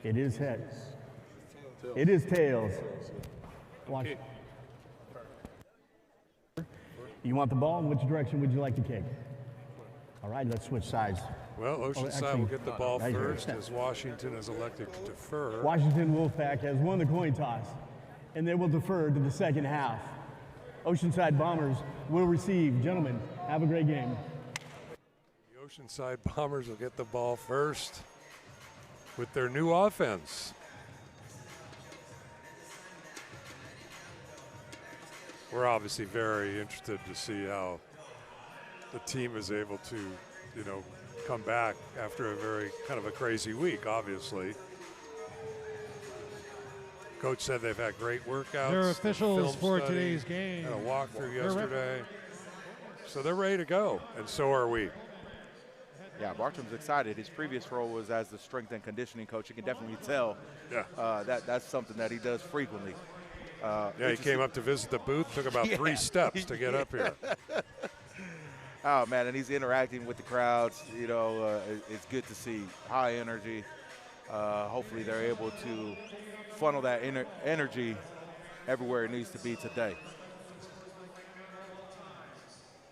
It is heads. It is tails. Watch. You want the ball? In which direction would you like to kick? All right, let's switch sides. Well, Oceanside will get the ball first as Washington is elected to defer. Washington Wolfpack has won the coin toss, and they will defer to the second half. Oceanside Bombers will receive. Gentlemen, have a great game. The Oceanside Bombers will get the ball first with their new offense. We're obviously very interested to see how the team is able to, come back after a very kind of a crazy week, obviously. Coach said they've had great workouts. They're officials for today's game. Had a walkthrough yesterday. So they're ready to go, and so are we. Yeah, Bartram's excited. His previous role was as the strength and conditioning coach. You can definitely tell that's something that he does frequently. He came up to visit the booth, took about 3 steps to get up here. Oh, man, and he's interacting with the crowds. It's good to see. High energy. Hopefully they're able to funnel that energy everywhere it needs to be today.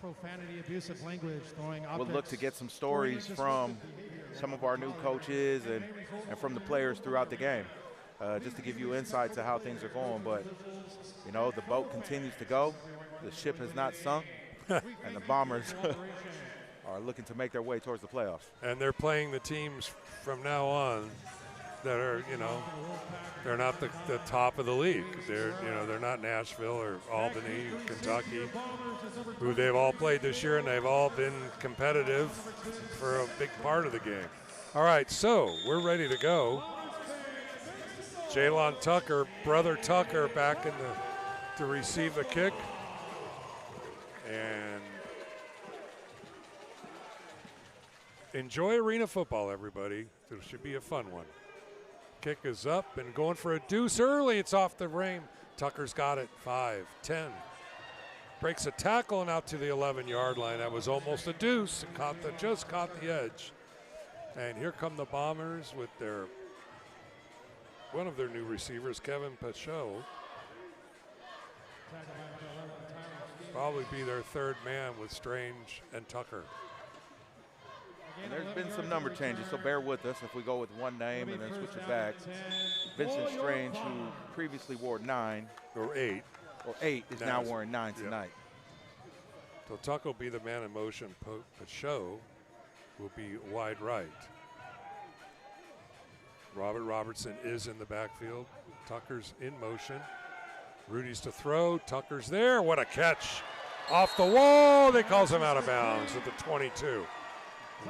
Profanity, abusive language, throwing objects. We'll look to get some stories from some of our new coaches and from the players throughout the game, just to give you insight to how things are going. But, the boat continues to go. The ship has not sunk, and the Bombers are looking to make their way towards the playoffs. And they're playing the teams from now on that are, they're not the top of the league. They're not Nashville or Albany, or Kentucky, who they've all played this year, and they've all been competitive for a big part of the game. All right, so we're ready to go. Jalon Tucker, brother Tucker, back to receive the kick. And enjoy arena football, everybody. It should be a fun one. Kick is up and going for a deuce early. It's off the rim. Tucker's got it. 5, 10. Breaks a tackle and out to the 11-yard line. That was almost a deuce. It just caught the edge. And here come the Bombers with one of their new receivers, Kevin Pachot. Probably be their third man with Strange and Tucker. And there's been some number changes, so bear with us if we go with one name and then switch it back. Vincent Strange, who previously wore 9. Or 8. Or 8 is now wearing 9 tonight. So Tucker will be the man in motion. Pachot will be wide right. Robert Robertson is in the backfield. Tucker's in motion. Rudy's to throw. Tucker's there. What a catch. Off the wall. They calls him out of bounds at the 22.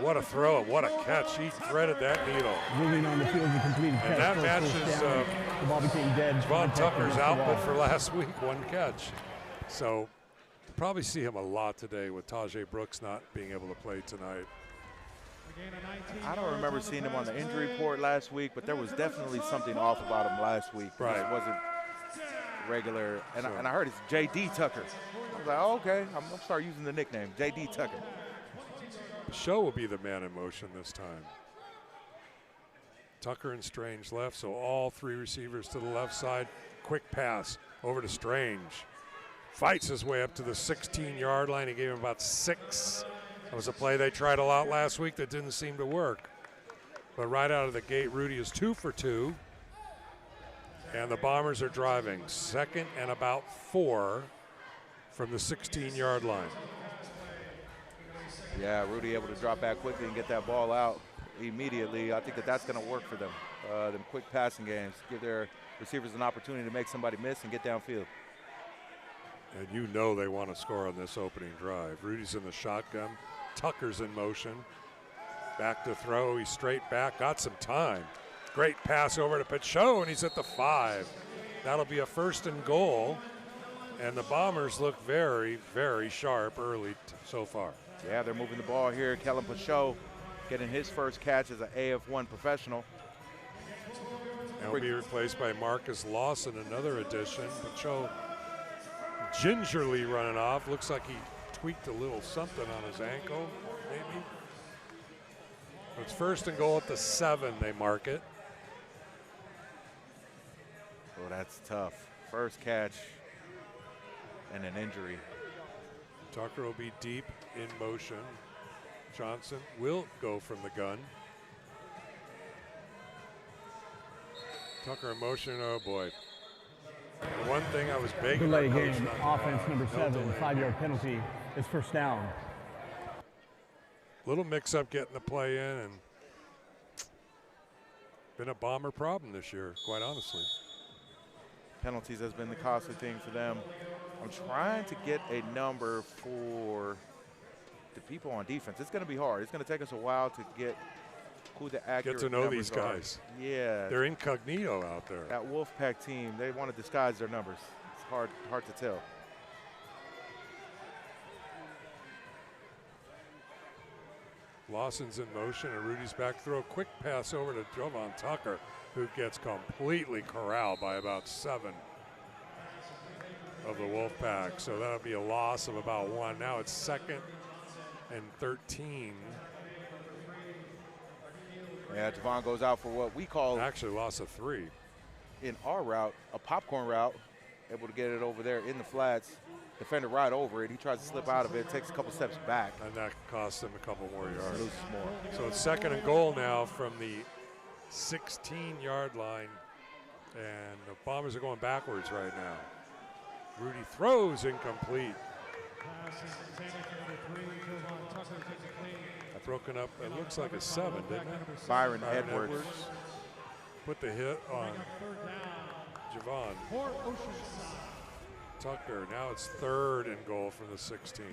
What a throw. What a catch. He threaded that needle. Moving on the field to complete and that matches the ball became dead. Von Tucker's output for last week. 1 catch. So we'll probably see him a lot today with Tajay Brooks not being able to play tonight. I don't remember seeing him on the injury report last week, but there was definitely something off about him last week. Right. It wasn't regular. And I heard it's J.D. Tucker. I was like, oh, okay. I'm going to start using the nickname, J.D. Tucker. Show will be the man in motion this time. Tucker and Strange left, so all 3 receivers to the left side. Quick pass over to Strange. Fights his way up to the 16-yard line. He gave him about 6. That was a play they tried a lot last week that didn't seem to work. But right out of the gate, Rudy is 2 for 2. And the Bombers are driving. 2nd and about 4 from the 16-yard line. Yeah, Rudy able to drop back quickly and get that ball out immediately. I think that's going to work for them. Them quick passing games, give their receivers an opportunity to make somebody miss and get downfield. And they want to score on this opening drive. Rudy's in the shotgun. Tucker's in motion. Back to throw. He's straight back. Got some time. Great pass over to Pachot, and he's at the 5. That'll be a 1st and goal. And the Bombers look very, very sharp early so far. Yeah, they're moving the ball here. Kellen Pachot getting his first catch as an AF1 professional. And will be replaced by Marcus Lawson, another addition. Pachot gingerly running off. Looks like he tweaked a little something on his ankle, maybe. It's 1st and goal at the 7, they mark it. that's tough. First catch and an injury. Tucker will be deep in motion. Johnson will go from the gun. Tucker in motion, oh boy. The one thing I was begging Delay our coach game, not to offense have, number no 7, delay. 5-yard penalty. It's first down. Little mix-up getting the play in, and been a Bomber problem this year, quite honestly. Penalties has been the costly thing for them. I'm trying to get a number for the people on defense. It's going to be hard. It's going to take us a while to get who the accurate Get to know numbers these guys. are. Yeah. They're incognito out there. That Wolfpack team, they want to disguise their numbers. It's hard to tell. Lawson's in motion, and Rudy's back throw. Quick pass over to Jovan Tucker, who gets completely corralled by about 7 of the Wolfpack. So that'll be a loss of about 1. Now it's 2nd and 13. Yeah, Javon goes out for what we call, Actually loss of 3. in our route, a popcorn route, able to get it over there in the flats. Defender right over it. He tries to slip out of it, takes a couple steps back. And that costs him a couple more yards. Loses more. So it's 2nd and goal now from the 16-yard line. And the Bombers are going backwards right now. Rudy throws incomplete. Broken up, it looks like a 7, didn't it? Byron Edwards. Put the hit on Javon. Tucker, now it's 3rd and goal from the 16.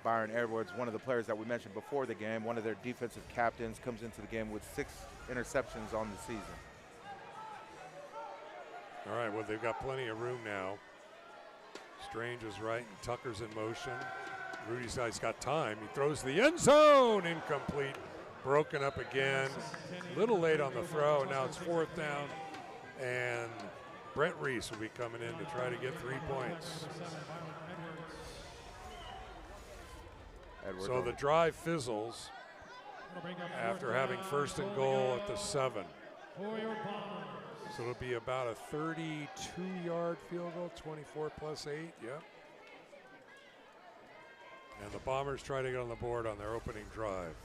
Byron Edwards, one of the players that we mentioned before the game, one of their defensive captains, comes into the game with 6 interceptions on the season. All right, well, they've got plenty of room now. Strange is right, and Tucker's in motion. Rudy's got time. He throws the end zone, incomplete. Broken up again. Little late on the throw, and now it's 4th down. And Brett Reese will be coming in to try to get 3 points. So the drive fizzles after having 1st and goal at the 7. So it'll be about a 32-yard field goal, 24 plus 8, yep. And the Bombers try to get on the board on their opening drive.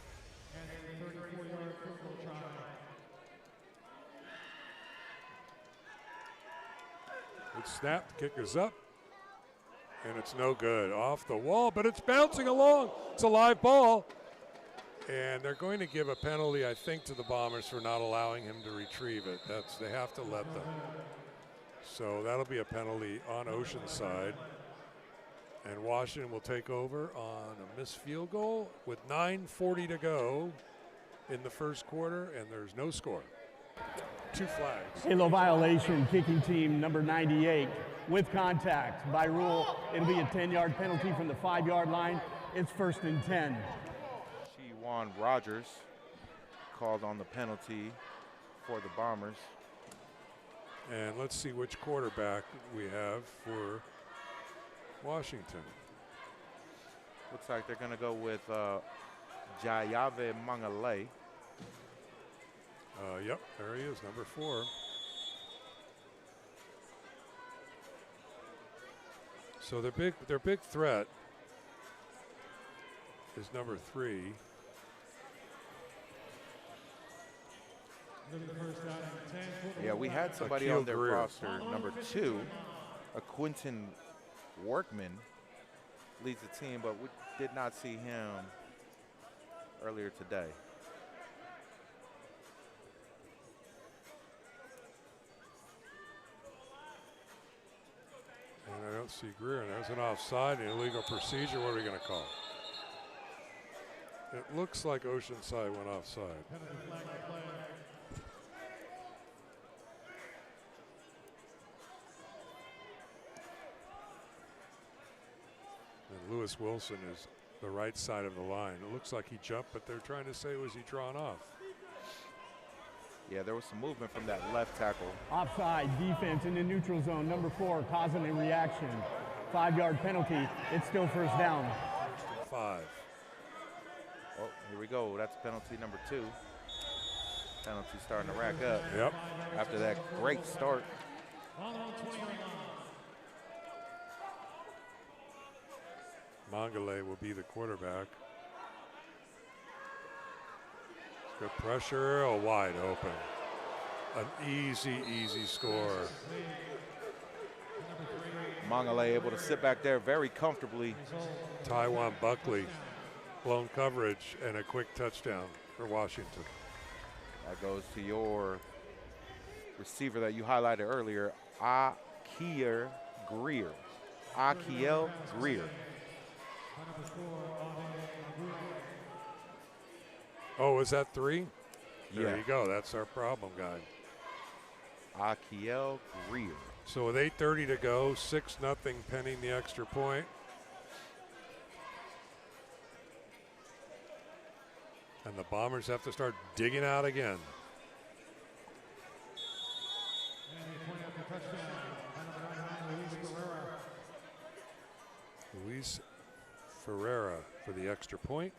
Good snap, the kick is up, and it's no good. Off the wall, but it's bouncing along. It's a live ball. And they're going to give a penalty, I think, to the Bombers for not allowing him to retrieve it. They have to let them. So that'll be a penalty on Oceanside. And Washington will take over on a missed field goal with 9:40 to go in the first quarter, and there's no score. 2 flags. Halo violation, kicking team number 98 with contact. By rule, it'll be a 10-yard penalty from the 5-yard line. It's 1st and 10. Juan Rogers called on the penalty for the Bombers. And let's see which quarterback we have for Washington. Looks like they're going to go with Jayave Mangale. Yep, there he is, number 4. So their big threat is number 3. Yeah, we had somebody Akil on their Greer. roster, number 2, a Quentin Workman leads the team, but we did not see him earlier today. And I don't see Greer, and there's an offside, an illegal procedure. What are we going to call? It looks like Oceanside went offside. And Lewis Wilson is the right side of the line. It looks like he jumped, but they're trying to say, was he drawn off? Yeah, there was some movement from that left tackle. Offside, defense in the neutral zone, number 4, causing a reaction. 5-yard penalty, it's still 1st down. 5. Oh, here we go. That's penalty number 2. Penalty starting to rack up. Yep. After that great start. Mangale will be the quarterback. Good pressure, wide open. An easy score. Mangale able to sit back there very comfortably. Taiwan Buckley, blown coverage and a quick touchdown for Washington. That goes to your receiver that you highlighted earlier, Akiel Greer. Akiel Greer. Oh, is that 3? There Yeah. you go. That's our problem guy. Akiel Greer. So with 8:30 to go, 6-0 pending the extra point. And the Bombers have to start digging out again. Luis Ferreira for the extra point.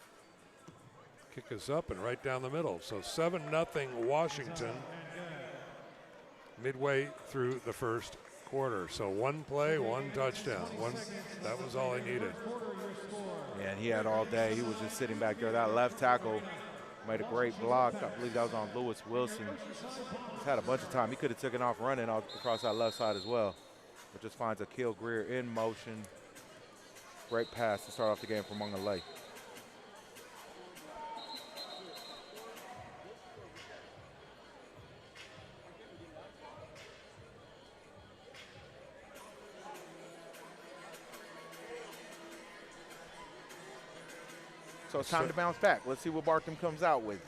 Kick is up and right down the middle. So 7-0 Washington midway through the first quarter. So one play, one touchdown. That was all he needed. Yeah, and he had all day. He was just sitting back there. That left tackle made a great block. I believe that was on Lewis Wilson. He's had a bunch of time. He could have taken off running across that left side as well. But just finds Akiel Greer in motion. Great pass to start off the game for Mangale. So it's time to bounce back. Let's see what Barkham comes out with.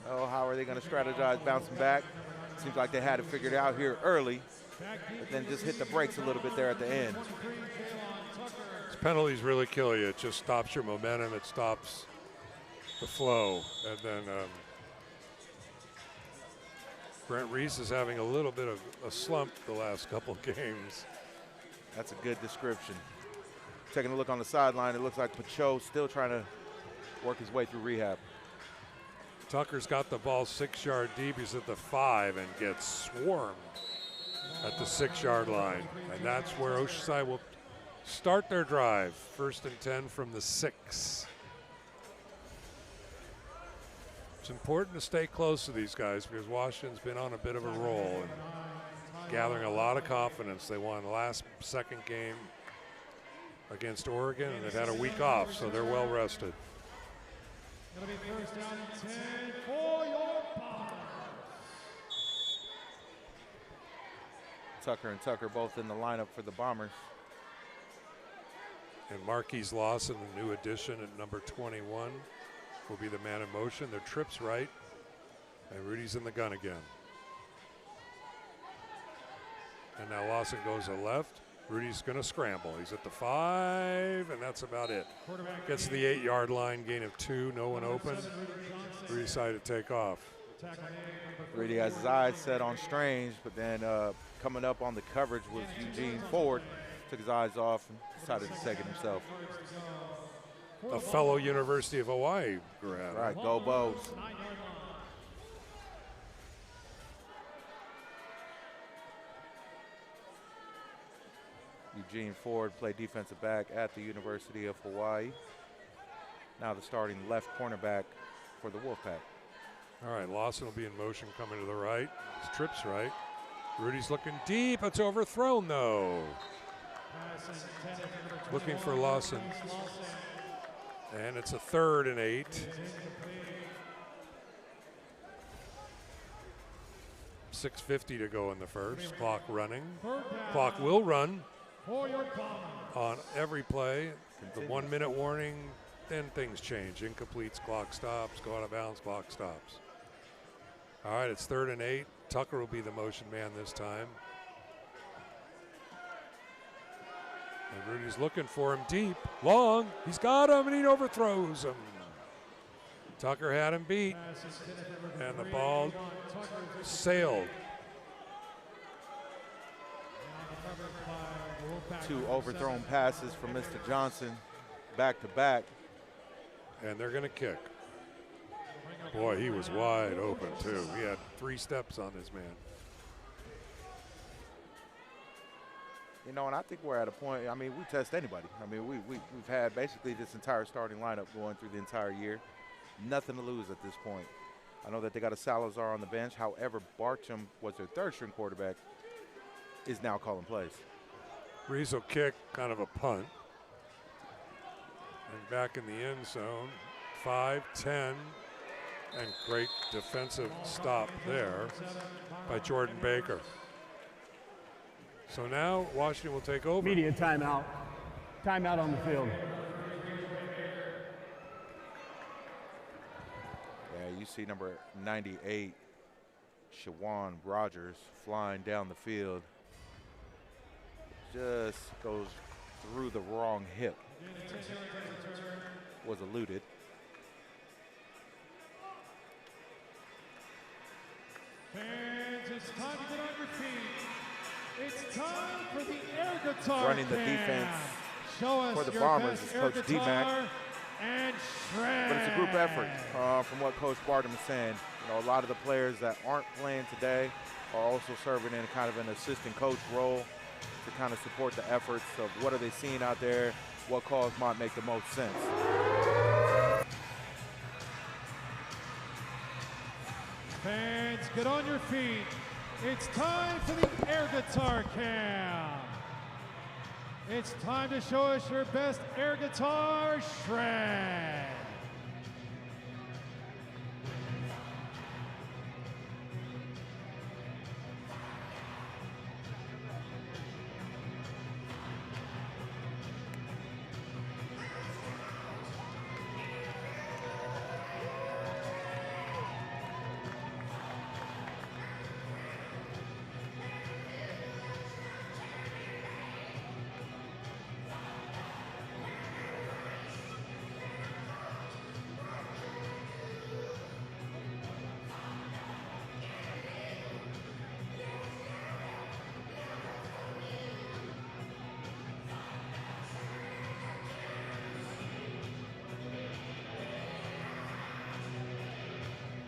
Oh, how are they going to strategize bouncing back? Seems like they had it figured out here early, but then just hit the brakes a little bit there at the end. These penalties really kill you. It just stops your momentum. It stops the flow. And then Brent Reese is having a little bit of a slump the last couple of games. That's a good description. Taking a look on the sideline, it looks like Pacho still trying to work his way through rehab. Tucker's got the ball 6 yard deep. He's at the 5 and gets swarmed at the 6 yard line. And that's where Oceanside will start their drive. 1st and 10 from the 6. It's important to stay close to these guys because Washington's been on a bit of a roll and gathering a lot of confidence. They won last second game against Oregon and they've had a week off, so they're well rested. Going to be 1st down and 10 for your Bombers. Tucker and Tucker both in the lineup for the Bombers. And Marquise Lawson, the new addition at number 21, will be the man in motion. Their trip's right, and Rudy's in the gun again. And now Lawson goes to left. Rudy's going to scramble. He's at the 5, and that's about it. Gets to the 8 yard line, gain of 2, no one open. Rudy decided to take off. Rudy has his eyes set on Strange, but then coming up on the coverage was Eugene Ford. Took his eyes off and decided to take it himself. A fellow University of Hawaii grad. Right, go Bows. Eugene Ford played defensive back at the University of Hawaii. Now the starting left cornerback for the Wolfpack. All right, Lawson will be in motion coming to the right. His trip's right. Rudy's looking deep. It's overthrown, though. Looking for Lawson. And it's a 3rd and 8. .650 to go in the first. Clock running. Clock will run on every play. The 1 minute warning, then things change. Incompletes, clock stops. Go out of bounds, clock stops. All right, it's 3rd and 8. Tucker will be the motion man this time. And Rudy's looking for him deep, long. He's got him, and he overthrows him. Tucker had him beat, and the ball sailed. 2 overthrown passes from Mr. Johnson, back to back. And they're going to kick. Boy, he was wide open, too. He had 3 steps on his man. You know, and I think we're at a point, I mean, we test anybody. I mean, we've had basically this entire starting lineup going through the entire year. Nothing to lose at this point. I know that they got a Salazar on the bench. However, Bartram was their third-string quarterback, is now calling plays. Reese kick, kind of a punt. And back in the end zone, 5-10. And great defensive stop there by Jordan Baker. So now Washington will take over. Media timeout. Timeout on the field. Yeah, you see number 98, Shawan Rogers, flying down the field. Just goes through the wrong hip. Was eluded. Fans, it's time to get on your feet. It's time for the air guitar. Running the cam. defense Show us for the your Bombers best is air Coach guitar D-Mac. and shred. But it's a group effort from what Coach Barton is saying. You know, a lot of the players that aren't playing today are also serving in kind of an assistant coach role to kind of support the efforts of what are they seeing out there, what calls might make the most sense. Fans, get on your feet. It's time for the air guitar cam. It's time to show us your best air guitar shred.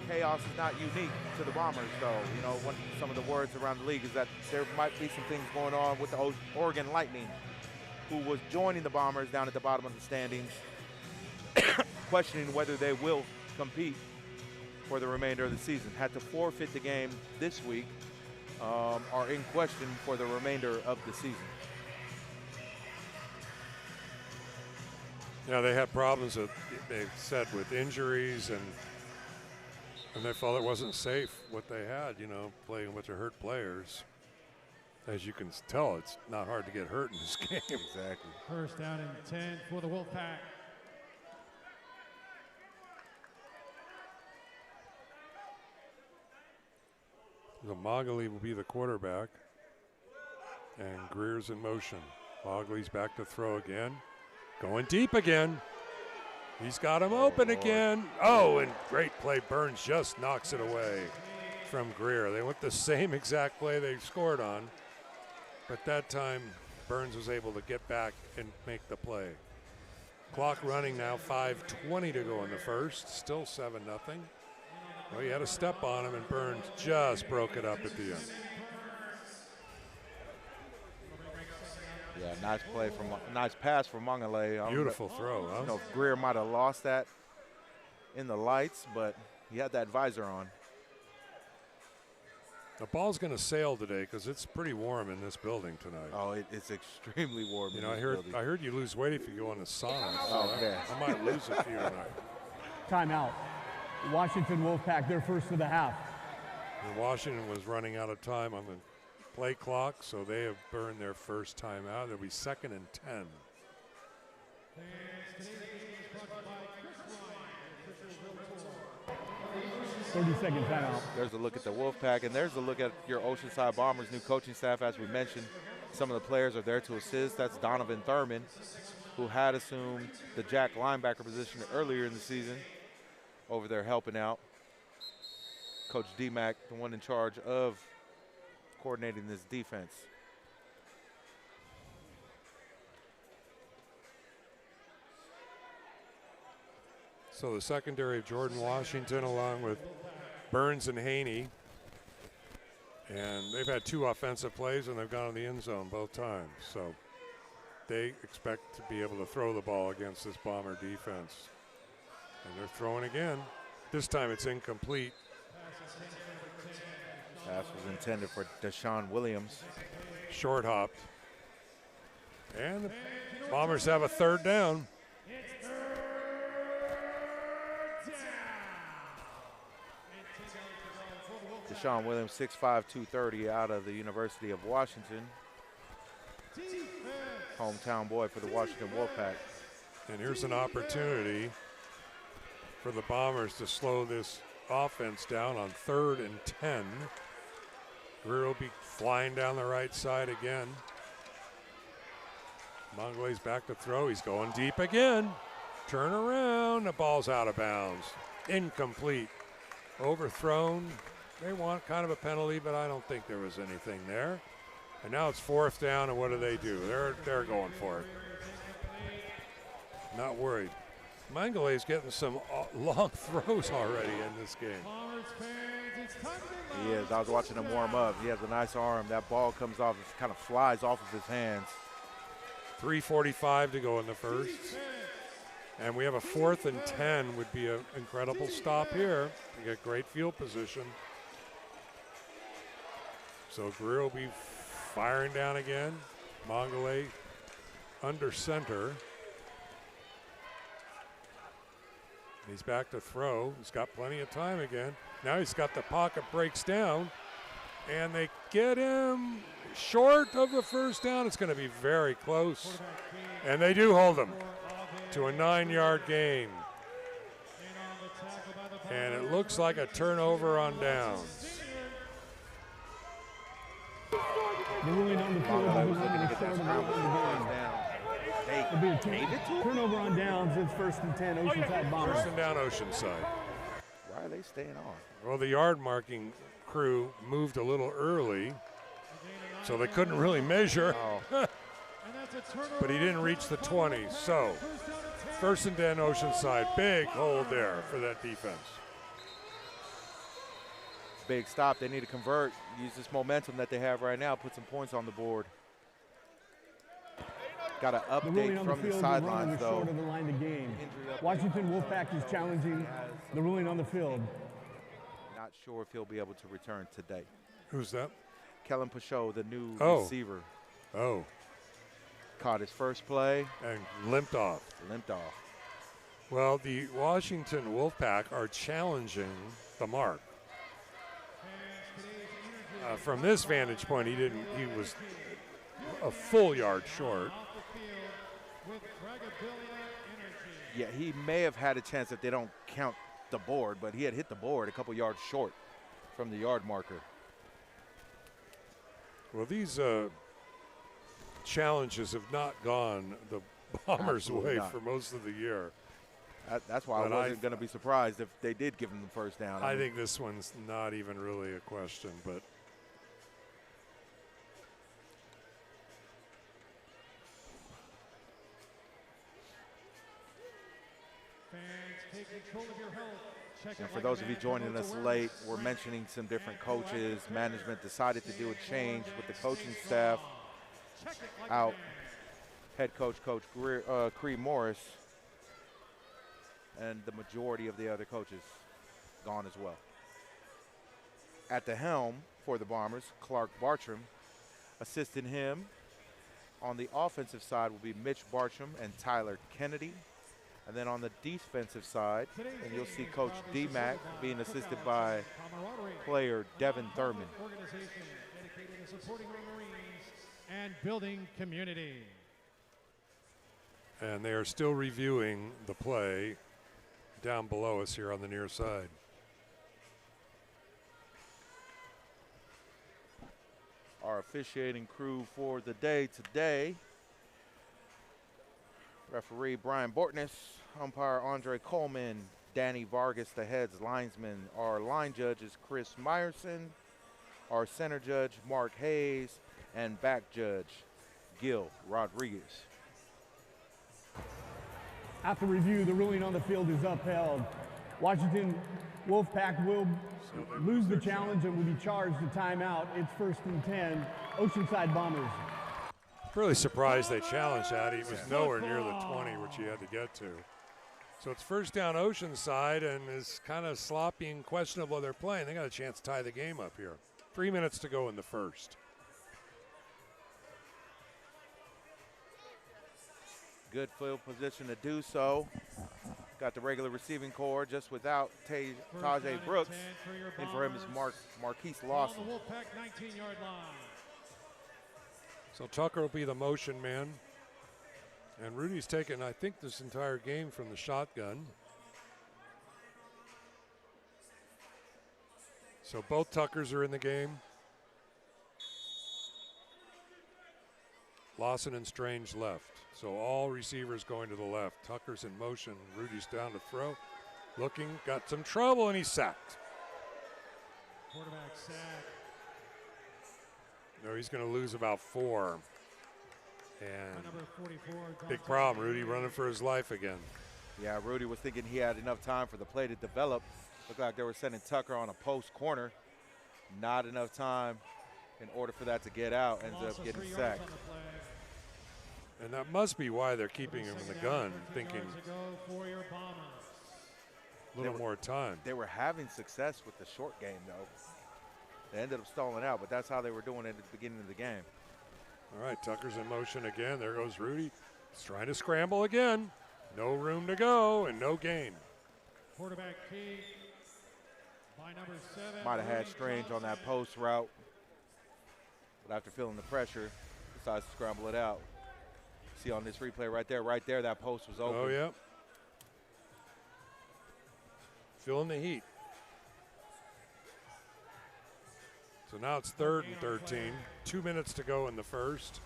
Chaos is not unique to the Bombers, though. You know, some of the words around the league is that there might be some things going on with the Oregon Lightning, who was joining the Bombers down at the bottom of the standings, questioning whether they will compete for the remainder of the season. Had to forfeit the game this week, are in question for the remainder of the season. Yeah, they had problems with, they said, with injuries, and they felt it wasn't safe what they had, you know, playing a bunch of hurt players. As you can tell, it's not hard to get hurt in this game. Exactly. First down and 10 for the Wolfpack. So Mogley will be the quarterback, and Greer's in motion. Mogley's back to throw again, going deep again. He's got him open again. Oh, and great play. Burns just knocks it away from Greer. They went the same exact play they scored on, but that time Burns was able to get back and make the play. Clock running now, 5:20 to go in the first, still 7-0. Well, he had a step on him, and Burns just broke it up at the end. Yeah, nice play from, nice pass from Mangale. Beautiful throw, huh? You know, if Greer might have lost that in the lights, but he had that visor on. The ball's going to sail today because it's pretty warm in this building tonight. Oh, it's extremely warm. You know, I heard you lose weight if you go on a sauna. So Oh, man. I might lose a few tonight. Timeout. Washington Wolfpack, their first of the half. And Washington was running out of time on the play clock, so they have burned their first time out. It'll be 2nd and 10. 30-second timeout. There's a look at the Wolfpack, and there's a look at your Oceanside Bombers' new coaching staff. As we mentioned, some of the players are there to assist. That's Donovan Thurman, who had assumed the jack linebacker position earlier in the season, over there helping out. Coach D-Mac, the one in charge of coordinating this defense. So the secondary of Jordan Washington along with Burns and Haney. And they've had 2 offensive plays and they've gone in the end zone both times. So they expect to be able to throw the ball against this Bomber defense. And they're throwing again. This time it's incomplete. Pass was intended for Deshaun Williams. Short hopped. And the Bombers have a 3rd down. Deshaun Williams, 6'5", 230, out of the University of Washington. Hometown boy for the Washington Wolfpack. And here's an opportunity for the Bombers to slow this offense down on 3rd and 10. Greer will be flying down the right side again. Mongolais back to throw. He's going deep again. Turn around. The ball's out of bounds. Incomplete. Overthrown. They want kind of a penalty, but I don't think there was anything there. And now it's 4th down, and what do? They're going for it. Not worried. Mongolais is getting some long throws already in this game. He is. I was watching him warm up. He has a nice arm. That ball comes off, it kind of flies off of his hands. 3:45 to go in the first. And we have a 4th and 10 would be an incredible stop here. You get great field position. So Greer will be firing down again. Mongolais under center. He's back to throw. He's got plenty of time again. Now he's got the pocket, breaks down, and they get him short of the 1st down. It's going to be very close. And they do hold him to a 9-yard gain. And it looks like a turnover on downs. The ruling on the field is looking to start the game. Turnover on downs. It's 1st and 10. Oceanside Bombers. 1st and down, Oceanside. Why are they staying on? Well, the yard marking crew moved a little early, so they couldn't really measure. Oh. But he didn't reach the 20. So 1st and 10, Oceanside. Big hold there for that defense. Big stop. They need to convert. Use this momentum that they have right now. Put some points on the board. Got an update from the sidelines, though. The line to game. Washington Wolfpack is challenging the ruling on the field. Not sure if he'll be able to return today. Who's that? Kellen Pachot, the new receiver. Oh. Caught his first play. And limped off. Well, the Washington Wolfpack are challenging the mark. From this vantage point, he was a full yard short. Yeah, he may have had a chance if they don't count the board, but he had hit the board a couple yards short from the yard marker. Well, these challenges have not gone the Bombers' way for most of the year. That's why I wasn't going to be surprised if they did give him the 1st down. I think this one's not even really a question, but and for those of you joining us late, we're mentioning some different coaches. Management decided to do a change with the coaching staff out. Head coach, Cree Morris, and the majority of the other coaches gone as well. At the helm for the Bombers, Clark Bartram. Assisting him on the offensive side will be Mitch Bartram and Tyler Kennedy. And then on the defensive side, and you'll see Coach D-Mac being assisted by player Devin Thurman. Dedicated to supporting our Marines and building community. And they are still reviewing the play down below us here on the near side. Our officiating crew for the day today: referee Brian Bortness, umpire Andre Coleman, Danny Vargas, the heads linesman. Our line judge is Chris Meyerson. Our center judge, Mark Hayes, and back judge, Gil Rodriguez. After review, the ruling on the field is upheld. Washington Wolfpack will lose the challenge and will be charged a timeout. It's 1st and 10, Oceanside Bombers. Really surprised they challenged that. He was nowhere near the 20, which he had to get to. So it's first down Oceanside, and is kind of sloppy and questionable they're playing. They got a chance to tie the game up here. 3 minutes to go in the first. Good field position to do so. Got the regular receiving core just without Tajay Brooks. And for him is Marquise Lawson. On the Wolfpack 19-yard line. So Tucker will be the motion man. And Rudy's taken, I think, this entire game from the shotgun. So both Tuckers are in the game. Lawson and Strange left. So all receivers going to the left. Tucker's in motion. Rudy's down to throw. Looking, got some trouble, and he's sacked. Quarterback sack. No, he's going to lose about 4. And Number 44, big problem, Rudy running for his life again. Yeah, Rudy was thinking he had enough time for the play to develop. Looked like they were sending Tucker on a post corner. Not enough time in order for that to get out. Ends up getting sacked. And that must be why they're keeping him in the gun, thinking a little more time. They were having success with the short game, though. They ended up stalling out, but that's how they were doing it at the beginning of the game. All right, Tucker's in motion again. There goes Rudy. He's trying to scramble again. No room to go and no gain. Quarterback key by number 7. Might have had Strange on that post route, but after feeling the pressure, decides to scramble it out. See on this replay right there, that post was open. Oh, yeah. Feeling the heat. So now it's 3rd and 13. 2 minutes to go in the first.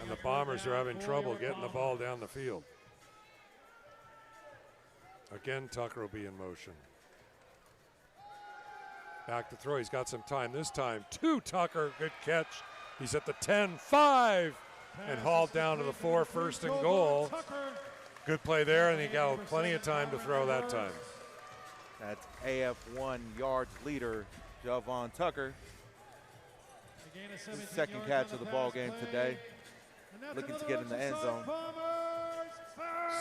And the Bombers are having trouble getting the ball down the field. Again, Tucker will be in motion. Back to throw. He's got some time this time. To Tucker. Good catch. He's at the 10, 5. And hauled down to the 4, 1st and goal. Good play there, and he got plenty of time to throw that time. That's AF1 yards leader, Javon Tucker. His second catch of the ball game today. Looking to get in the end zone.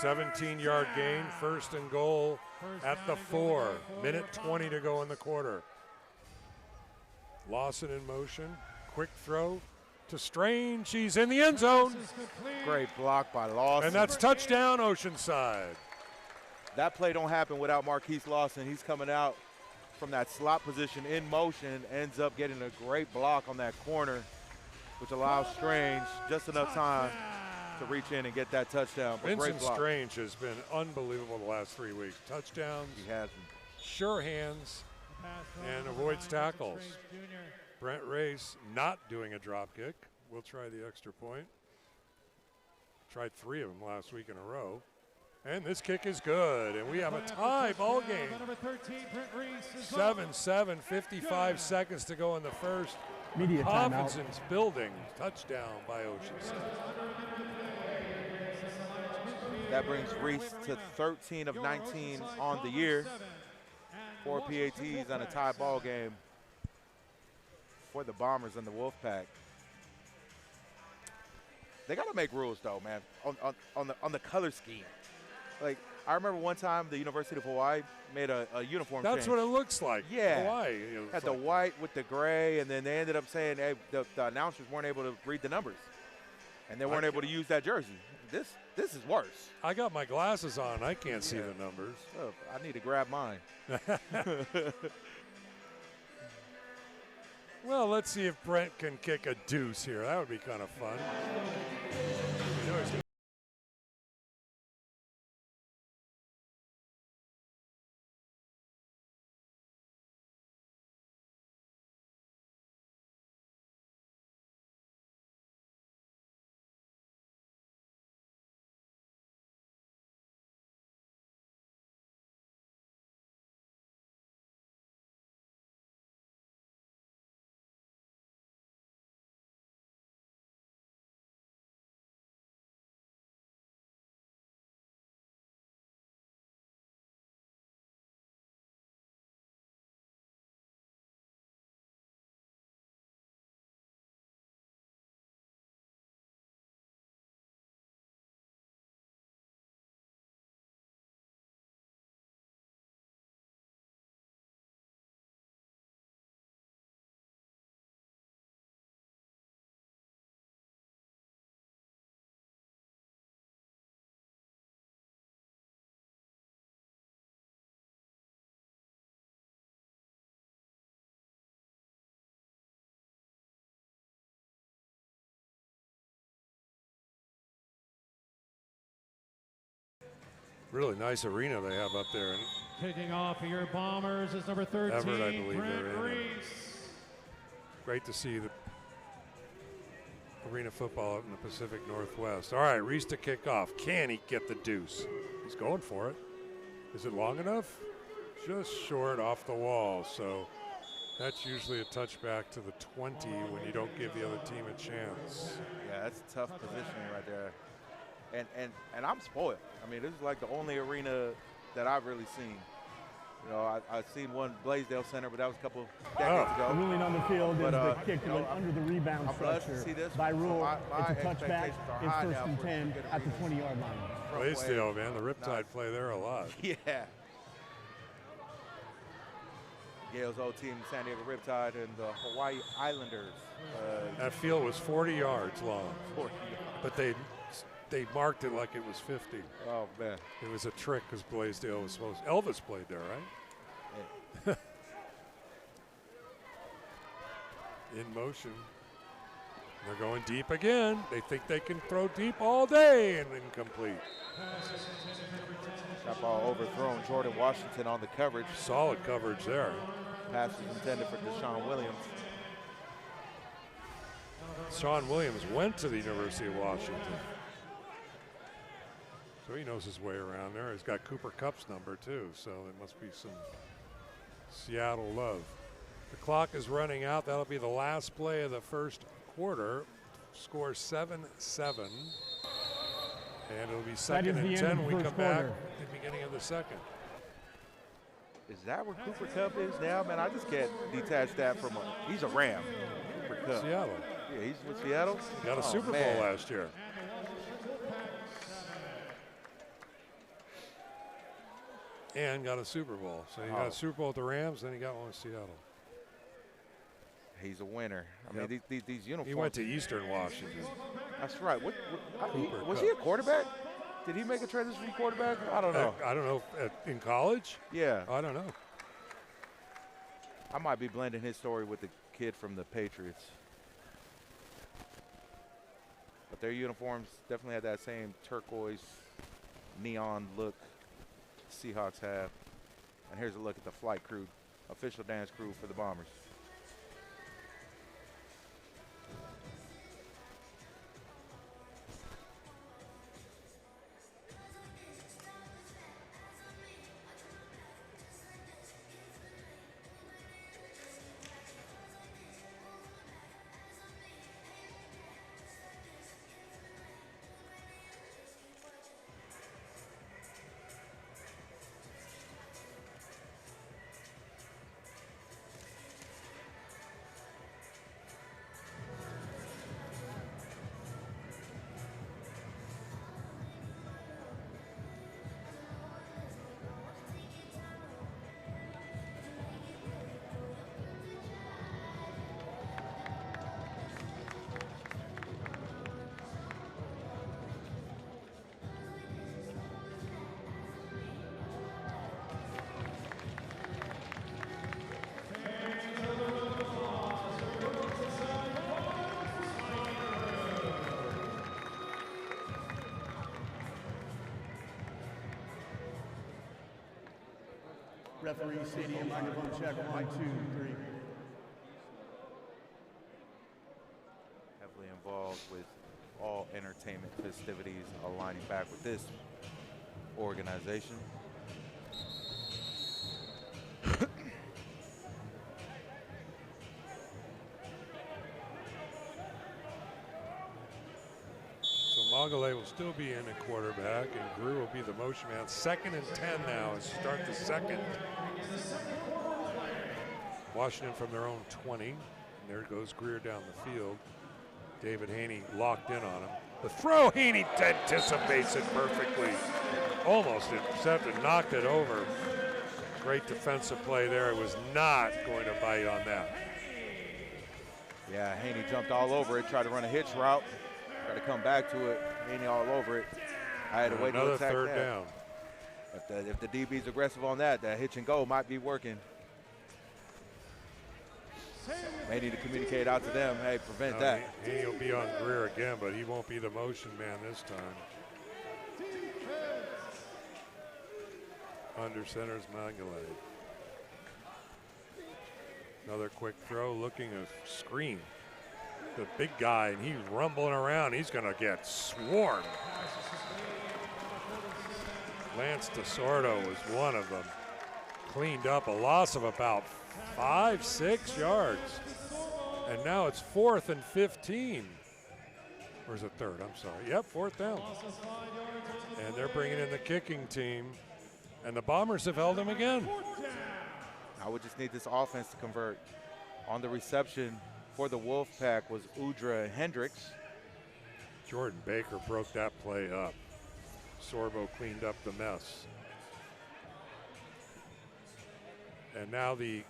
17-yard gain, 1st and goal at the 4. Minute 20 to go in the quarter. Lawson in motion. Quick throw to Strange. He's in the end zone. Great block by Lawson. And that's touchdown, Oceanside. That play don't happen without Marquise Lawson. He's coming out from that slot position in motion, ends up getting a great block on that corner, which allows Strange just enough time to reach in and get that touchdown. But Vincent Strange has been unbelievable the last 3 weeks. Touchdowns, he has been. Sure hands, and avoids tackles. Brent Race not doing a drop kick. We'll try the extra point. Tried 3 of them last week in a row. And this kick is good, and we have a tie ball game. 7-7, 55 seconds to go in the first. Media timeout. Hoffenson's building. Touchdown by Oceanside. That brings Reese to 13 of 19 on the year. 4 PATs and a tie ball game for the Bombers and the Wolfpack. They got to make rules, though, man, on the color scheme. Like, I remember one time the University of Hawaii made a uniform change. That's what it looks like. Yeah. Hawaii. Had the white with the gray, and then they ended up saying hey, the announcers weren't able to read the numbers. And they weren't able to use that jersey. This is worse. I got my glasses on. I can't see the numbers. Oh, I need to grab mine. Well, let's see if Brent can kick a deuce here. That would be kind of fun. Really nice arena they have up there. And Kicking off for your Bombers is number 13, Everett, I believe Brent they're in it. Reese. Great to see the arena football out in the Pacific Northwest. All right, Reese to kick off. Can he get the deuce? He's going for it. Is it long enough? Just short off the wall. So that's usually a touchback to the 20 when you don't give the other team a chance. Yeah, that's tough positioning right there. And I'm spoiled. I mean, this is like the only arena that I've really seen. You know, I've seen one Blaisdell Center, but that was a couple decades The ago. ruling on the field is the kick you know, went under the rebound I'm blessed to structure. see this. By rule, my it's a touchback. expectations are It's high first now and for 10 good at the arenas. 20-yard line. Blaisdell, man, the Riptide play there a lot. Yeah. Yale's old team, San Diego Riptide, and the Hawaii Islanders. That field was 40 yards long, 40 but they marked it like it was 50. Oh, man. It was a trick because Blaisdell was supposed. Elvis played there, right? In motion. They're going deep again. They think they can throw deep all day and incomplete. That ball overthrown. Jordan Washington on the coverage. Solid coverage there. Pass is intended for Deshaun Williams. Sean Williams went to the University of Washington. So he knows his way around there. He's got Cooper Kupp's number too, so there must be some Seattle love. The clock is running out. That'll be the last play of the first quarter. Score 7-7. And it'll be second and 10 when we come back at the beginning of the second. Is that where Cooper Kupp is now? Man, I just can't detach that from he's a Ram. Cooper Kupp. Seattle. Yeah, he's with Seattle. He got a Super man. Bowl last year. And got a Super Bowl. So he got a Super Bowl with the Rams, then he got one with Seattle. He's a winner. I mean, these uniforms. He went to Eastern Washington. That's right. Cooper Was Kupp. he a quarterback? Did he make a transition from quarterback? I don't know. I don't know. In college? Yeah. I don't know. I might be blending his story with the kid from the Patriots. But their uniforms definitely had that same turquoise neon look Seahawks have. And here's a look at the flight crew, official dance crew for the Bombers. Referee, stadium microphone check, 1, 2, 3. Heavily involved with all entertainment festivities, aligning back with this organization. Mogale will still be in at quarterback, and Greer will be the motion man. 2nd and 10 now as we start the second. Washington from their own 20. And there goes Greer down the field. David Haney locked in on him. The throw, Haney anticipates it perfectly. Almost intercepted, knocked it over. Great defensive play there. It was not going to bite on that. Yeah, Haney jumped all over it, tried to run a hitch route. Got to come back to it. Haney all over it. I had to wait to attack another 3rd that. down. If the DB's aggressive on that hitch and go might be working. They need to communicate out to them, hey, prevent that. Haney will be on Greer again, but he won't be the motion man this time. Under center's Mangale. Another quick throw, looking a screen. The big guy, and he's rumbling around. He's going to get swarmed. Lance DeSordo was one of them. Cleaned up a loss of about 5-6 yards. And now it's 4th and 15. Or is it 3rd? I'm sorry. Yep, 4th down. And they're bringing in the kicking team. And the Bombers have held him again. I would just need this offense to convert. On the reception for the Wolfpack was Udra Hendricks. Jordan Baker broke that play up. Sorbo cleaned up the mess. And now the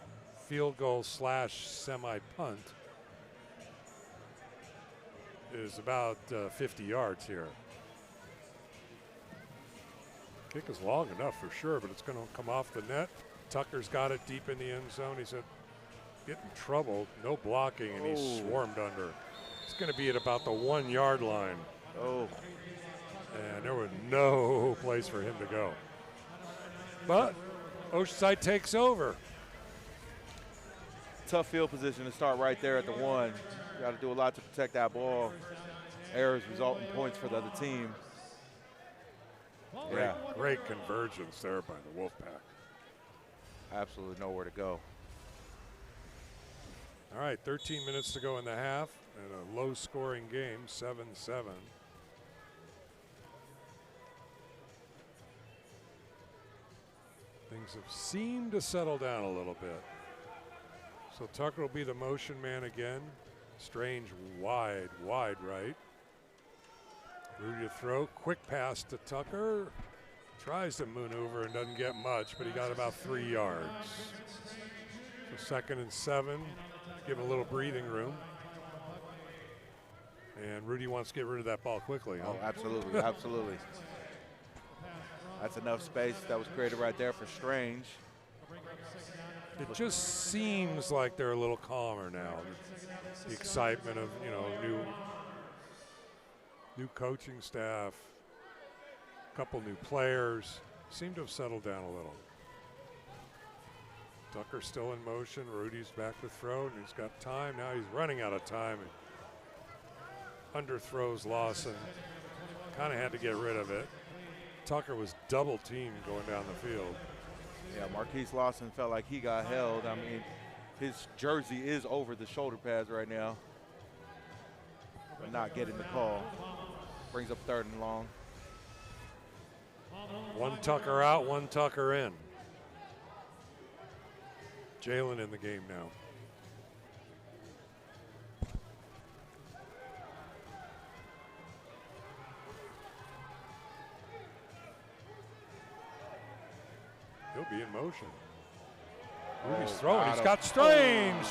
field goal / semi-punt is about 50 yards here. Kick is long enough for sure, but it's going to come off the net. Tucker's got it deep in the end zone. He's getting trouble, no blocking, and he's swarmed under. It's going to be at about the 1 yard line. Oh. And there was no place for him to go. But Oceanside takes over. Tough field position to start right there at the 1. You got to do a lot to protect that ball. Errors result in points for the other team. Great convergence there by the Wolfpack. Absolutely nowhere to go. All right, 13 minutes to go in the half, and a low-scoring game, 7-7. Things have seemed to settle down a little bit. So Tucker will be the motion man again. Strange wide right. Rudy to throw, quick pass to Tucker. Tries to maneuver and doesn't get much, but he got about 3 yards. So 2nd and 7, give him a little breathing room. And Rudy wants to get rid of that ball quickly. Huh? Oh, absolutely, absolutely. That's enough space that was created right there for Strange. It just seems like they're a little calmer now. The excitement of, new coaching staff, a couple new players, seem to have settled down a little. Tucker's still in motion. Rudy's back to throw, and he's got time. Now he's running out of time. Underthrows Lawson. Kind of had to get rid of it. Tucker was double teamed going down the field. Yeah, Marquise Lawson felt like he got held. I mean, his jersey is over the shoulder pads right now. But not getting the call. Brings up 3rd and long. One Tucker out, one Tucker in. Jalen in the game now. He'll be in motion. Rudy's throwing. He's got Strange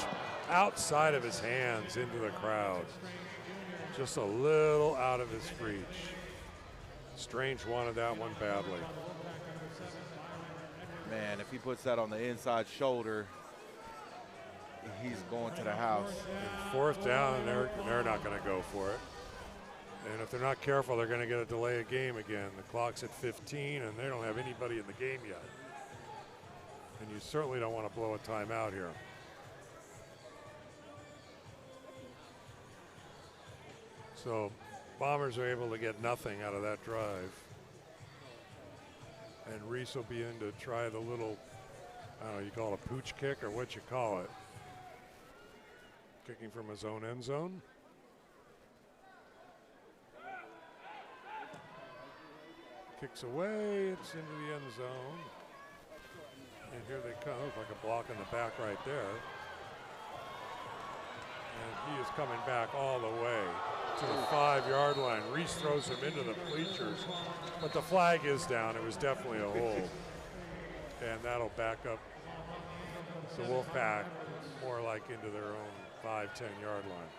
outside of his hands into the crowd. Just a little out of his reach. Strange wanted that one badly. Man, if he puts that on the inside shoulder, he's going to the house. And 4th down, and they're not going to go for it. And if they're not careful, they're going to get a delay of game again. The clock's at 15, and they don't have anybody in the game yet. And you certainly don't want to blow a timeout here. So Bombers are able to get nothing out of that drive. And Reese will be in to try the little, I don't know, you call it a pooch kick or what you call it. Kicking from his own end zone. Kicks away, it's into the end zone. And here they come, like a block in the back right there. And he is coming back all the way to the 5 yard line. Reese throws him into the bleachers, but the flag is down. It was definitely a hold. And that'll back up the Wolfpack more like into their own 5-10 yard line.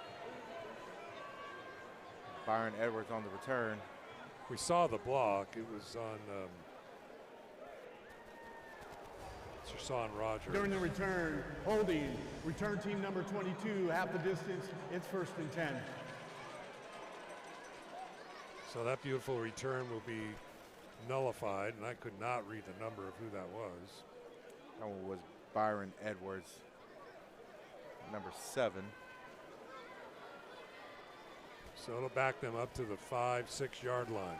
Byron Edwards on the return. We saw the block. It was on Sersan Roger. During the return, holding, return team number 22, half the distance, it's 1st and 10. So that beautiful return will be nullified, and I could not read the number of who that was. That one was Byron Edwards, number 7. So it'll back them up to the 5-6 yard line.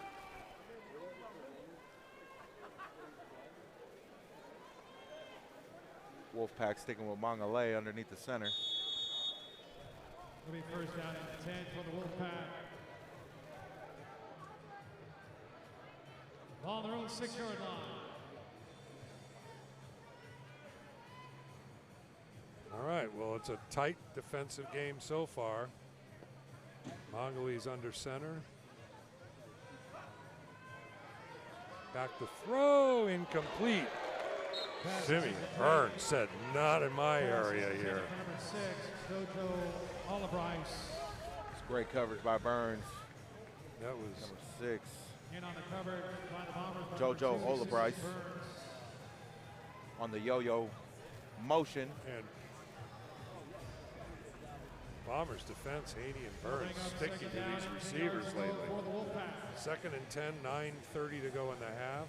Wolfpack sticking with Mangale underneath the center. It'll be first down and 10 for the Wolfpack. Ball on their own 6-yard line. All right, well, it's a tight defensive game so far. Mongoli's under center. Back to throw, incomplete. Jimmy Burns said, not in my area here. Number 6, Jojo Olibrice. It's great coverage by Burns. That was Number 6. In on the cover by the Bombers. Jojo Olibrice on the yo-yo motion. and Bombers defense, Haney and Burns sticking to these receivers lately. For the Wolfpack. 2nd and 10, 9:30 to go in the half.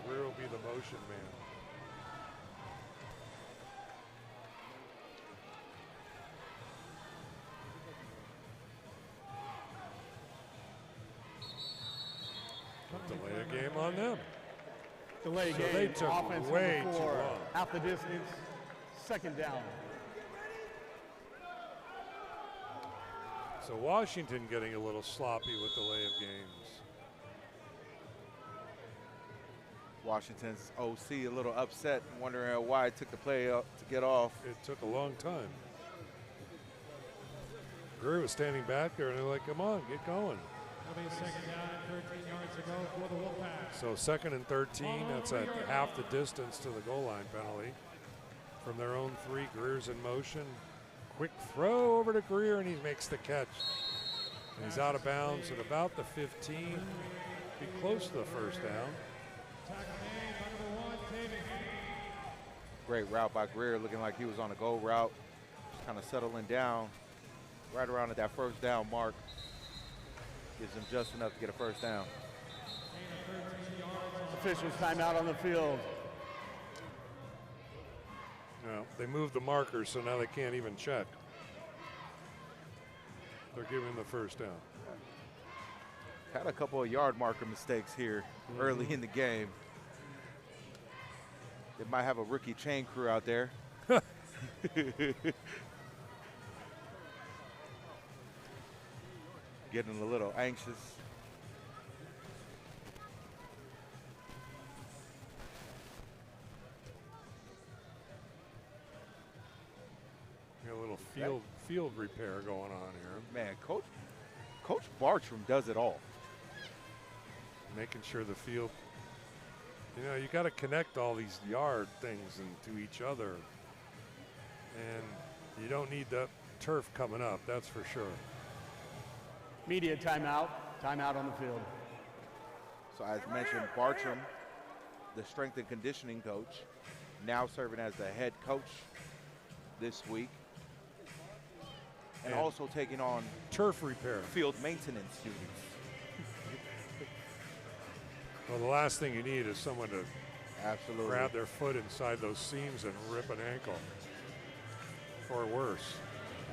Greer will be the motion man. Delay a game on them. Delay So game. they took Offense way number too 4. long. Out the distance. 2nd down. So Washington getting a little sloppy with delay of games. Washington's OC a little upset, wondering why it took the play up to get off. It took a long time. Greer was standing back there, and they're like, come on, get going. That'll be a 2nd down and 13 yards to go for the Wolfpack. So 2nd and 13, that's at half the distance to the goal line penalty. From their own 3, Greer's in motion. Quick throw over to Greer, and he makes the catch. And he's out of bounds at about the 15. Be close to the first down. Tackle made by number 1, David. Great route by Greer, looking like he was on a go route. Just kind of settling down right around at that first down mark. Gives him just enough to get a first down. Officials timeout on the field. No, they moved the markers, so now they can't even check. They're giving the first down. Had a couple of yard marker mistakes here early in the game. They might have a rookie chain crew out there. Getting a little anxious. Got a little field repair going on here. Man, Coach Bartram does it all. Making sure the field, you know, you got to connect all these yard things into each other. And you don't need the turf coming up, that's for sure. Media timeout. Timeout on the field. So as mentioned, Bartram, the strength and conditioning coach, now serving as the head coach this week. And also taking on turf repair, field maintenance duties. Well, the last thing you need is someone to Absolutely grab their foot inside those seams and rip an ankle, or worse.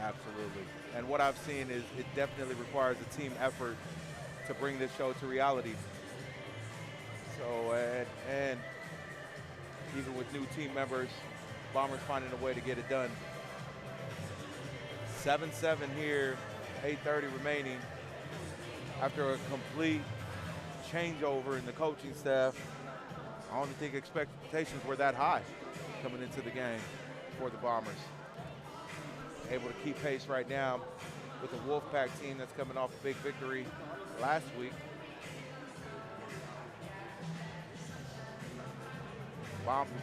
Absolutely. And what I've seen is it definitely requires a team effort to bring this show to reality. So, and even with new team members, Bombers finding a way to get it done. 7-7 here, 8:30 remaining. After a complete changeover in the coaching staff, I don't think expectations were that high coming into the game for the Bombers. Able to keep pace right now with the Wolfpack team that's coming off a big victory last week.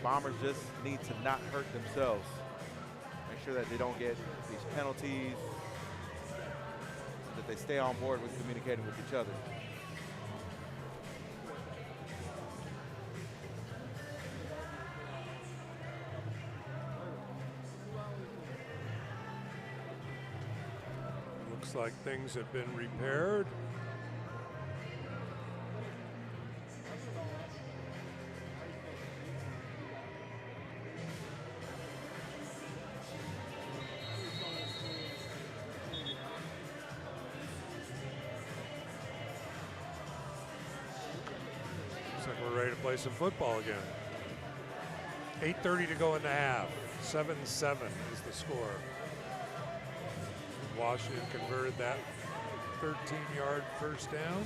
Bombers just need to not hurt themselves. Make sure that they don't get these penalties, that they stay on board with communicating with each other. like things have been repaired. Looks like we're ready to play some football again. 8:30 to go in the half. 7-7 is the score. Washington converted that 13-yard first down.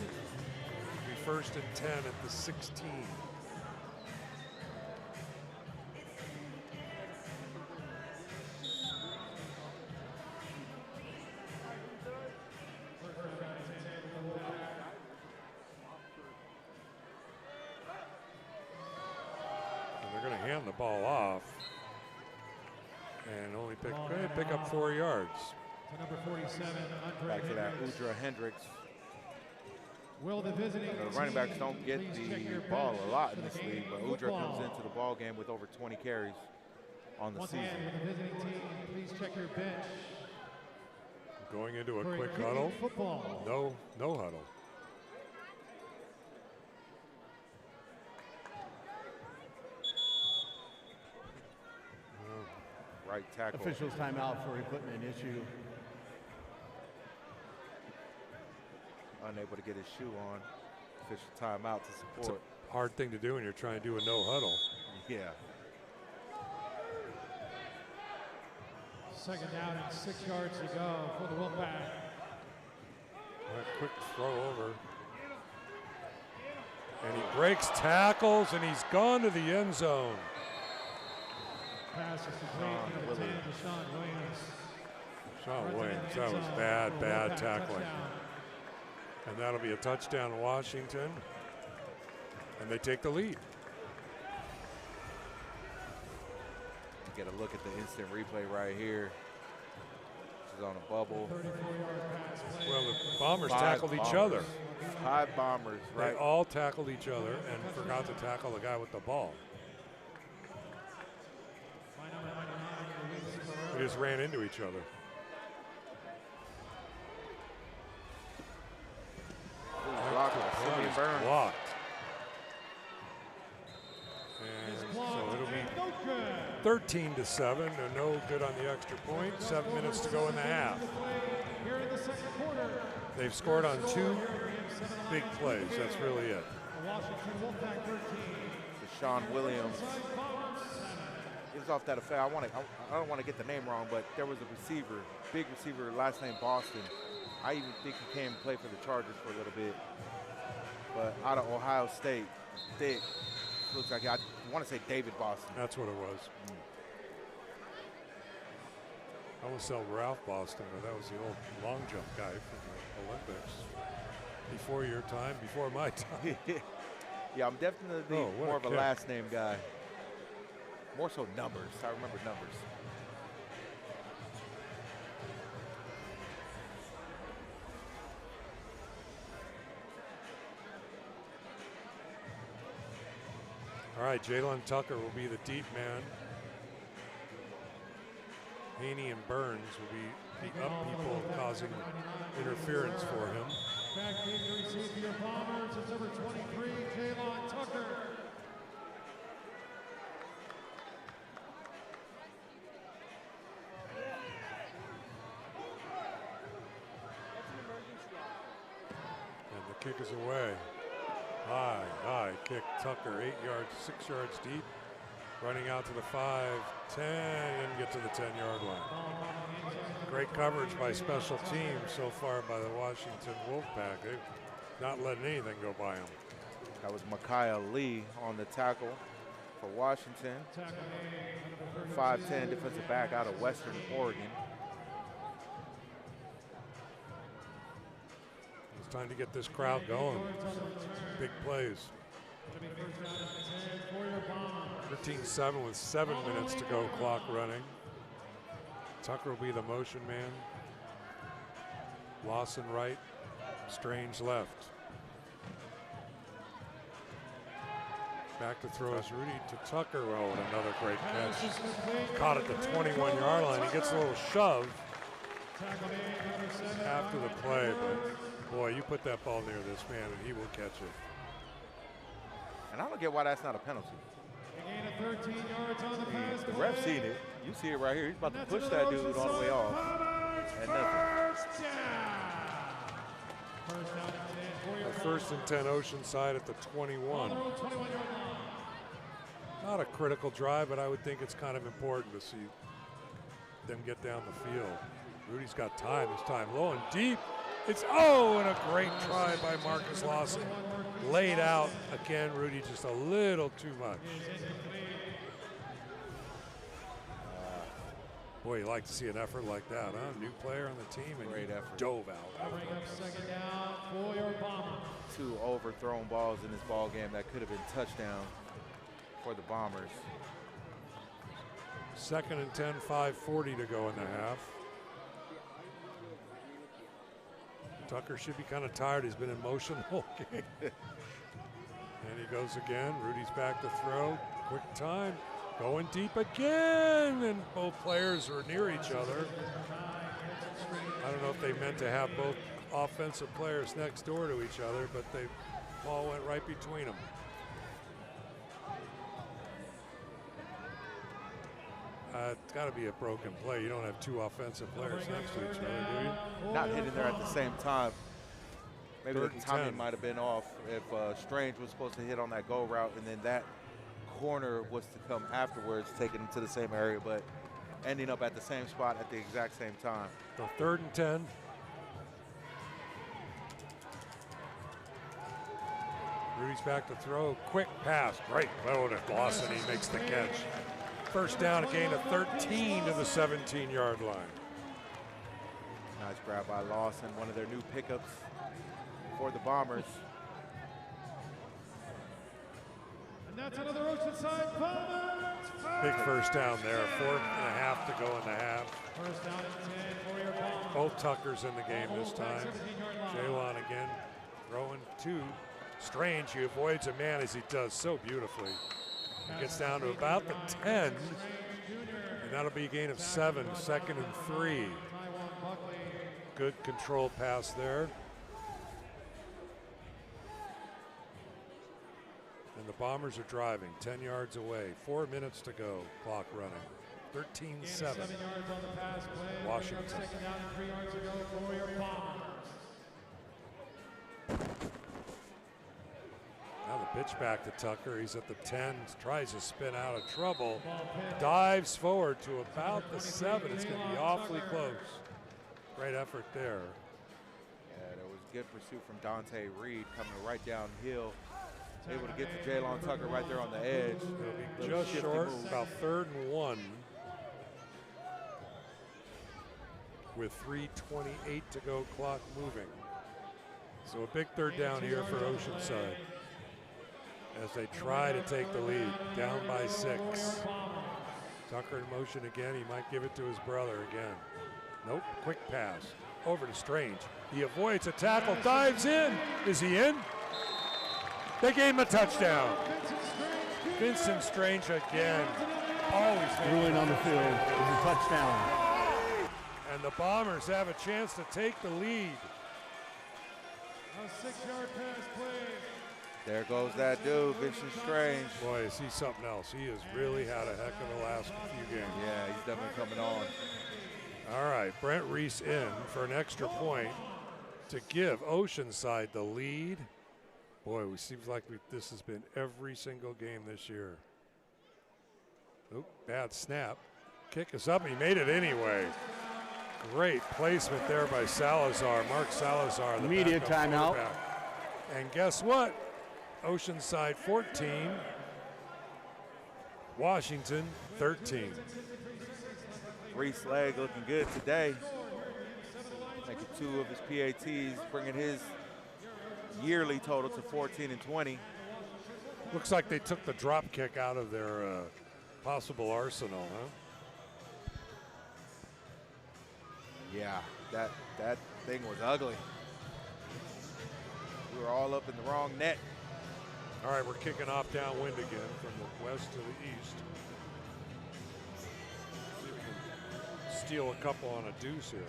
It'll be 1st and 10 at the 16. And they're going to hand the ball off and only pick up 4 yards. To number 47, Back to that Udra Hendricks. Will the visiting The running backs don't get please check your the ball bench a lot in for this the league, game but of Udra comes football. into the ball game with over 20 carries on the Once season. again, with the visiting team, please check your bench Going into a for quick kicking huddle. football. No huddle. Right tackle. Officials timeout for equipment issue. Unable to get his shoe on. Official timeout to It's support. a hard thing to do when you're trying to do a no huddle. Yeah. 2nd down and 6 yards to go for the Wolfpack. A quick throw over. And he breaks tackles and he's gone to the end zone. Pass is complete to number 10, Deshaun Williams. Sean Williams, that was bad tackling. And that'll be a touchdown, Washington. And they take the lead. Get a look at the instant replay right here. This is on a bubble. 34-yard pass play. Well, the Bombers 5 tackled each bombers. other. 5 bombers, They right? all tackled each other and forgot to tackle the guy with the ball. By number 99, Luis Ferrer. They just ran into each other. Blocked by Simeon Burns. Blocked. And so it'll be No good. 13-7, and no good on the extra point. 7 minutes to go in the half. Here in the 2nd quarter, They've scored on 2 big plays. That's really it. the Washington Wolfpack 13. Deshaun Williams. Gives off that effect. I don't want to get the name wrong, but there was a receiver, big receiver, last name Boston. I even think he came and played for the Chargers for a little bit. But out of Ohio State, thick. Looks like I want to say David Boston. That's what it was. I almost said Ralph Boston, but that was the old long jump guy from the Olympics. Before your time, before my time. Yeah, I'm definitely what more a of a kick. last name guy. More so numbers. I remember numbers. All right, Jalen Tucker will be the deep man. Haney and Burns will be the up people causing interference for him. Back in to receive for your Bombers is number 23, Jalen Tucker. And the kick is away. High kick. Tucker, 8 yards, 6 yards deep. Running out to the 5, 10, and get to the 10-yard line. Great coverage by special teams so far by the Washington Wolfpack. They've not letting anything go by them. That was Micaiah Lee on the tackle for Washington. 5'10" defensive back out of Western Oregon. It's time to get this crowd going. Big plays. 13-7 with 7 minutes to go, clock running. Tucker will be the motion man. Lawson right, Strange left. Back to throw is Rudy to Tucker. Oh, and another great catch. Caught at the 21-yard line. He gets a little shove after the play, but boy, you put that ball near this man and he will catch it. And I don't get why that's not a penalty. Gain of 13 yards on the pass. The ref seen it. You see it right here. He's about to push that dude all the way off. And nothing. First and 10 Oceanside at the 21. Not a critical drive, but I would think it's kind of important to see them get down the field. Rudy's got time this time, low and deep. It's, oh, and a great try by Marcus Lawson. Laid out again, Rudy just a little too much. Boy, you like to see an effort like that, huh? New player on the team and great effort. Dove out. Second down for your Bombers. 2 overthrown balls in this ball game that could have been touchdown for the Bombers. Second and 10, 5:40 to go in the half. Tucker should be kind of tired. He's been in motion the whole game. And he goes again. Rudy's back to throw. Quick time. Going deep again. And both players are near each other. I don't know if they meant to have both offensive players next door to each other, but the ball went right between them. It's got to be a broken play. You don't have 2 offensive players next to each other, do you? Not hitting there at the same time. Maybe the Third and timing 10. might have been off if Strange was supposed to hit on that go route and then that corner was to come afterwards, taking him to the same area, but ending up at the same spot at the exact same time. So 3rd and 10. Rudy's back to throw. Quick pass. Great throw to Lawson. He makes the catch. First down, a gain of 13 to the 17-yard line. Nice grab by Lawson, one of their new pickups for the Bombers. And that's another Oceanside Bombers. Big first down there. 4.5 to go in the half. First down and 10 for your Bombers. Both Tuckers in the game this time. Jaylon again throwing 2. Strange, he avoids a man as he does so beautifully. He gets down to about the 10, and that'll be a gain of 7, 2nd and 3. Good control pass there. And the Bombers are driving 10 yards away. 4 minutes to go, clock running. 13-7. Washington. Second down and 3 yards to go for your Bombers. Now the pitch back to Tucker. He's at the 10, tries to spin out of trouble. Dives forward to about the 7. It's going to be awfully close. Great effort there. Yeah, there was good pursuit from Dante Reed coming right downhill. Able to get to Jaylon Tucker right there on the edge. It'll be just short, about 3rd and 1. With 3:28 to go, clock moving. So a big 3rd down here for Oceanside as they try to take the lead, down by 6. Tucker in motion again. He might give it to his brother again. Nope, quick pass over to Strange. He avoids a tackle, dives in. Is he in? They gave him a touchdown. Vincent Strange again. Always Ruling on the field is a touchdown. And the Bombers have a chance to take the lead. A 6-yard pass play. There goes that dude, Vincent Strange. Boy, is he something else. He has really had a heck of a last few games. Yeah, he's definitely coming on. All right, Brent Reese in for an extra point to give Oceanside the lead. Boy, it seems like this has been every single game this year. Oop, bad snap. Kick is up, he made it anyway. Great placement there by Salazar, Mark Salazar. The Immediate timeout. And guess what? Oceanside 14, Washington 13. Reese leg looking good today. Making 2 of his PATs, bringing his yearly total to 14 and 20. Looks like they took the drop kick out of their possible arsenal, huh? Yeah, that thing was ugly. We were all up in the wrong net. All right, we're kicking off downwind again from the west to the east. See if we can steal a couple on a deuce here.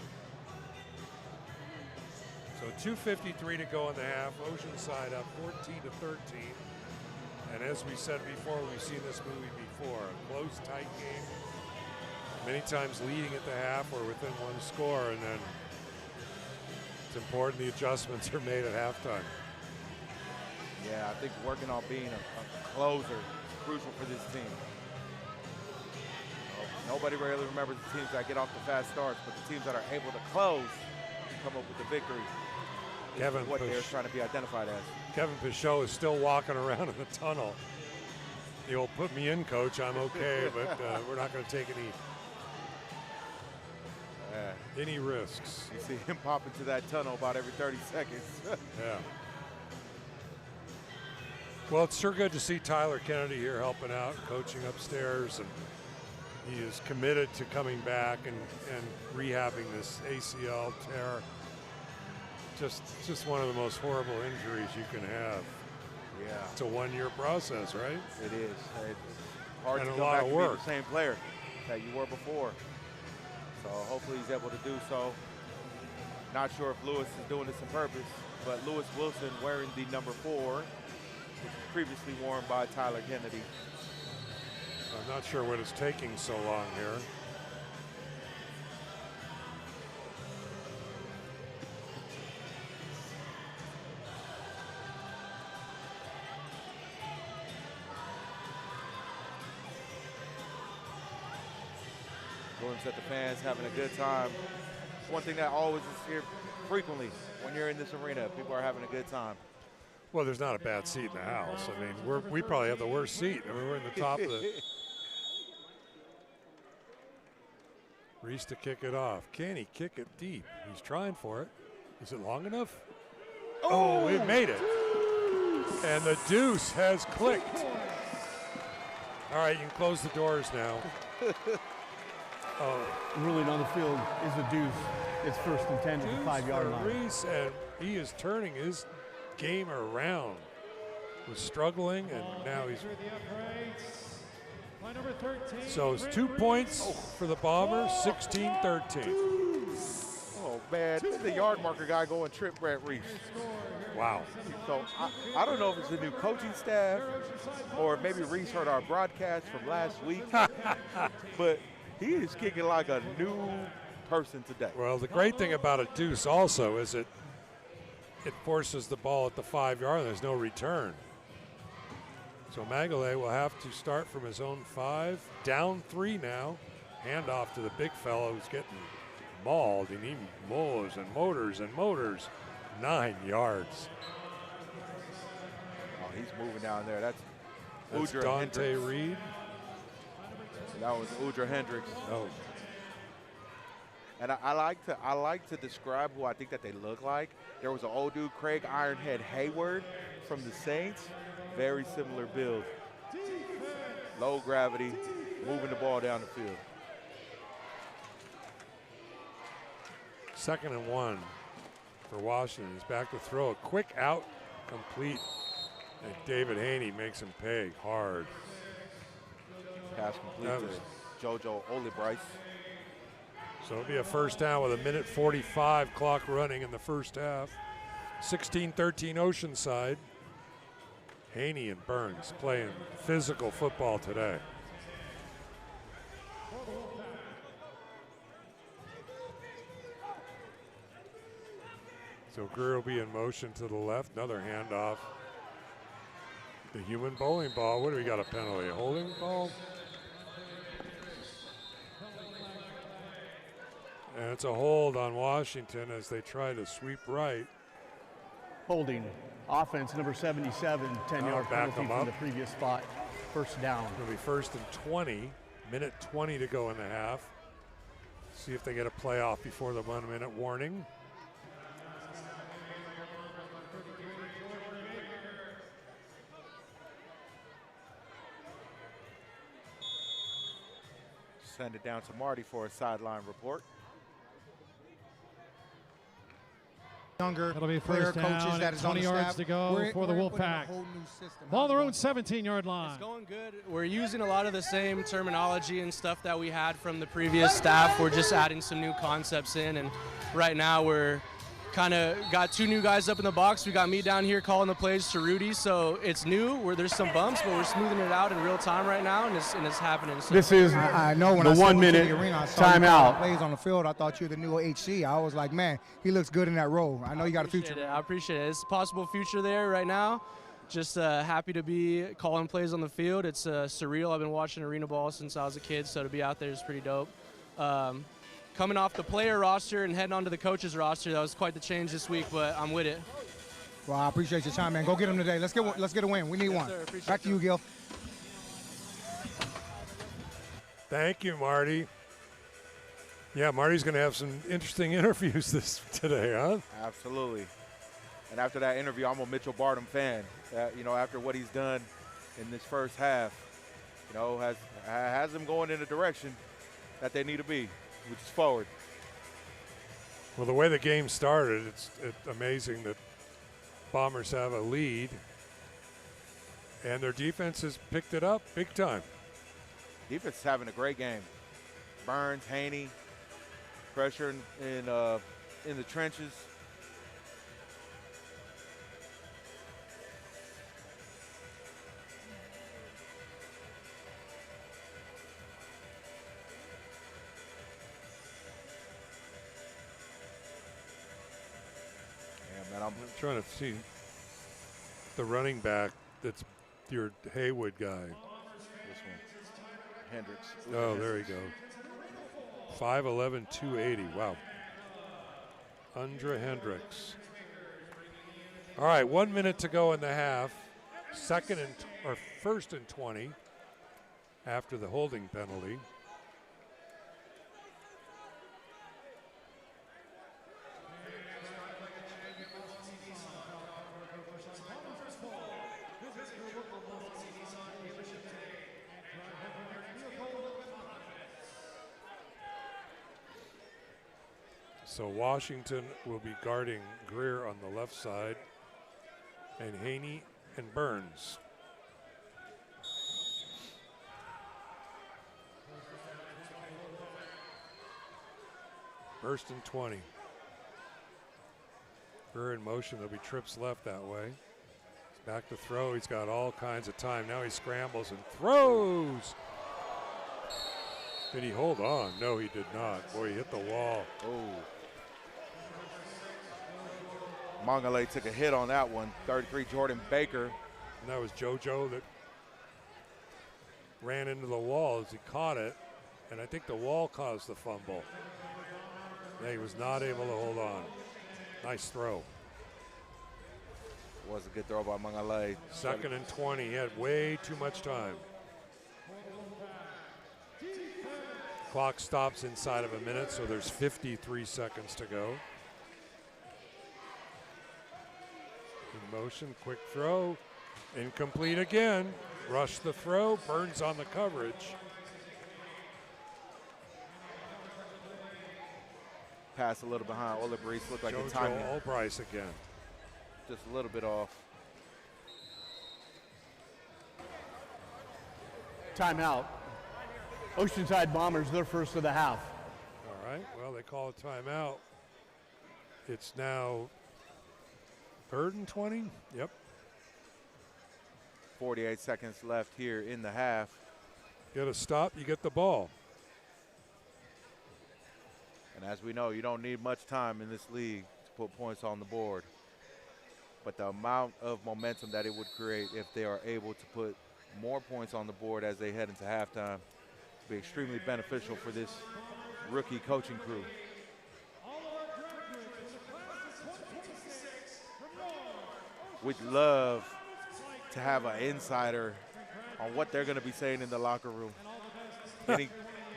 So 2:53 to go in the half. Oceanside up 14-13. And as we said before, we've seen this movie before. A close, tight game. Many times leading at the half or within one score, and then it's important the adjustments are made at halftime. Yeah, I think working on being a closer is crucial for this team. Nobody rarely remembers the teams that get off the fast starts, but the teams that are able to close come up with the victory. Kevin What they're trying to be identified as. Kevin Pichot is still walking around in the tunnel. The old "put me in, coach, I'm okay," but we're not going to take any risks. You see him pop into that tunnel about every 30 seconds. Yeah. Well, it's sure good to see Tyler Kennedy here helping out, coaching upstairs, and he is committed to coming back and rehabbing this ACL tear. Just one of the most horrible injuries you can have. Yeah. It's a one-year process, right? It is. It's hard And to a go lot back of to be work. the same player that you were before. So hopefully he's able to do so. Not sure if Lewis is doing this on purpose, but Lewis Wilson wearing the number 4, which was previously worn by Tyler Kennedy. I'm not sure what is taking so long here. Williams at the fans having a good time. One thing that always is here frequently when you're in this arena, people are having a good time. Well, there's not a bad seat in the house. I mean, we probably have the worst seat. I mean, we're in the top of the. Reese to kick it off. Can he kick it deep? He's trying for it. Is it long enough? Oh, it made it. And the deuce has clicked. All right, you can close the doors now. Ruling on the field is a deuce. It's first and 10 at the 5-yard line. Reese, and he is turning his game around. Was struggling, and now he's. So it's 2 points for the Bombers, 16-13. Oh, man, this is the yard marker guy going trip Brett Reese. Wow. So I don't know if it's the new coaching staff or maybe Reese heard our broadcast from last week, but he is kicking like a new person today. Well, the great thing about a deuce also is it forces the ball at the 5-yard. There's no return. So Magalay will have to start from his own 5, down 3 now. Handoff to the big fellow who's getting mauled, and he mows and motors. 9 yards. Oh, he's moving down there. That's Udra Dante Hendricks. Reed. That was Udra Hendricks. Oh, And I like to describe who I think that they look like. There was an old dude, Craig Ironhead Hayward from the Saints. Very similar build. Low gravity, moving the ball down the field. 2nd and 1 for Washington. He's back to throw. A quick out, complete. And David Haney makes him pay hard. Pass complete to JoJo Olibryce. So it'll be a first down with 1:45 clock running in the first half. 16-13 Oceanside. Haney and Burns playing physical football today. So Greer will be in motion to the left. Another handoff. The human bowling ball. What do we got? A penalty? A holding ball? And it's a hold on Washington as they try to sweep right. Holding. Offense number 77, 10-yard back penalty them from up. the previous spot. First down. It'll be 1st and 20. Minute 20 to go in the half. See if they get a playoff before the 1-minute warning. Send it down to Marty for a sideline report. Younger It'll be player first down, coaches that is on 20 the yards staff. to go for the we're putting a Wolfpack. whole new system. Ball on their How's own it 17-yard line. It's going good. We're using a lot of the same terminology and stuff that we had from the previous staff. We're just adding some new concepts in, and right now we're kind of got 2 new guys up in the box. We got me down here calling the plays to Rudy, so it's new. Where there's some bumps, but we're smoothing it out in real time right now, and it's happening. So This is I know when the I stepped 1 into minute the arena, I saw you calling timeout. plays on the field. I thought you were the new HC. I was like, man, he looks good in that role. I know you got a future. I appreciate it. It's a possible future there right now. Just happy to be calling plays on the field. It's surreal. I've been watching arena ball since I was a kid, so to be out there is pretty dope. Coming off the player roster and heading onto the coaches roster, that was quite the change this week, but I'm with it. Well, I appreciate your time, man. Go get him today. Let's get a win. We need one. Sir. Appreciate Back to you, Gil. Thank you, Marty. Yeah, Marty's going to have some interesting interviews today, huh? Absolutely. And after that interview, I'm a Mitchell Barnum fan. You know, after what he's done in this first half, you know, has them going in the direction that they need to be, which is forward. Well, the way the game started, it's amazing that Bombers have a lead, and their defense has picked it up big time. Defense is having a great game. Burns, Haney, pressure in the trenches. I'm trying to see the running back that's your Haywood guy. This one, Hendricks. Oh, there you go. 5'11", 280. Wow. Undra Hendricks. All right, 1 minute to go in the half. First and 20 after the holding penalty. So Washington will be guarding Greer on the left side, and Haney and Burns. First and 20. Greer in motion. There'll be trips left that way. He's back to throw. He's got all kinds of time. Now he scrambles and throws. Did he hold on? No, he did not. Boy, he hit the wall. Oh. Mongale took a hit on that one. 33, Jordan Baker. And that was JoJo that ran into the wall as he caught it. And I think the wall caused the fumble. Yeah, he was not able to hold on. Nice throw. Was a good throw by Mongale. Second and 20. He had way too much time. Clock stops inside of a minute, so there's 53 seconds to go. In motion, quick throw, incomplete again. Rush the throw, Burns on the coverage. Pass a little behind Olibreese, looked like the timing. JoJo Albright again. Just a little bit off. Timeout. Oceanside Bombers, their first of the half. All right, well, they call a timeout. It's now 3rd and 20? Yep. 48 seconds left here in the half. Get a stop, you get the ball. And as we know, you don't need much time in this league to put points on the board. But the amount of momentum that it would create if they are able to put more points on the board as they head into halftime will be extremely beneficial for this rookie coaching crew. We'd love to have an insider on what they're going to be saying in the locker room.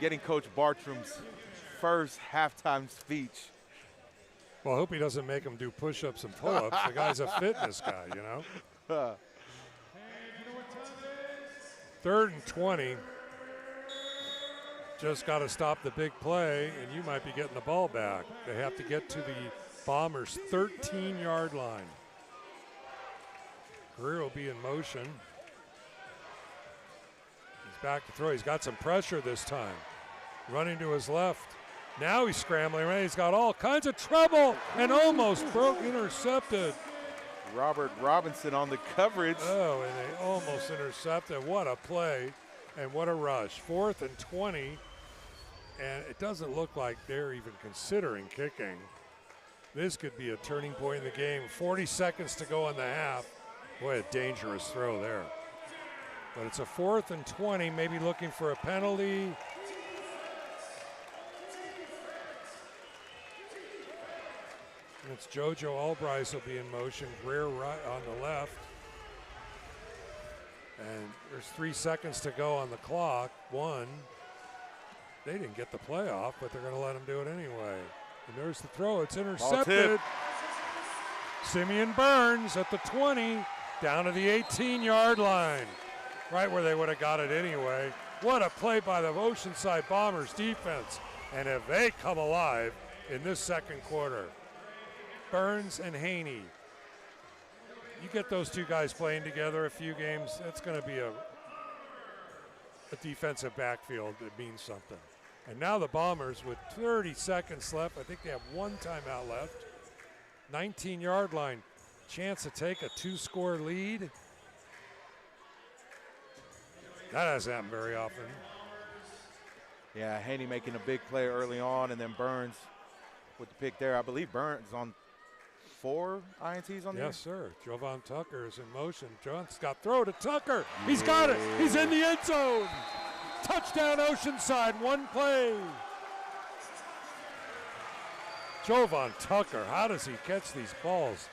Getting Coach Bartram's first halftime speech. Well, I hope he doesn't make him do push-ups and pull-ups. The guy's a fitness guy, you know. 3rd and 20. Just got to stop the big play, and you might be getting the ball back. They have to get to the Bombers' 13-yard line. Greer will be in motion. He's back to throw. He's got some pressure this time. Running to his left. Now he's scrambling around. He's got all kinds of trouble and almost intercepted. Robert Robinson on the coverage. Oh, and they almost intercepted. What a play and what a rush. 4th and 20, and it doesn't look like they're even considering kicking. This could be a turning point in the game. 40 seconds to go in the half. Boy, a dangerous throw there. But it's a 4th and 20, maybe looking for a penalty. And it's JoJo Albright will be in motion. Greer right on the left. And there's 3 seconds to go on the clock. 1. They didn't get the play off, but they're going to let them do it anyway. And there's the throw. It's intercepted. Simeon Burns at the 20, down to the 18-yard line, right where they would have got it anyway. What a play by the Oceanside Bombers defense. And if they come alive in this second quarter, Burns and Haney, you get those two guys playing together a few games, that's going to be a defensive backfield that means something. And now the Bombers with 30 seconds left. I think they have 1 timeout left. 19-yard line. Chance to take a 2-score lead. That hasn't happened very often. Yeah, Haney making a big play early on, and then Burns with the pick there. I believe Burns on 4 INTs on there. Yes, sir. Jovan Tucker is in motion. John's got throw to Tucker. He's got it. He's in the end zone. Touchdown Oceanside, 1 play. Jovan Tucker, how does he catch these balls?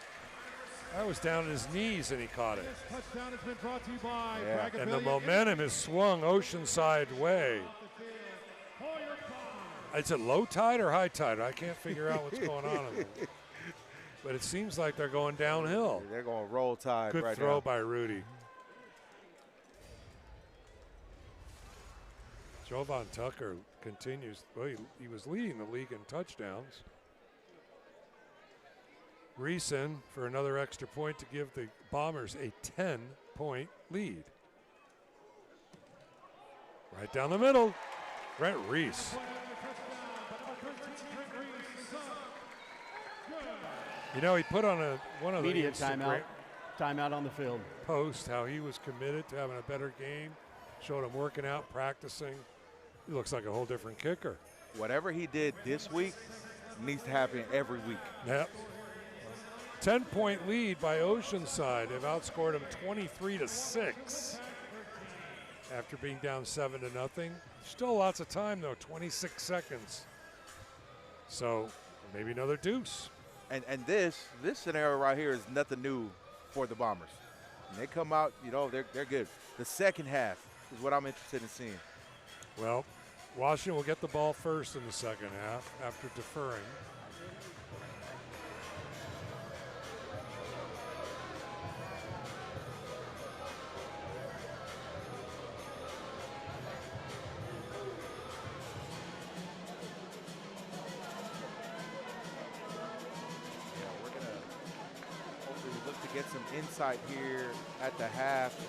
That was down at his knees and he caught it. This touchdown has been brought to you by And the momentum is swung Oceanside way. Is it low tide or high tide? I can't figure out what's going on. But it seems like they're going downhill. They're going roll tide Good right throw now. by Rudy. Jovan Tucker continues. Well, he was leading the league in touchdowns. Reese in for another extra point to give the Bombers a 10-point lead. Right down the middle, Brent Reese. You know, he put on one of the Immediate timeout on the field. Post how he was committed to having a better game. Showed him working out, practicing. He looks like a whole different kicker. Whatever he did this week needs to happen every week. Yep. 10-point lead by Oceanside. They've outscored them 23-6 after being down 7-0. Still lots of time though, 26 seconds. So maybe another deuce. And this scenario right here is nothing new for the Bombers. When they come out, you know, they're good. The second half is what I'm interested in seeing. Well, Washington will get the ball first in the second half after deferring. Get some insight here at the half.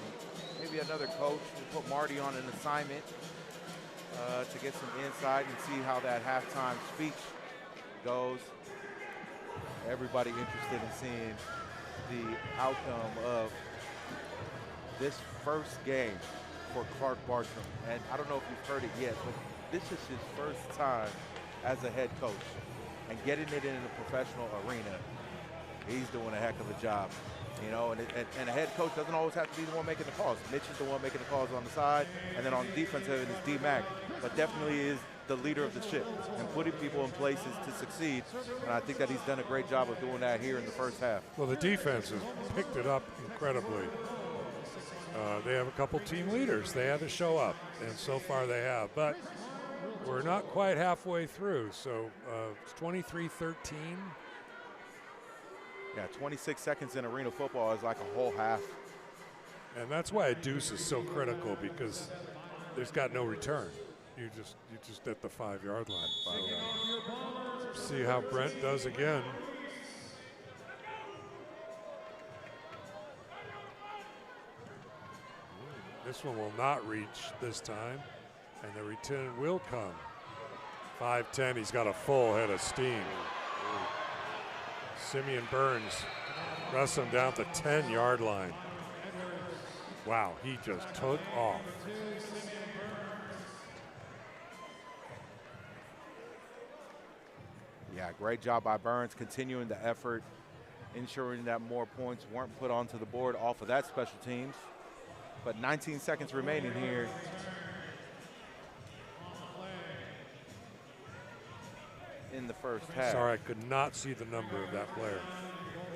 Maybe another coach will put Marty on an assignment to get some insight and see how that halftime speech goes. Everybody interested in seeing the outcome of this first game for Clark Bartram. And I don't know if you've heard it yet, but this is his first time as a head coach. And getting it in a professional arena, he's doing a heck of a job. You know, and a head coach doesn't always have to be the one making the calls. Mitch is the one making the calls on the side, and then on the defensive end is D-Mac. But definitely is the leader of the ship and putting people in places to succeed. And I think that he's done a great job of doing that here in the first half. Well, the defense has picked it up incredibly. They have a couple team leaders. They had to show up, and so far they have. But we're not quite halfway through, so it's 23-13. Yeah, 26 seconds in arena football is like a whole half. And that's why a deuce is so critical, because there's got no return. You just at the 5-yard line. See how Brent does again. This one will not reach this time, and the return will come 5'10", he's got a full head of steam. Simeon Burns wrestles him down to 10-yard line. Wow, he just took off. Yeah, great job by Burns, continuing the effort, ensuring that more points weren't put onto the board off of that special teams. But 19 seconds remaining here. In the first half. Sorry, I could not see the number of that player.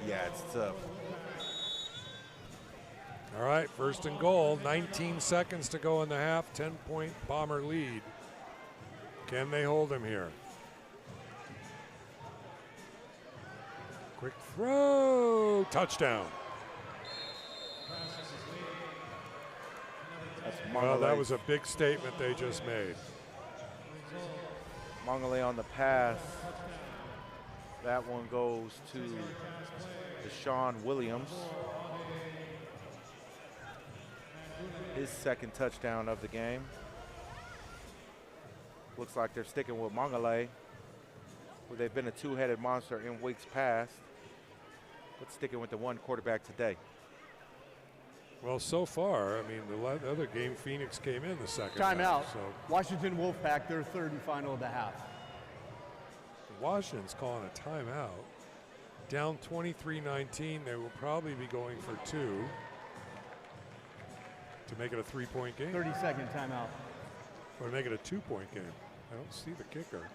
Yeah, it's tough. All right, first and goal, 19 seconds to go in the half, 10-point Bomber lead. Can they hold him here? Quick throw, touchdown. Well, that was a big statement they just made. Mongole on the pass. That one goes to Deshaun Williams. His second touchdown of the game. Looks like they're sticking with Mongole, where they've been a two-headed monster in weeks past, but sticking with the one quarterback today. Well, so far, I mean, the other game, Phoenix came in the second Timeout. half, so Washington Wolfpack, their third and final of the half. Washington's calling a timeout. Down 23-19, they will probably be going for 2 to make it a 3-point game. 30-second timeout. Or make it a 2-point game. I don't see the kicker.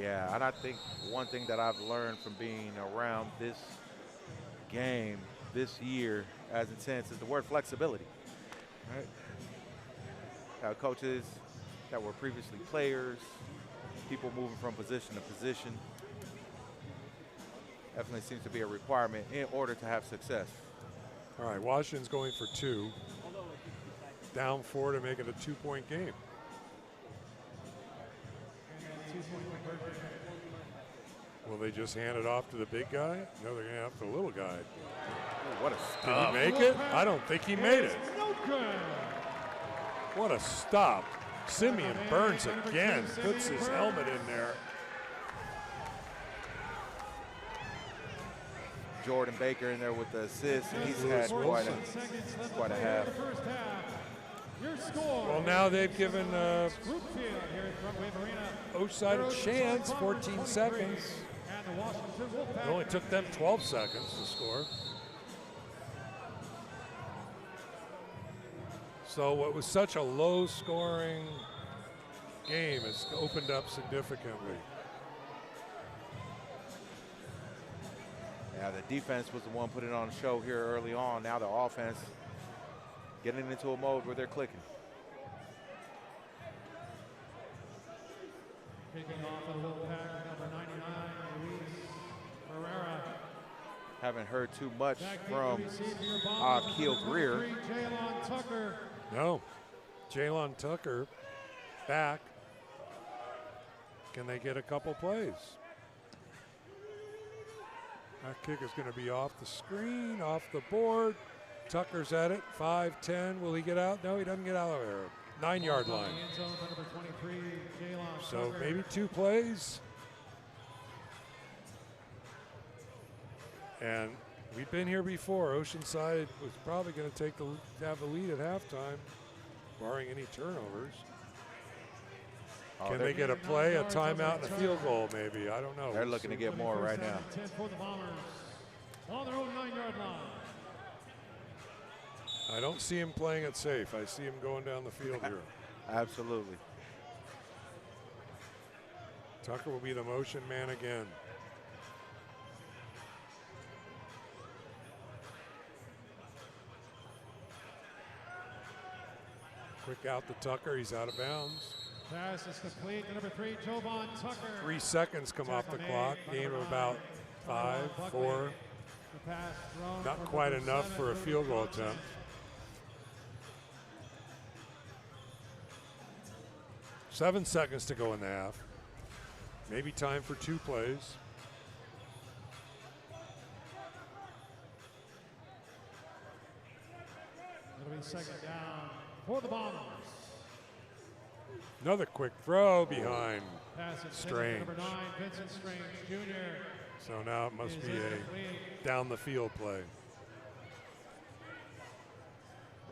Yeah, and I think one thing that I've learned from being around this game this year as intense is the word flexibility. Right? Coaches that were previously players, people moving from position to position, definitely seems to be a requirement in order to have success. All right, Washington's going for 2. Down 4 to make it a 2-point game. Will they just hand it off to the big guy? No, they're going to have the little guy. Ooh, what a Did stop. he make it? I don't think he made it. What a stop. Simeon Burns again, puts his helmet in there. Jordan Baker in there with the assist, and he's had quite a half. Well, now they've given Oceanside a chance, 14 seconds. It only took them 12 seconds to score. So what was such a low-scoring game has opened up significantly. Yeah, the defense was the one putting on the show here early on. Now the offense getting into a mode where they're clicking. Kicking off the Wolfpack, number 99, Luis Ferreira. Haven't heard too much from Keel Greer. Jalen Tucker. No, Jalen Tucker back. Can they get a couple plays? That kick is going to be off the screen, off the board. Tucker's at it, 5-10. Will he get out? No, he doesn't get out of there. 9-yard line. So maybe 2 plays. And we've been here before. Oceanside was probably going to have the lead at halftime, barring any turnovers. Can they get a play, a timeout, and a field goal maybe? I don't know. They're looking to get more right now. 10 for the Bombers on their own 9-yard line. I don't see him playing it safe. I see him going down the field here. Absolutely. Tucker will be the motion man again. Quick out to Tucker. He's out of bounds. Pass is complete to number 3, Jovan Tucker. 3 seconds come off the clock. Game of about 5, 4. Not quite enough for a field goal attempt. Seven seconds to go in the half. Maybe time for 2 plays. second down for the Bombers. Another quick throw behind Pass intended for Strange. number 9, Vincent Strange Jr. So now it must is be a incomplete. down the field play.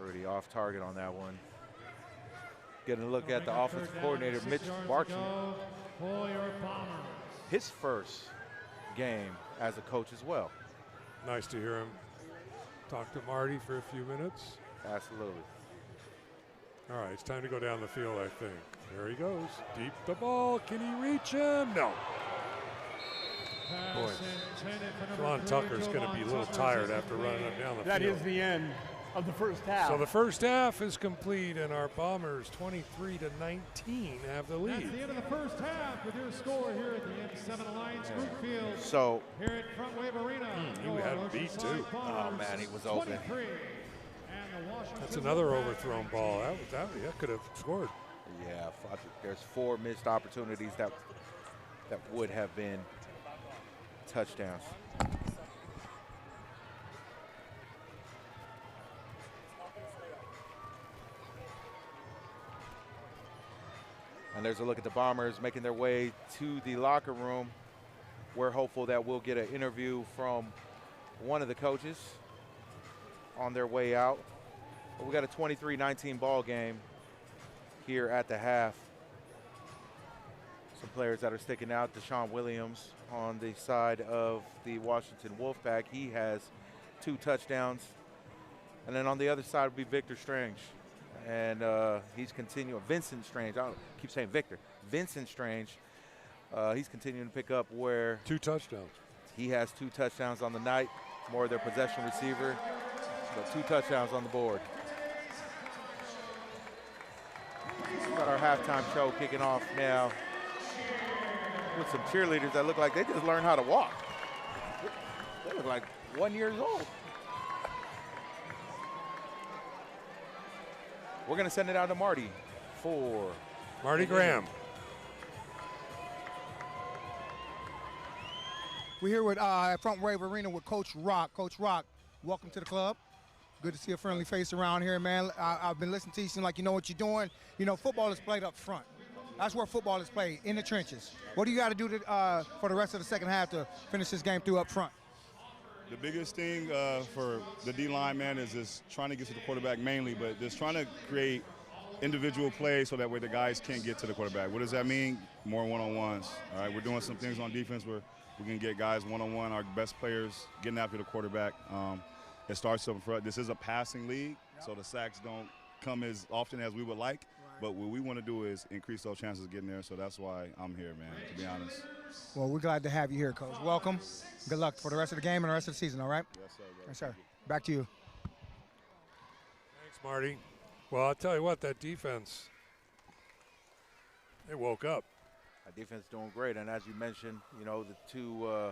Already off target on that one. Getting a look at the Bring up offensive third down, coordinator, 6 Mitch yards to Bartram. go for your Bombers. His first game as a coach as well. Nice to hear him talk to Marty for a few minutes. Absolutely. All right, it's time to go down the field, I think. There he goes. Deep the ball. Can he reach him? No. Pass Boy. intended for number Ron 3, Tucker's going to be a Jovan little Tucker tired is after running up down the That field. is the end of the first half. So the first half is complete, and our Bombers, 23-19, have the That's lead. the end of the first half with your score here at the M7 Alliance Group Field. So, Here at Front Wave Arena. you your had him beat, Oceanside too. Bombers, Oh, man, he was open. 23, and the Washington That's another Wolfpack overthrown ball. That could have scored. yeah, there's 4 missed opportunities that would have been touchdowns. And there's a look at the Bombers making their way to the locker room. We're hopeful that we'll get an interview from one of the coaches on their way out. But we got a 23-19 ball game here at the half. Some players that are sticking out. Deshaun Williams on the side of the Washington Wolfpack. He has 2 touchdowns. And then on the other side would be Victor Strange. And he's continuing. Vincent Strange. I keep saying Victor. Vincent Strange. He's continuing to pick up where 2 touchdowns. he has 2 touchdowns on the night. More their possession receiver. But 2 touchdowns on the board. We've got our halftime show kicking off now with some cheerleaders that look like they just learned how to walk. They look like 1 year old. We're going to send it out to Marty for Marty Graham. We're here with at Front Wave Arena with Coach Rock. Coach Rock, welcome to the club. Good to see a friendly face around here, man. I've been listening to you. Seem like you know what you're doing. You know, football is played up front. That's where football is played, in the trenches. What do you got to do for the rest of the second half to finish this game through up front? The biggest thing for the D-line, man, is just trying to get to the quarterback mainly, but just trying to create individual plays so that way the guys can't get to the quarterback. What does that mean? More one-on-ones. All right, we're doing some things on defense where we can get guys one-on-one, our best players getting after the quarterback. It starts up front. This is a passing league, so the sacks don't come as often as we would like. But what we want to do is increase those chances of getting there, so that's why I'm here, man, to be honest. Well, we're glad to have you here, Coach. Welcome. Good luck for the rest of the game and the rest of the season, all right? Yes, sir. Bro. Yes, sir. Back to you. Thanks, Marty. Well, I'll tell you what, that defense, they woke up. Our defense doing great, and as you mentioned, you know, the 2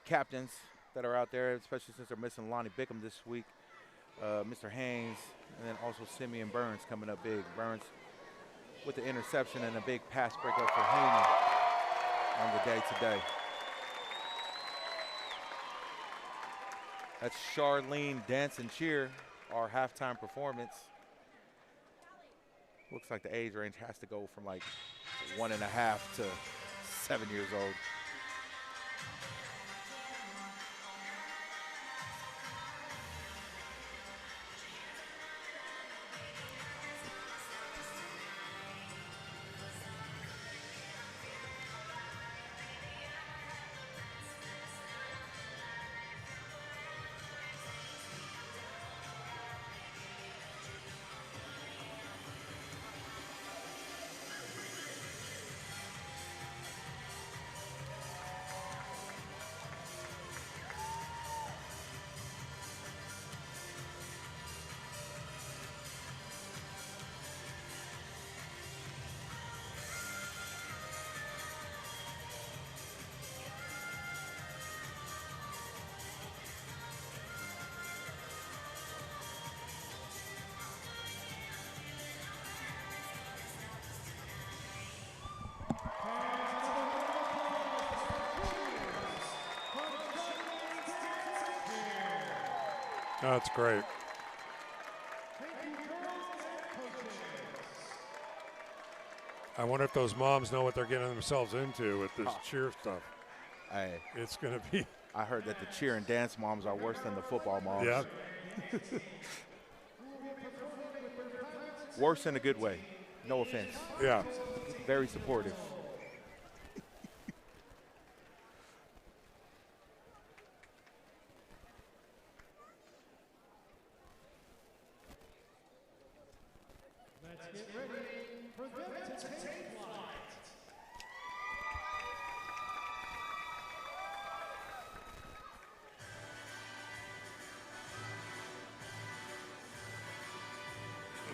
captains that are out there, especially since they're missing Lonnie Bickham this week, Mr. Haynes, and then also Simeon Burns coming up big. Burns with the interception and a big pass breakup for Haney on the day today. That's Charlene Dance and Cheer, our halftime performance. Looks like the age range has to go from like 1.5 to 7 years old. That's great. I wonder if those moms know what they're getting themselves into with this cheer stuff. Hey, It's going to be. I heard that the cheer and dance moms are worse than the football moms. Yeah. Worse in a good way. No offense. Yeah. Very supportive. Let's get ready for them to take flight.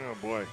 Oh, boy.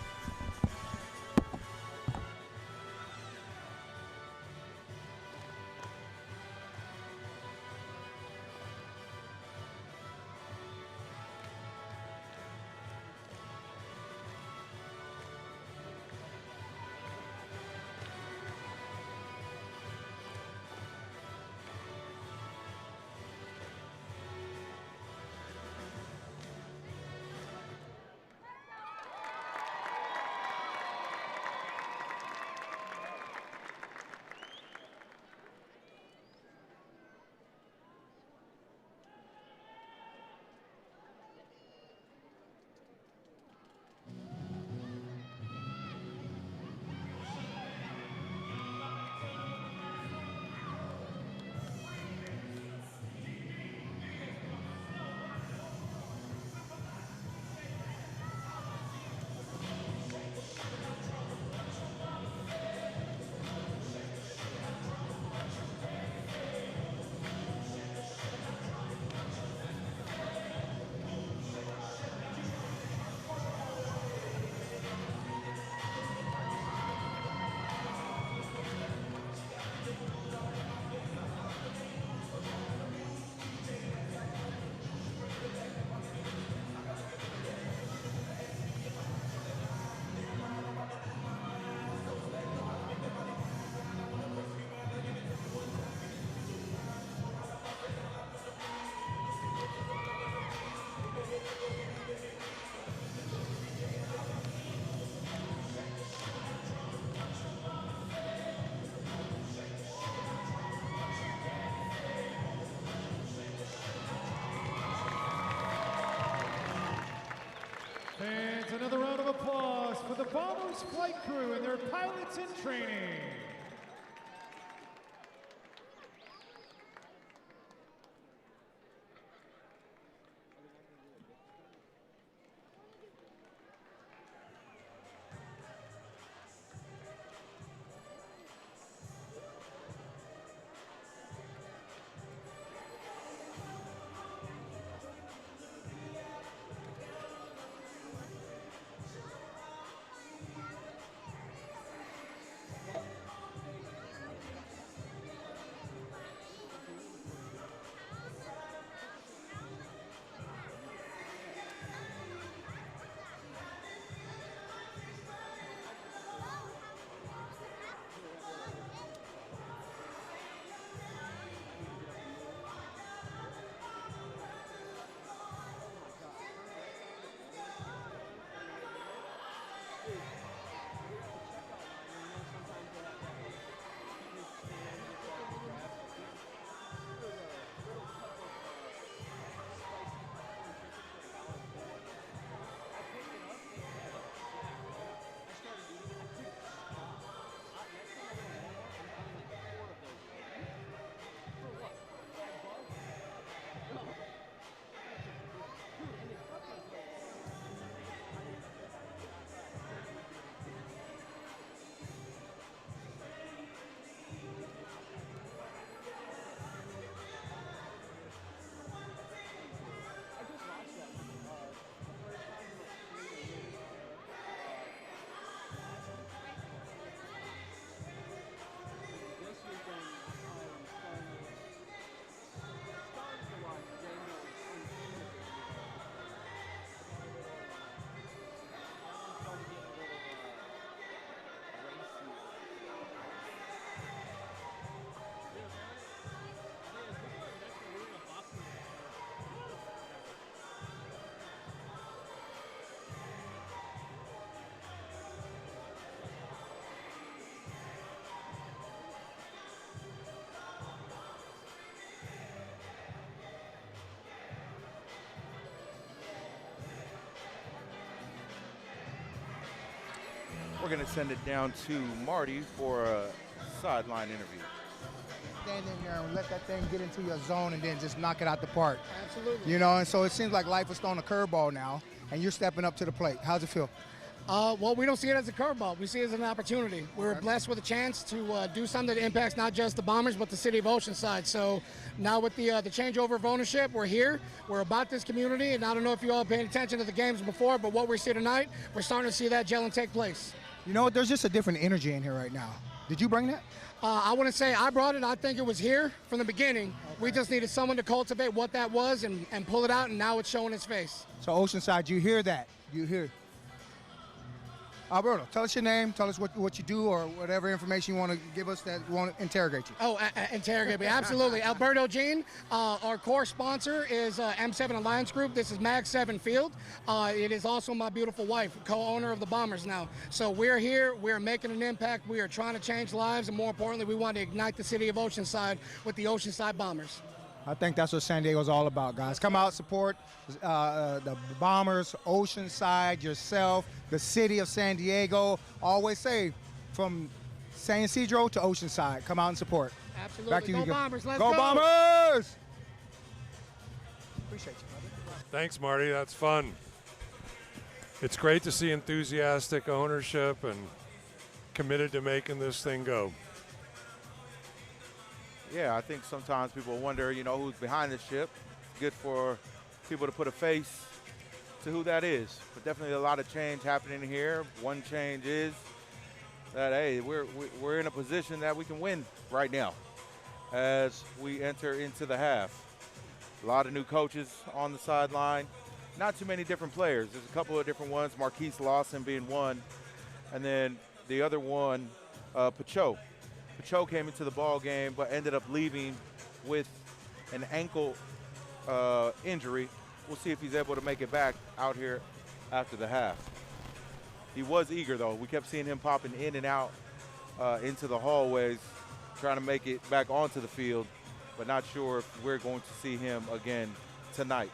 Fans, another round of applause for the Bombers flight crew and their pilots in training. We're going to send it down to Marty for a sideline interview. Stand in there and let that thing get into your zone and then just knock it out the park. Absolutely. You know, and so it seems like life is throwing a curveball now, and you're stepping up to the plate. How's it feel? Well, we don't see it as a curveball. We see it as an opportunity. We're blessed with a chance to do something that impacts not just the Bombers, but the city of Oceanside. So now with the changeover of ownership, we're here. We're about this community, and I don't know if you all paid attention to the games before, but what we see tonight, we're starting to see that gel and take place. You know what? There's just a different energy in here right now. Did you bring that? I wouldn't say I brought it. I think it was here from the beginning. Okay. We just needed someone to cultivate what that was and pull it out, and now it's showing its face. So Oceanside, you hear that? You hear. Alberto, tell us your name, tell us what you do or whatever information you want to give us that want to interrogate you. Oh, interrogate me, absolutely. Alberto Jean, our core sponsor is M7 Alliance Group. This is Mag 7 Field. It is also my beautiful wife, co-owner of the Bombers now. So we're here, we're making an impact, we are trying to change lives, and more importantly, we want to ignite the city of Oceanside with the Oceanside Bombers. I think that's what San Diego's all about, guys. Come out, support the Bombers, Oceanside, yourself, the city of San Diego. Always say, from San Ysidro to Oceanside, come out and support. Absolutely. Back to go you. Bombers, let's go. Go Bombers! Appreciate you, brother. Thanks, Marty. That's fun. It's great to see enthusiastic ownership and committed to making this thing go. Yeah, I think sometimes people wonder, you know, who's behind the ship. It's good for people to put a face to who that is. But definitely a lot of change happening here. One change is that, hey, we're in a position that we can win right now as we enter into the half. A lot of new coaches on the sideline. Not too many different players. There's a couple of different ones, Marquise Lawson being one, and then the other one, Pacho. Pacho came into the ball game but ended up leaving with an ankle injury. We'll see if he's able to make it back out here after the half. He was eager, though. We kept seeing him popping in and out into the hallways, trying to make it back onto the field, but not sure if we're going to see him again tonight.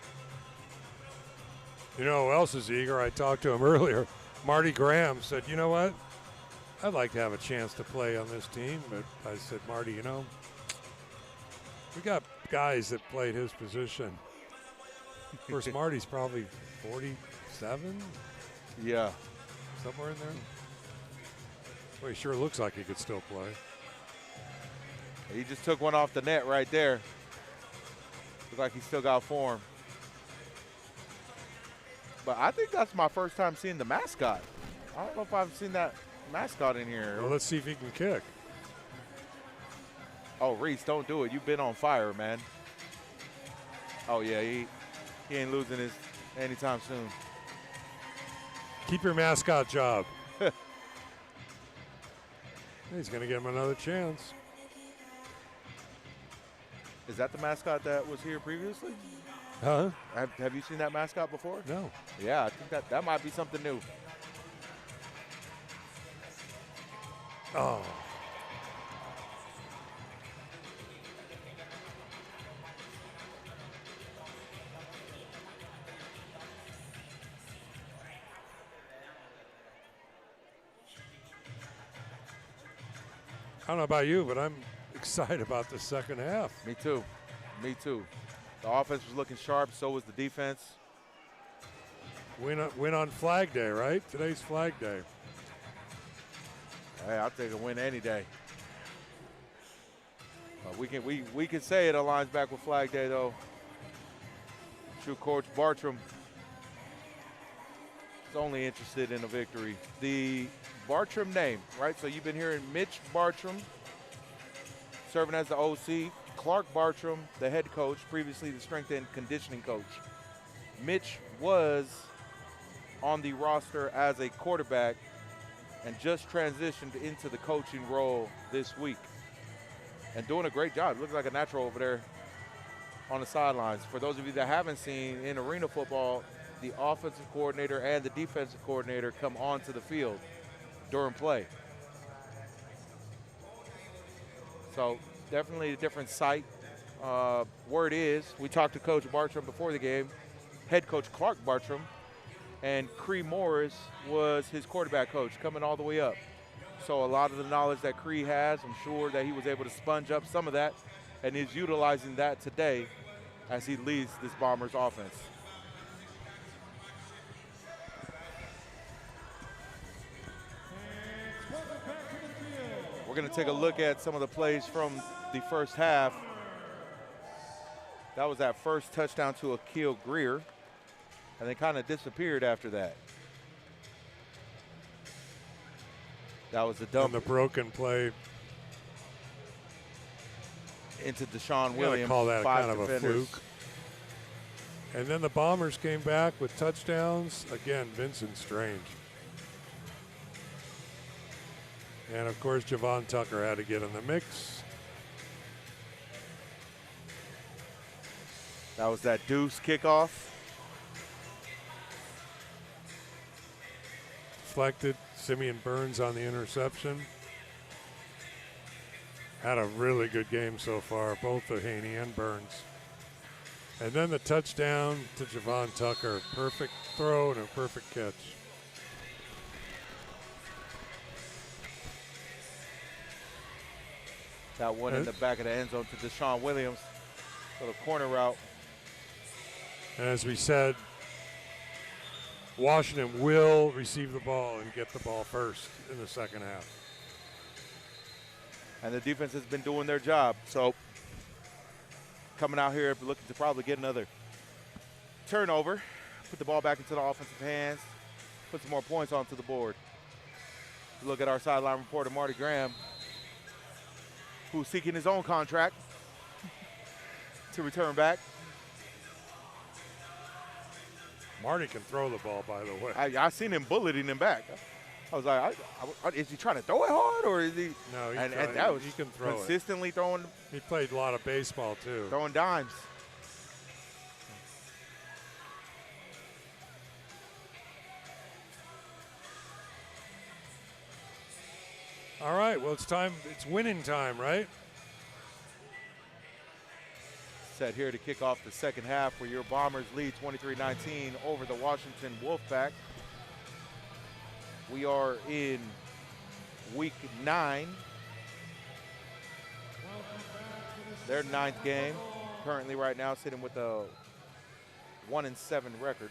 You know who else is eager? I talked to him earlier. Marty Graham said, you know what? I'd like to have a chance to play on this team, but I said, Marty, you know, we got guys that played his position. Of course, Marty's probably 47? Yeah. Somewhere in there. Well, he sure looks like he could still play. He just took one off the net right there. Looks like he still got form. But I think that's my first time seeing the mascot. I don't know if I've seen that mascot in here. Well, let's see if he can kick. Oh, Reese, don't do it. You've been on fire, man. Oh, yeah, he ain't losing his anytime soon. Keep your mascot job. He's going to give him another chance. Is that the mascot that was here previously? Huh? Have you seen that mascot before? No. Yeah, I think that might be something new. Oh. I don't know about you, but I'm excited about the second half. Me too. Me too. The offense was looking sharp, so was the defense. Win on Flag Day, right? Today's Flag Day. Hey, I'll take a win any day. We can say it aligns back with Flag Day, though. True Coach Bartram is only interested in a victory. The Bartram name, right? So you've been hearing Mitch Bartram serving as the OC. Clark Bartram, the head coach, previously the strength and conditioning coach. Mitch was on the roster as a quarterback and just transitioned into the coaching role this week and doing a great job. Looks like a natural over there on the sidelines. For those of you that haven't seen, in arena football, the offensive coordinator and the defensive coordinator come onto the field during play. So definitely a different sight. Word is, we talked to Coach Bartram before the game, head coach Clark Bartram, and Cree Morris was his quarterback coach coming all the way up. So a lot of the knowledge that Cree has, I'm sure that he was able to sponge up some of that and is utilizing that today as he leads this Bombers offense. We're going to take a look at some of the plays from the first half. That was that first touchdown to Akil Greer, and they kind of disappeared after that. That was the dump. And the broken play. Into Deshaun I Williams. call that five kind of a defenders. fluke. And then the Bombers came back with touchdowns. Again, Vincent Strange. And of course, Javon Tucker had to get in the mix. That was that deuce kickoff. Deflected. Simeon Burns on the interception. Had a really good game so far, both of Haney and Burns. And then the touchdown to Javon Tucker. Perfect throw and a perfect catch. That one in the back of the end zone to Deshaun Williams for the corner route. And as we said, Washington will receive the ball and get the ball first in the second half. And the defense has been doing their job. So coming out here looking to probably get another turnover, put the ball back into the offensive hands, put some more points onto the board. Look at our sideline reporter, Marty Graham, who's seeking his own contract to return back. Marty can throw the ball, by the way. I seen him bulleting him back. I was like, is he trying to throw it hard, or is he? No, and that was he can throw consistently throwing. He played a lot of baseball too. Throwing dimes. All right, well, it's time. It's winning time, right? Set here to kick off the second half where your Bombers lead 23-19 over the Washington Wolfpack. We are in week 9. Their 9th game. Currently right now sitting with a 1-7 record.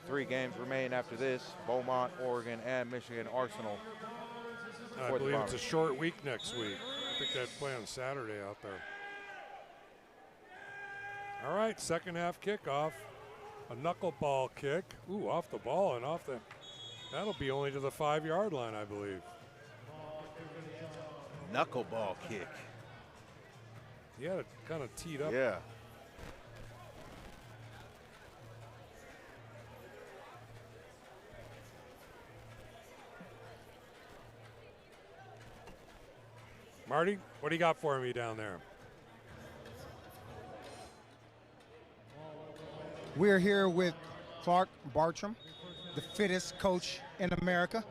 Three games remain after this: Beaumont, Oregon, and Michigan Arsenal. I believe it's a short week next week. I think they play on Saturday out there. All right, second half kickoff. A knuckleball kick. Ooh, off the ball and off the. That'll be only to the 5-yard line, I believe. Knuckleball kick. He had it kind of teed up. Yeah. Marty, what do you got for me down there? We're here with Clark Bartram, the fittest coach in America.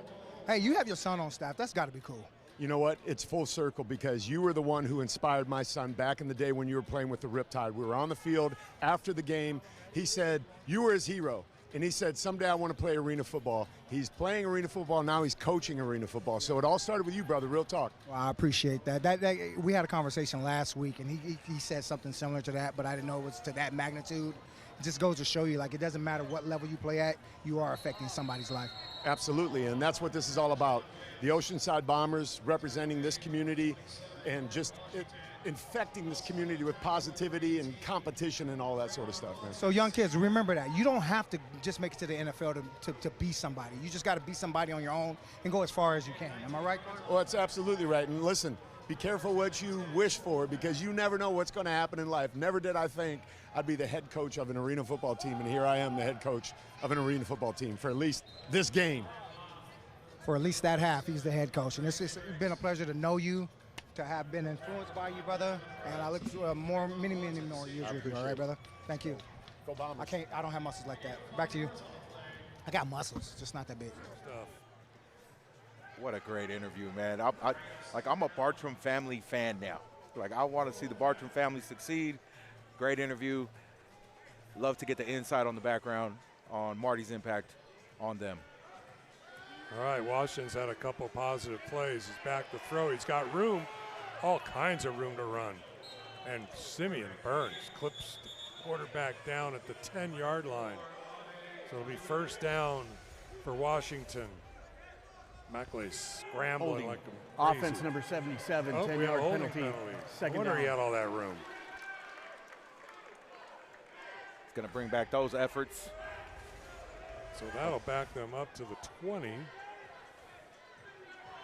Hey, you have your son on staff. That's got to be cool. You know what? It's full circle because you were the one who inspired my son back in the day when you were playing with the Riptide. We were on the field after the game. He said, you were his hero. And he said, someday I want to play arena football. He's playing arena football. Now he's coaching arena football. So it all started with you, brother. Real talk. Well, I appreciate that. We had a conversation last week, and he said something similar to that, but I didn't know it was to that magnitude. It just goes to show you, like, it doesn't matter what level you play at, you are affecting somebody's life. Absolutely, and that's what this is all about. The Oceanside Bombers representing this community and just infecting this community with positivity and competition and all that sort of stuff, man. So young kids, remember that. You don't have to just make it to the NFL to be somebody. You just got to be somebody on your own and go as far as you can. Am I right? Well, that's absolutely right. And listen, be careful what you wish for because you never know what's going to happen in life. Never did I think I'd be the head coach of an arena football team, and here I am, the head coach of an arena football team for at least this game. For at least that half, he's the head coach. And it's been a pleasure to know you, to have been influenced by you, brother. And I look for many more years with you. All right, brother? Thank you. Go Bombers. I don't have muscles like that. Back to you. I got muscles, just not that big. What a great interview, man. I'm a Bartram family fan now. Like, I want to see the Bartram family succeed. Great interview. Love to get the insight on the background on Marty's impact on them. All right, Washington's had a couple positive plays. He's back to throw. He's got room, all kinds of room to run. And Simeon Burns clips the quarterback down at the 10-yard line. So it'll be first down for Washington. Mackley scrambling Holding. like a crazy. Offense number 77, Oh, we have a 10-yard holding penalty. Second I wonder down. he had all that room. It's going to bring back those efforts. So that'll back them up to the 20.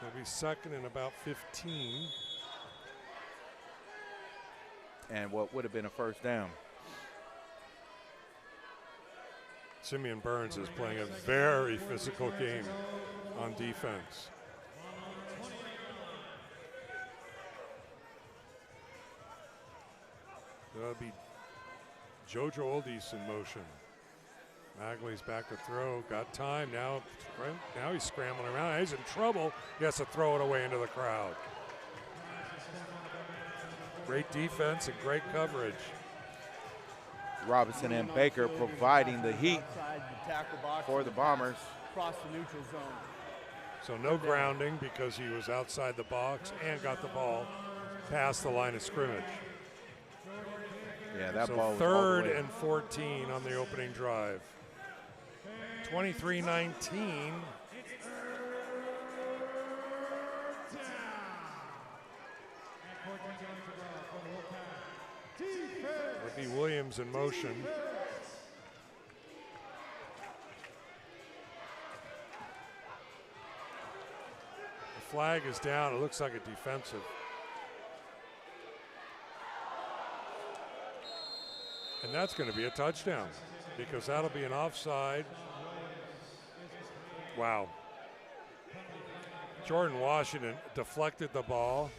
They'll be second and about 15. And what would have been a first down. Simeon Burns is playing a very physical game on defense. That'll be JoJo Oldies in motion. Magley's back to throw, got time, now he's scrambling around, he's in trouble, he has to throw it away into the crowd. Great defense and great coverage. Robinson and Baker providing the heat for the Bombers. Across the neutral zone. So no grounding because he was outside the box and got the ball past the line of scrimmage. Yeah, that so ball was third all the way. and 14 on the opening drive. 23-19. Would be Williams in motion. The flag is down. It looks like a defensive. And that's going to be a touchdown because that'll be an offside. Wow. Jordan Washington deflected the ball,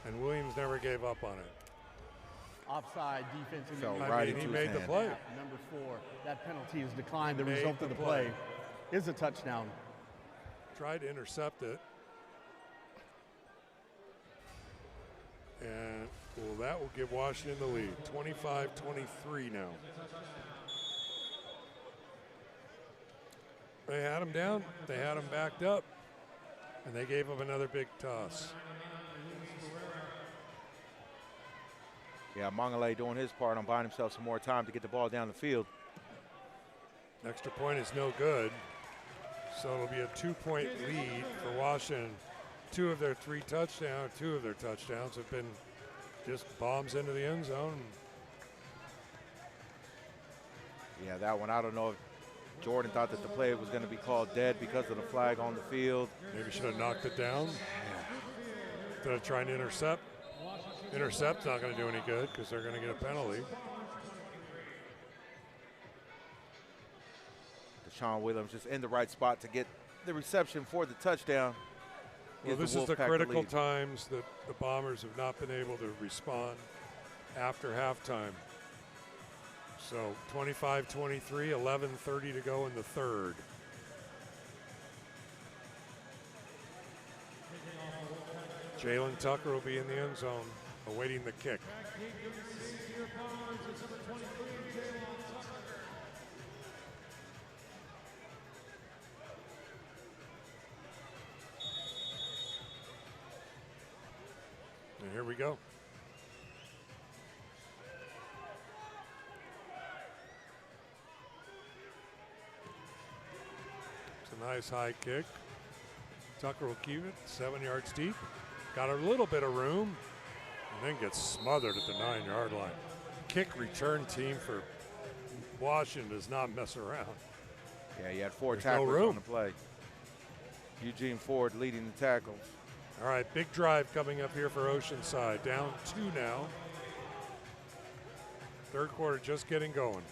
and Williams never gave up on it. Offside defense. So I mean, he made the play. Number 4. That penalty is declined. The Made result of the the play is a touchdown. Tried to intercept it. And well, that will give Washington the lead. 25-23 now. They had him down. They had him backed up. And they gave him another big toss. Yeah, Mongole doing his part on buying himself some more time to get the ball down the field. Extra point is no good. So it'll be a 2-point lead for Washington. Two of their touchdowns have been just bombs into the end zone. Yeah, that one, I don't know if Jordan thought that the play was going to be called dead because of the flag on the field. Maybe should have knocked it down. Instead of trying to intercept. Intercept's not going to do any good because they're going to get a penalty. Deshaun Williams just in the right spot to get the reception for the touchdown. Well, Gives this is the Wolfpack critical lead. times that the Bombers have not been able to respond after halftime. So 25-23, 11:30 to go in the third. Jalen Tucker will be in the end zone, awaiting the kick. And here we go. It's a nice high kick. Tucker will keep it 7 yards deep. Got a little bit of room and then gets smothered at the 9-yard line. Kick return team for Washington does not mess around. Yeah, he had 4 There's no tackles room. on the play. Eugene Ford leading the tackles. All right, big drive coming up here for Oceanside. Down 2 now. Third quarter just getting going.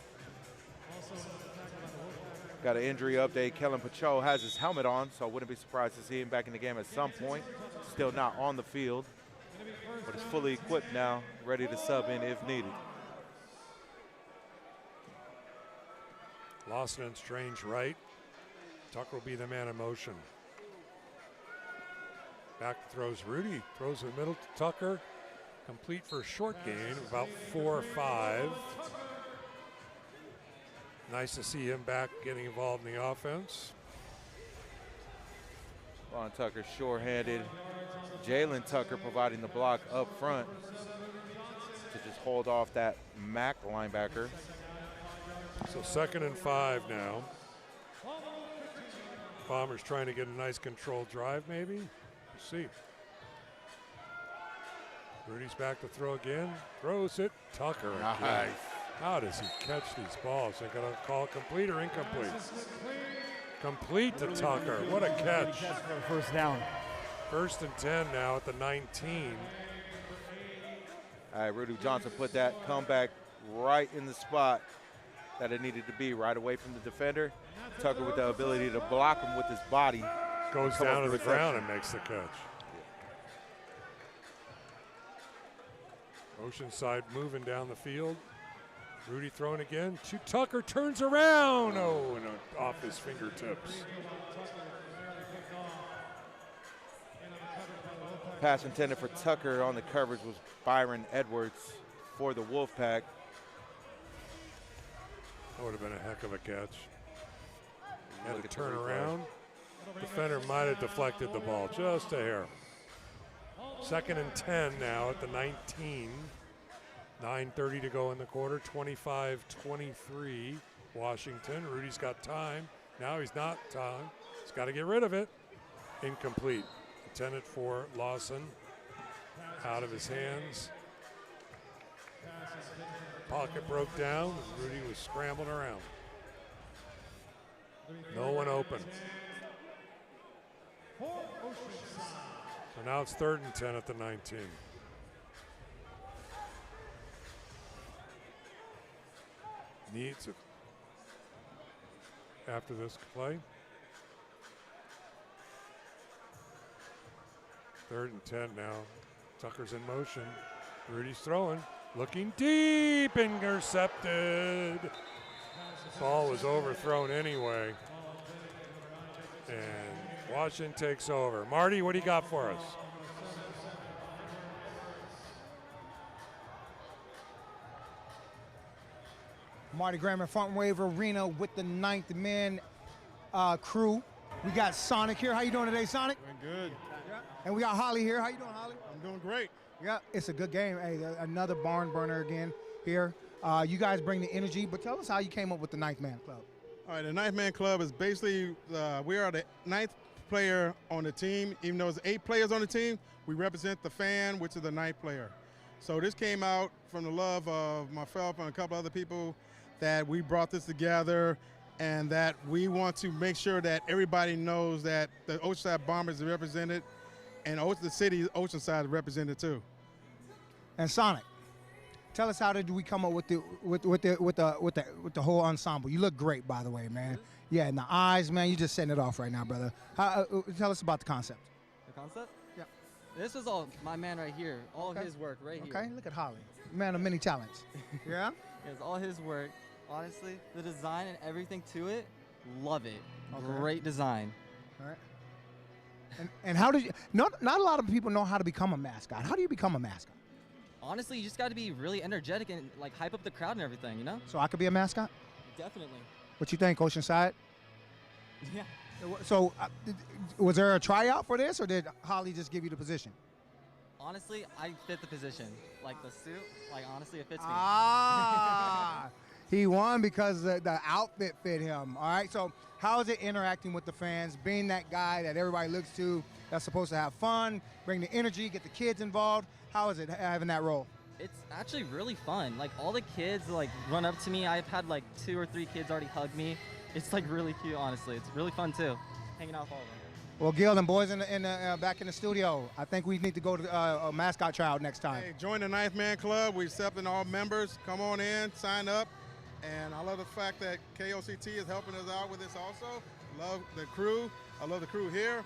Got an injury update. Kellen Pacho has his helmet on, so I wouldn't be surprised to see him back in the game at some point. Still not on the field, but is fully equipped now, ready to sub in if needed. Lawson and Strange right. Tucker will be the man in motion. Back throws Rudy, throws in the middle to Tucker. Complete for a short gain, about 4 or 5. Nice to see him back getting involved in the offense. Vaughn Tucker short-handed. Jalen Tucker providing the block up front to just hold off that Mac linebacker. So 2nd and 5 now. Bombers trying to get a nice controlled drive maybe. We'll see. Rudy's back to throw again. Throws it. Tucker again. Nice. How does he catch these balls? They're going to call complete or incomplete? Complete to Tucker. What a catch. First down. 1st and 10 now at the 19. All right, Rudy Johnson put that comeback right in the spot that it needed to be, right away from the defender. Tucker with the ability to block him with his body. Goes down to the ground and makes the catch. Oceanside moving down the field. Rudy throwing again to Tucker, turns around. Oh, and off his fingertips. Pass intended for Tucker on the coverage was Byron Edwards for the Wolfpack. That would have been a heck of a catch. Had Look to at the turn replay. around. Defender might have deflected the ball just a hair. 2nd and 10 now at the 19. 9:30 to go in the quarter. 25-23 Washington. Rudy's got time. Now he's not time. He's got to get rid of it. Incomplete. Intended for Lawson. Out of his hands. Pocket broke down. Rudy was scrambling around. No one open. So now it's 3rd and 10 at the 19. Needs it after this play. 3rd and 10 now. Tucker's in motion. Rudy's throwing. Looking deep. Intercepted. Ball was overthrown anyway. And Washington takes over. Marty, what do you got for us? Marty Graham at Front Wave Arena with the 9th man crew. We got Sonic here. How you doing today, Sonic? Doing good. Yeah. And we got Holly here. How you doing, Holly? I'm doing great. Yeah, it's a good game. Hey, another barn burner again here. You guys bring the energy, but tell us how you came up with the 9th man club. All right, the 9th man club is basically, we are the 9th player on the team. Even though there's 8 players on the team, we represent the fan, which is the 9th player. So this came out from the love of myself and a couple other people that we brought this together and that we want to make sure that everybody knows that the Oceanside Bombers are represented and the city Oceanside is represented too. And Sonic, tell us how did we come up with the whole ensemble? You look great, by the way, man. Yeah, and the eyes, man. You just setting it off right now, brother. Tell us about the concept. The concept? Yeah. This is all my man right here. All of his work right here. Okay, look at Holly, man of many talents. Yeah. It's all his work. Honestly, the design and everything to it, love it. Okay. Great design. All right. And how did you? Not a lot of people know how to become a mascot. How do you become a mascot? Honestly, you just got to be really energetic and like hype up the crowd and everything, you know? So I could be a mascot? Definitely. What you think, Oceanside? Yeah. So was there a tryout for this, or did Holly just give you the position? Honestly, I fit the position. Like the suit, like honestly, it fits me. Ah, he won because the outfit fit him. All right, so how is it interacting with the fans, being that guy that everybody looks to, that's supposed to have fun, bring the energy, get the kids involved? How is it having that role? It's actually really fun. Like all the kids like run up to me. I've had like 2 or 3 kids already hug me. It's like really cute, honestly. It's really fun too, hanging out with all of them. Well, Gil and boys back in the studio, I think we need to go to a mascot tryout next time. Hey, join the 9th man club. We're accepting all members. Come on in, sign up. And I love the fact that KOCT is helping us out with this also. Love the crew. I love the crew here.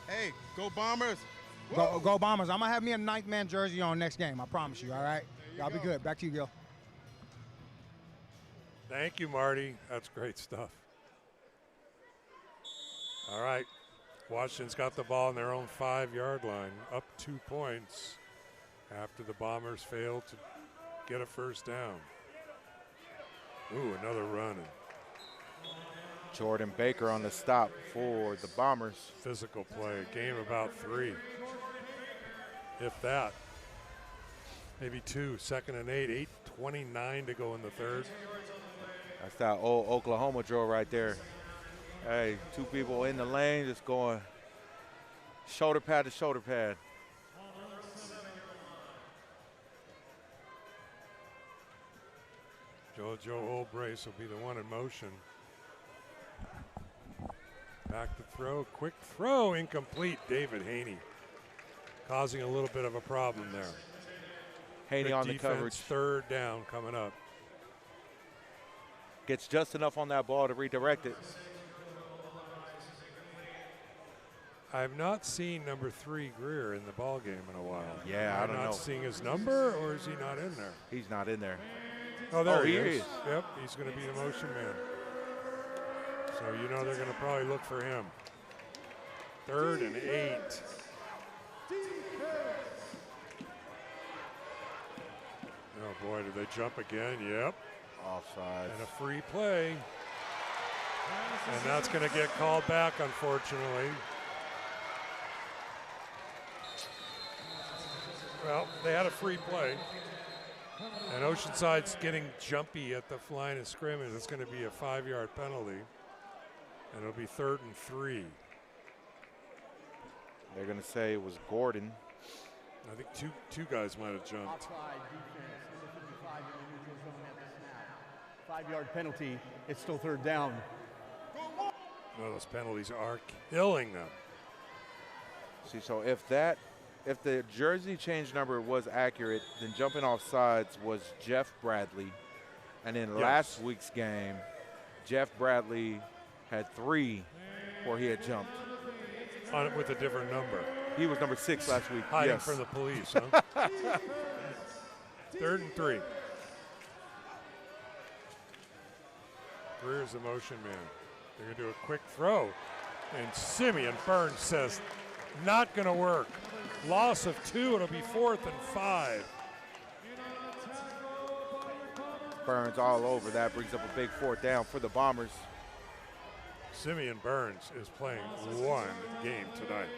Hey, go Bombers. Go Bombers. I'm going to have me a 9th man jersey on next game. I promise you, all right? Y'all be good. Back to you, Gil. Thank you, Marty. That's great stuff. All right. Washington's got the ball on their own 5-yard line, up 2 points after the Bombers failed to get a first down. Ooh, another run. Jordan Baker on the stop for the Bombers. Physical play, game about 3. If that. Maybe 2, 2nd and 8, 8:29 to go in the third. That's that old Oklahoma drill right there. Hey, 2 people in the lane just going shoulder pad to shoulder pad. Joe Olbrace will be the one in motion. Back to throw, quick throw, incomplete. David Haney causing a little bit of a problem there. Haney on the coverage. 3rd down coming up. Gets just enough on that ball to redirect it. I've not seen number 3 Greer in the ball game in a while. Yeah, I don't know. Not seeing his number, or is he not in there? He's not in there. Oh, there he is. Yep, he's going to be the motion man. So you know they're going to probably look for him. 3rd and 8. Oh boy, did they jump again? Yep. Offside. And a free play. And that's going to get called back, unfortunately. Well, they had a free play. And Oceanside's getting jumpy at the line of scrimmage. It's going to be a 5-yard penalty. And it'll be 3rd and 3. They're going to say it was Gordon. I think two guys might have jumped. Offside defense, number 55 in the neutral zone at the snap. 5-yard penalty. It's still 3rd down. Well, those penalties are killing them. See, so if the jersey change number was accurate, then jumping off sides was Jeff Bradley. And in last week's game, Jeff Bradley had 3 where he had jumped. With a different number. He was number 6 last week. Hiding yes. from the police, huh? 3rd and 3. Greer's the motion man. They're going to do a quick throw. And Simeon Burns says, not going to work. Loss of 2, it'll be 4th and 5. Burns all over. That brings up a big 4th down for the Bombers. Simeon Burns is playing 1 game tonight.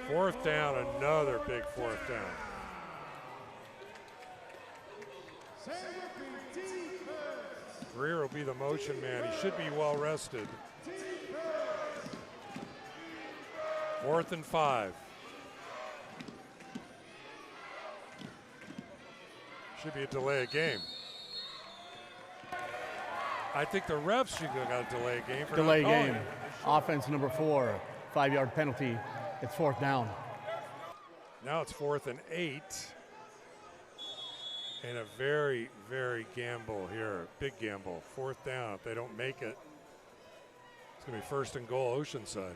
4th down, another big 4th down. Greer will be the motion man. He should be well rested. 4th and 5. Should be a delay of game. I think the refs should have got a delay of game for delay not calling game. it. Offense number 4, 5-yard penalty. It's 4th down. Now it's 4th and 8. And a very, very gamble here. Big gamble. 4th down. If they don't make it, it's going to be 1st and goal, Oceanside.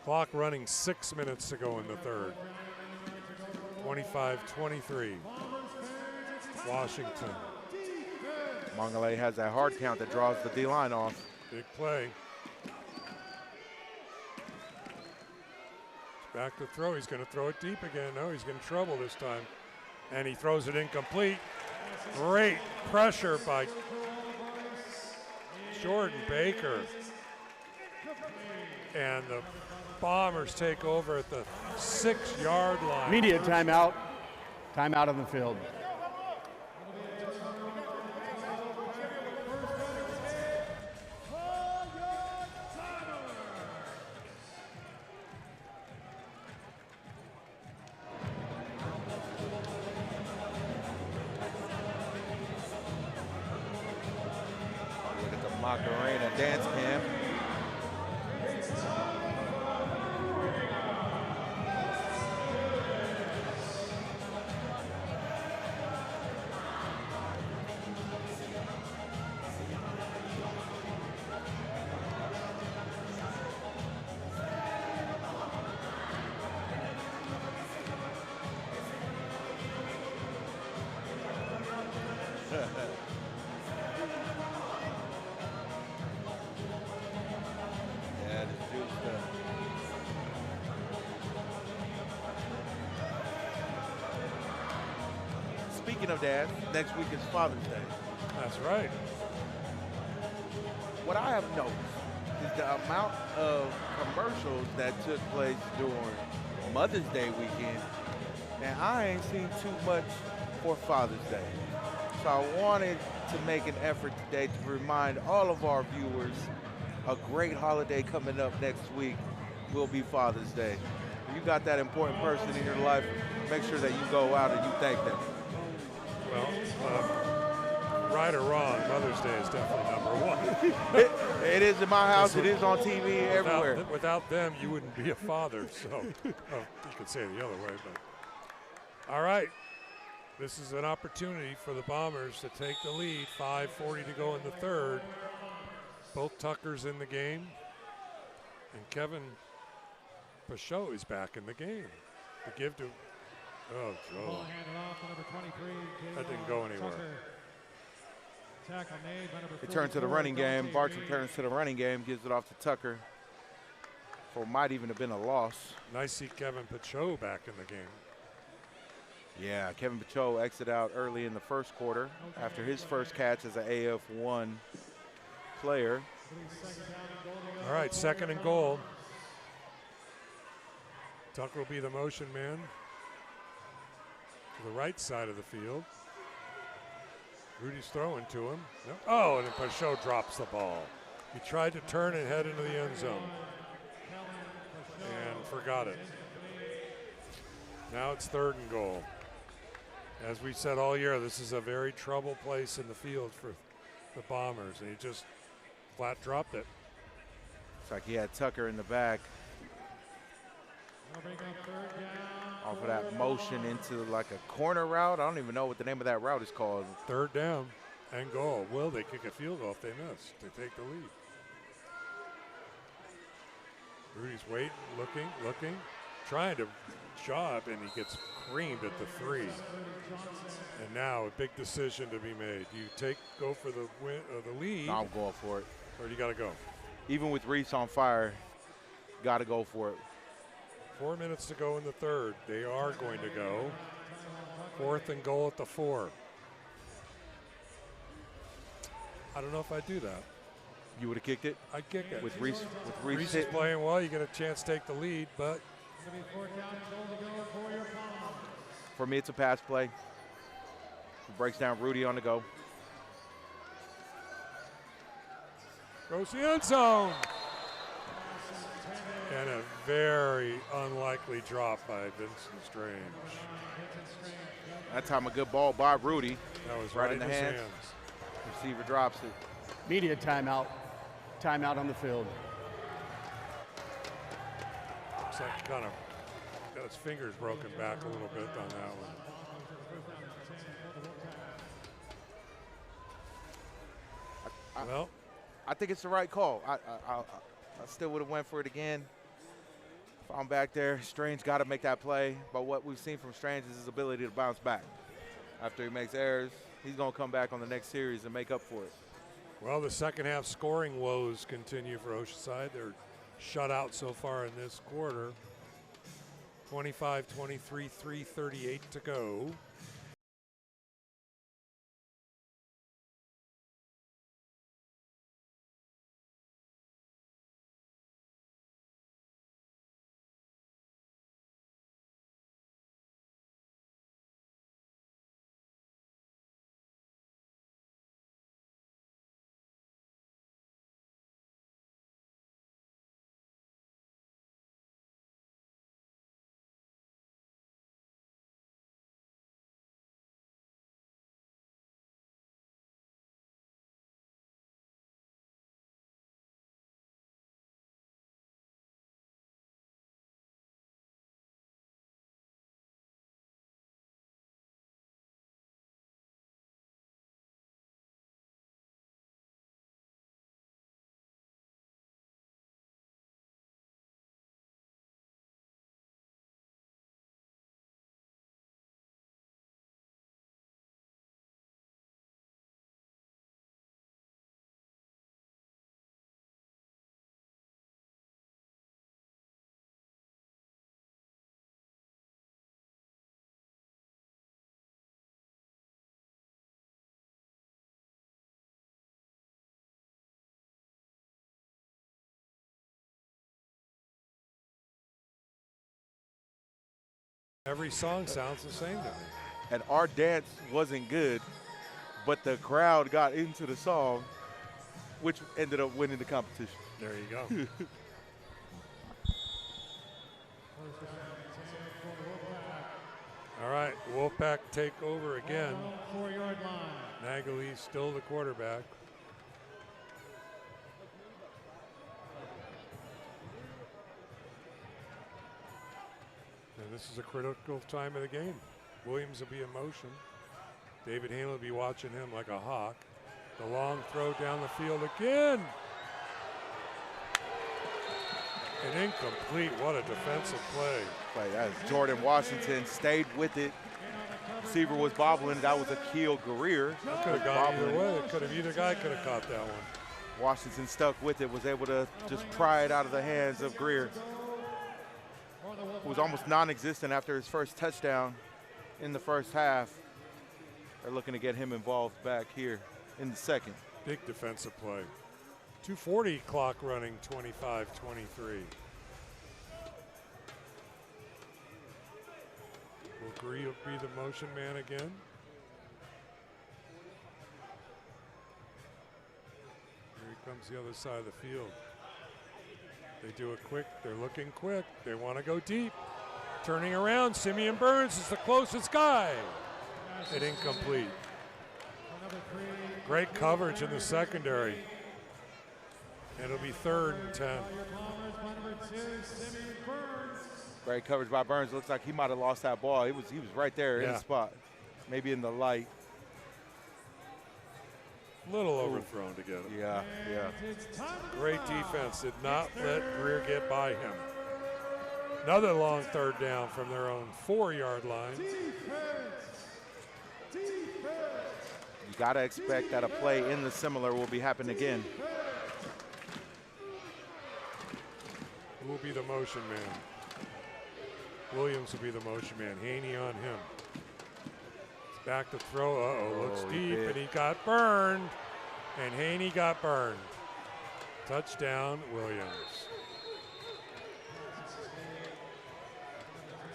Clock running 6 minutes to go in the third. 25-23. Washington. Mongole has that hard count that draws the D-line off. Big play. Back to throw. He's going to throw it deep again. No, he's getting trouble this time. And he throws it incomplete. Great pressure by Jordan Baker. And the Bombers take over at the 6-yard line. Immediate timeout. Timeout on the field. Look at the Macarena dance camp. speaking of dads, next week is Father's Day. That's right. What I have noticed is the amount of commercials that took place during Mother's Day weekend, and I ain't seen too much for Father's Day. So I wanted to make an effort today to remind all of our viewers a great holiday coming up next week will be Father's Day. If you got that important person in your life, make sure that you go out and you thank them. Well, right or wrong, Mother's Day is definitely number one. It is in my house. It is on TV everywhere. Without them, you wouldn't be a father. So you could say it the other way. But all right, this is an opportunity for the Bombers to take the lead. 5:40 to go in the third. Both Tuckers in the game, and Kevin Pachot is back in the game. To give to, oh, Joe. That didn't go anywhere. It turns to the running game. Bartram turns to the running game, gives it off to Tucker. For might even have been a loss. Nice to see Kevin Pachot back in the game. Yeah, Kevin Pachot exited out early in the first quarter after his first catch as an AF1 player. All right, 2nd and goal. Tucker will be the motion man to the right side of the field. Rudy's throwing to him. No. Oh, and then Pachot drops the ball. He tried to turn and head into the end zone and forgot it. Now it's 3rd and goal. As we said all year, this is a very trouble place in the field for the Bombers, and he just flat dropped it. It's like he had Tucker in the back. Off of that motion into like a corner route. I don't even know what the name of that route is called. 3rd down and goal. Will they kick a field goal if they miss to take the lead? Rudy's waiting, looking, trying to job, and he gets creamed at the 3. And now a big decision to be made. Do you go for the win or the lead? I'm going for it. Or do you got to go? Even with Reese on fire, got to go for it. 4 minutes to go in the third. They are going to go. 4th and goal at the 4. I don't know if I'd do that. You would have kicked it? I'd kick it. With Reese Reese is playing well. You get a chance to take the lead, but for me, it's a pass play. He breaks down Rudy on the go. Goes the end zone. And a very unlikely drop by Vincent Strange. That time a good ball by Rudy. That was right in the hands. Receiver drops it. Media timeout. Timeout on the field. Looks like he kind of got his fingers broken back a little bit on that one. I think it's the right call. I still would have went for it again. If I'm back there, Strange got to make that play. But what we've seen from Strange is his ability to bounce back. After he makes errors, he's going to come back on the next series and make up for it. Well, the second half scoring woes continue for Oceanside. They're shut out so far in this quarter. 25-23, 3:38 to go. Every song sounds the same to me. And our dance wasn't good, but the crowd got into the song, which ended up winning the competition. There you go. All right, Wolfpack take over again. 4-yard line. Nagalee's still the quarterback. And this is a critical time of the game. Williams will be in motion. David Hanley will be watching him like a hawk. The long throw down the field again. An incomplete. What a defensive play. As Jordan Washington stayed with it. Receiver was bobbling. That was Akil Greer. Could have gone either way. Either guy could have caught that one. Washington stuck with it, was able to just pry it out of the hands of Greer, who was almost non-existent after his first touchdown in the first half. They're looking to get him involved back here in the second. Big defensive play. 2:40 clock running, 25-23. Will Greer be the motion man again? Here he comes the other side of the field. They do it quick. They're looking quick. They want to go deep. Turning around, Simeon Burns is the closest guy. It incomplete. Great coverage in the secondary. And it'll be 3rd and 10. Great coverage by Burns. Looks like he might have lost that ball. He was right there in the spot, maybe in the light. Little overthrown to get him. Yeah. Great defense. Did not let Greer get by him. Another long 3rd down from their own 4-yard line. You got to expect that a play in the similar will be happening again. Who will be the motion man? Williams will be the motion man. Haney on him. It's back to throw. Looks deep, and he got burned. And Haney got burned. Touchdown, Williams.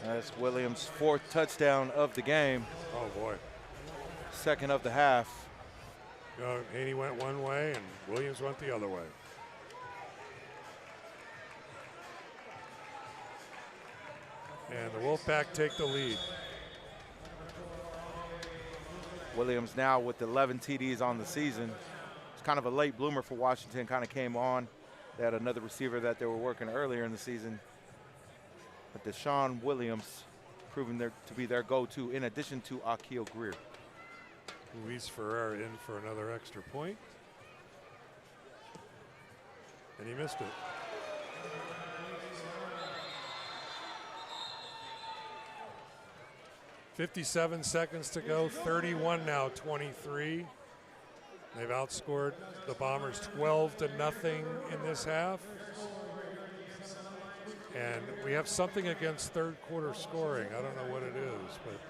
That's Williams' 4th touchdown of the game. Oh, boy. 2nd of the half. Haney went one way, and Williams went the other way. And the Wolfpack take the lead. Williams now with 11 TDs on the season. It's kind of a late bloomer for Washington, kind of came on. They had another receiver that they were working earlier in the season. But Deshaun Williams proving to be their go-to in addition to Akil Greer. Luis Ferrer in for another extra point. And he missed it. .57 seconds to go, 31 now, 23. They've outscored the Bombers 12-0 in this half. And we have something against 3rd quarter scoring. I don't know what it is, but.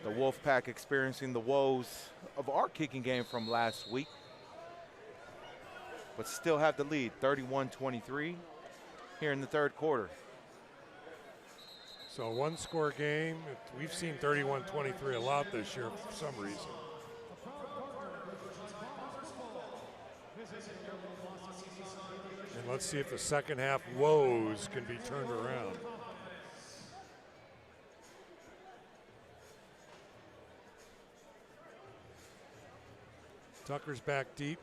The Wolfpack experiencing the woes of our kicking game from last week, but still have the lead, 31-23 here in the 3rd quarter. So 1-score game. We've seen 31-23 a lot this year for some reason. And let's see if the second half woes can be turned around. Tucker's back deep.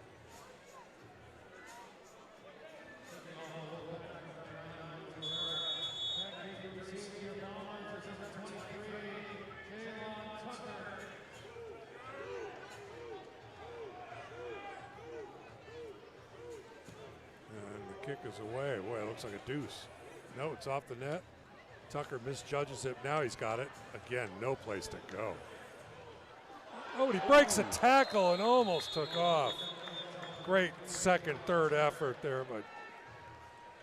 Kick is away. Boy, it looks like a deuce. No, it's off the net. Tucker misjudges it. Now he's got it. Again, no place to go. Oh, and he breaks a tackle and almost took off. Great 2nd, 3rd effort there, but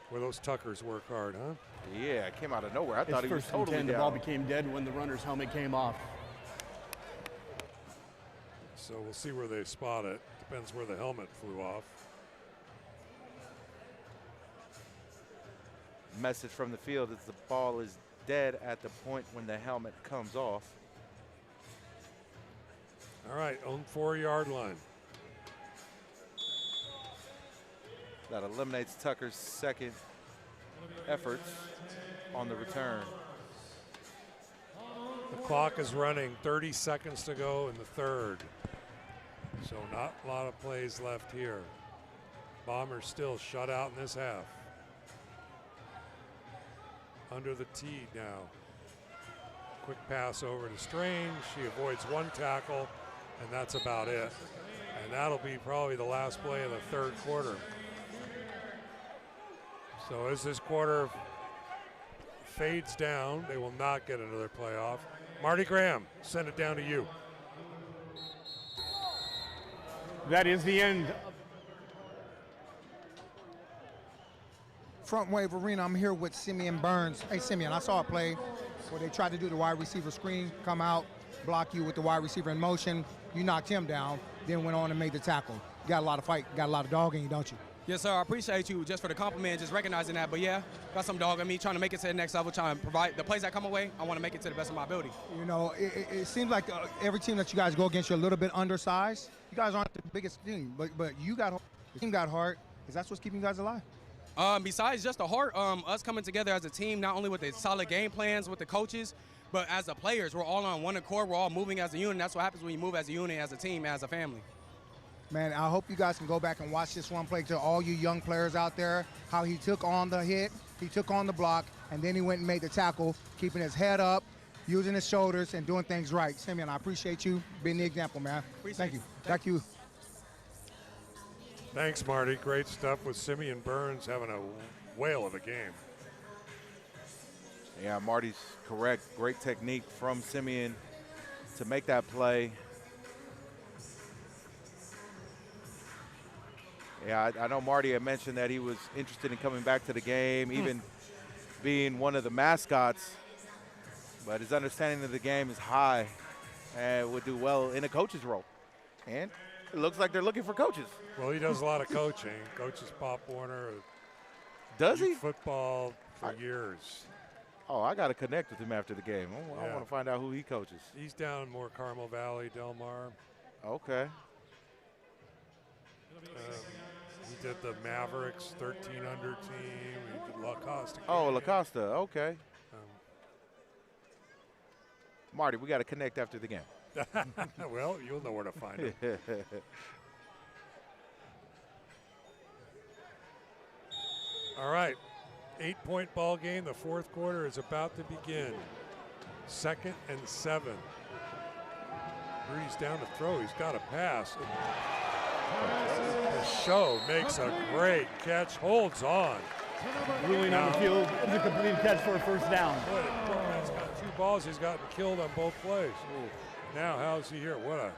boy, those Tuckers work hard, huh? Yeah, it came out of nowhere. I thought he was First and totally 10, down. the ball became dead when the runner's helmet came off. So we'll see where they spot it. Depends where the helmet flew off. Message from the field is the ball is dead at the point when the helmet comes off. All right, on 4-yard line. That eliminates Tucker's second efforts on the return. The clock is running, 30 seconds to go in the third. So not a lot of plays left here. Bombers still shut out in this half. Under the tee now. Quick pass over to Strange. She avoids one tackle, and that's about it. And that'll be probably the last play of the third quarter. So as this quarter fades down, they will not get another playoff. Marty Graham, send it down to you. That is the end. Front Wave Arena, I'm here with Simeon Burns. Hey, Simeon, I saw a play where they tried to do the wide receiver screen, come out, block you with the wide receiver in motion. You knocked him down, then went on and made the tackle. You got a lot of fight, got a lot of dog in you, don't you? Yes, sir. I appreciate you just for the compliment, just recognizing that. But yeah, got some dog in me, trying to make it to the next level, trying to provide the plays that come away. I want to make it to the best of my ability. You know, it seems like every team that you guys go against, you're a little bit undersized. You guys aren't the biggest team, but you got the team got heart, because that's what's keeping you guys alive. Besides just the heart, us coming together as a team, not only with the solid game plans with the coaches, but as the players, we're all on one accord. We're all moving as a unit. That's what happens when you move as a unit, as a team, as a family. Man, I hope you guys can go back and watch this one play to all you young players out there, how he took on the hit, he took on the block, and then he went and made the tackle, keeping his head up, using his shoulders, and doing things right. Simeon, I appreciate you being the example, man. Thank you. Thank you. Thanks, Marty. Great stuff with Simeon Burns having a whale of a game. Yeah, Marty's correct. Great technique from Simeon to make that play. Yeah, I know Marty had mentioned that he was interested in coming back to the game, even being one of the mascots, but his understanding of the game is high and would do well in a coach's role. And it looks like they're looking for coaches. Well, he does a lot of coaching. Coaches Pop Warner. Does he? Football for years. Oh, I got to connect with him after the game. I want to find out who he coaches. He's down more Carmel Valley, Del Mar. Okay. He did the Mavericks 1300 team. He did La Costa. Oh, La Costa. Okay. Marty, we got to connect after the game. Well, you'll know where to find him. All right. 8-point ball game. The fourth quarter is about to begin. 2nd and 7. Rudy's down to throw. He's got a pass. Show makes a great catch, holds on. Ruling on the field is a complete catch for a first down. Boy, the poor man's got 2 balls. He's gotten killed on both plays. Now, how's he here? What a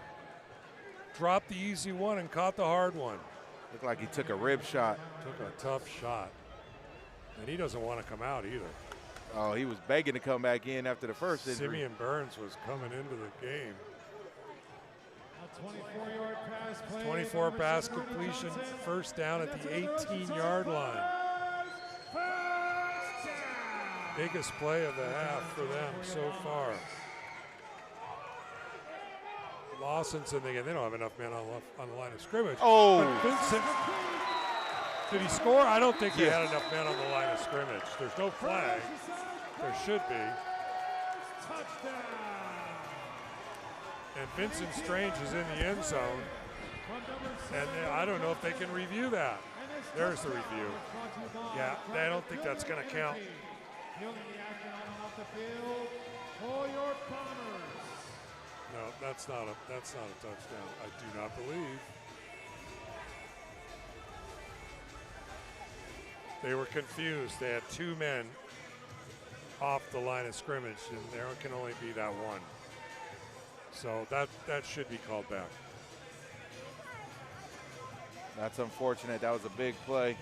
dropped the easy one and caught the hard one. Looked like he took a rib shot. Took a tough shot. And he doesn't want to come out either. Oh, he was begging to come back in after the first injury. Simeon Burns was coming into the game. 24-yard pass play. 24 pass completion, first down at the 18-yard line. Biggest play of the half for them so far. Lawson's in the game. They don't have enough men on the line of scrimmage. Oh! But Vincent, did he score? I don't think they had enough men on the line of scrimmage. There's no flag. There should be. And Vincent Strange is in the end zone. And I don't know if they can review that. There's the review. Yeah, I don't think that's going to count. No, that's not a touchdown. I do not believe. They were confused. They had 2 men off the line of scrimmage, and there can only be that one. So that should be called back. That's unfortunate. That was a big play.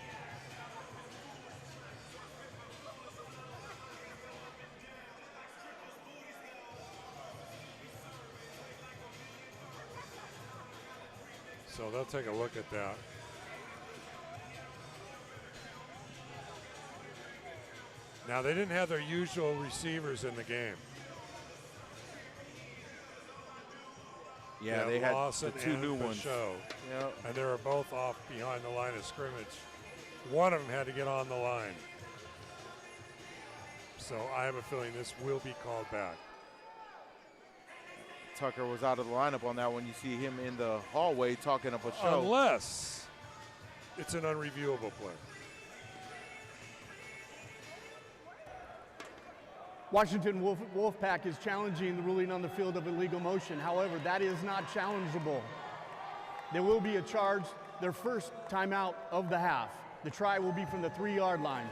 So they'll take a look at that. Now, they didn't have their usual receivers in the game. Yeah, they had Lawson the two and new ones. Show, Yep. and they were both off behind the line of scrimmage. One of them had to get on the line. So I have a feeling this will be called back. Tucker was out of the lineup on that one. You see him in the hallway talking up a show. Unless it's an unreviewable play. Washington Wolfpack is challenging the ruling on the field of illegal motion. However, that is not challengeable. There will be a charge, their first timeout of the half. The try will be from the 3-yard line.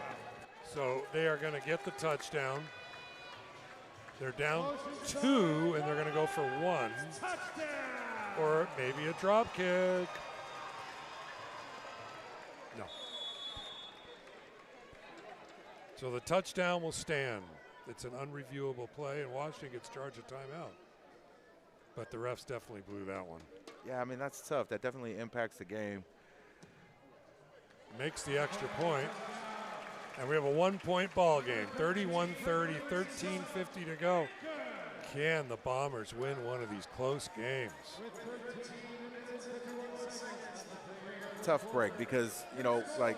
So they are going to get the touchdown. They're down 2, and they're going to go for 1. Or maybe a drop kick. No. So the touchdown will stand. It's an unreviewable play, and Washington gets charged a timeout. But the refs definitely blew that one. Yeah, I mean, that's tough. That definitely impacts the game. Makes the extra point. And we have a 1-point ball game. 31-30, 13:50 to go. Can the Bombers win one of these close games? Tough break because, you know, like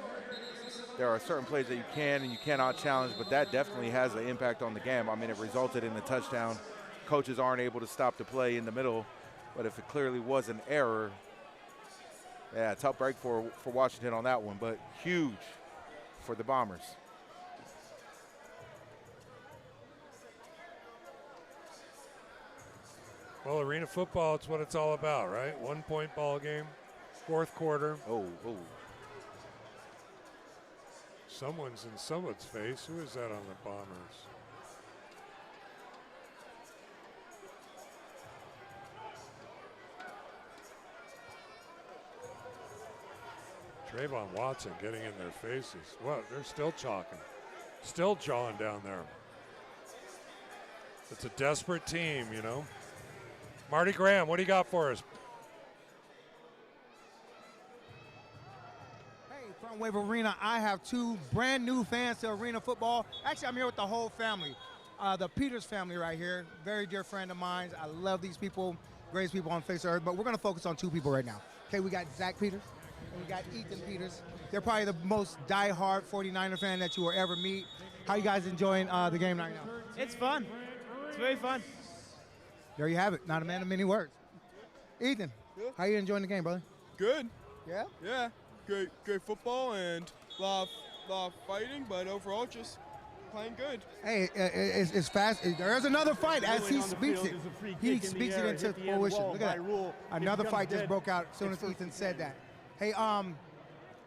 there are certain plays that you can and you cannot challenge, but that definitely has an impact on the game. I mean, it resulted in a touchdown. Coaches aren't able to stop the play in the middle, but if it clearly was an error, yeah, tough break for Washington on that one, but huge for the Bombers. Well, arena football, it's what it's all about, right? 1-point ball game, 4th quarter. Oh. Someone's in someone's face. Who is that on the Bombers? Trayvon Watson getting in their faces. What? They're still chalking. Still jawing down there. It's a desperate team, you know. Marty Graham, what do you got for us? Hey, from Wave Arena, I have 2 brand new fans to arena football. Actually, I'm here with the whole family. The Peters family right here, very dear friend of mine. I love these people, greatest people on face of earth, but we're gonna focus on 2 people right now. Okay, we got Zach Peters and we got Ethan Peters. They're probably the most diehard 49er fan that you will ever meet. How you guys enjoying the game right now? It's fun. It's very fun. There you have it, not a man of many words. Ethan, how you enjoying the game, brother? Good. Yeah? Yeah. Great football and a lot of fighting, but overall just playing good. Hey, it's fast. There's another fight as he speaks it. He speaks it into fruition. Look at that. Another fight just broke out as soon as Ethan said that. Hey,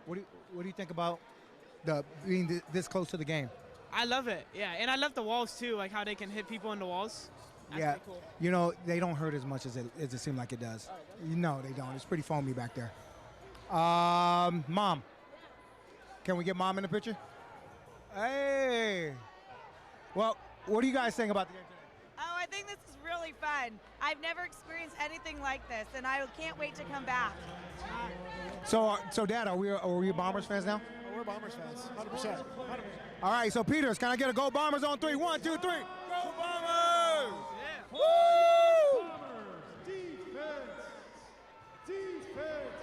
what do you think about being this close to the game? I love it, yeah. And I love the walls, too, like how they can hit people in the walls. That's yeah, pretty cool. You know, they don't hurt as much as it seems like it does. No, they don't. It's pretty foamy back there. Mom. Can we get Mom in the picture? Hey. Well, what do you guys think about the game today? Oh, I think this is really fun. I've never experienced anything like this, and I can't wait to come back. So Dad, are we Bombers fans now? Oh, we're Bombers fans, 100%. 100%. All right, so Peters, can I get a Go Bombers on 3? 1, 2, 3. Go Bombers! Yeah. Woo! Defense.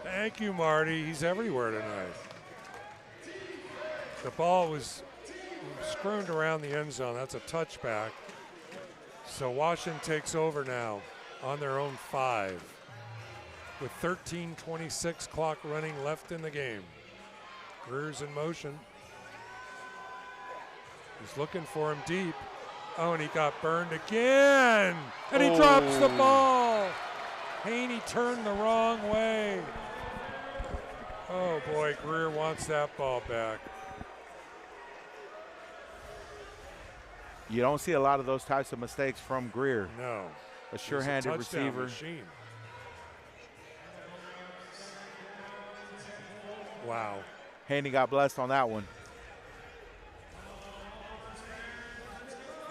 Thank you, Marty. He's everywhere tonight. The ball was scrooned around the end zone. That's a touchback. So Washington takes over now on their own 5 with 13:26 clock running left in the game. Greer's in motion. He's looking for him deep. Oh, and he got burned again. And he drops the ball. Haney turned the wrong way. Oh, boy, Greer wants that ball back. You don't see a lot of those types of mistakes from Greer. No. A sure-handed receiver. Machine. Wow. Haney got blessed on that one.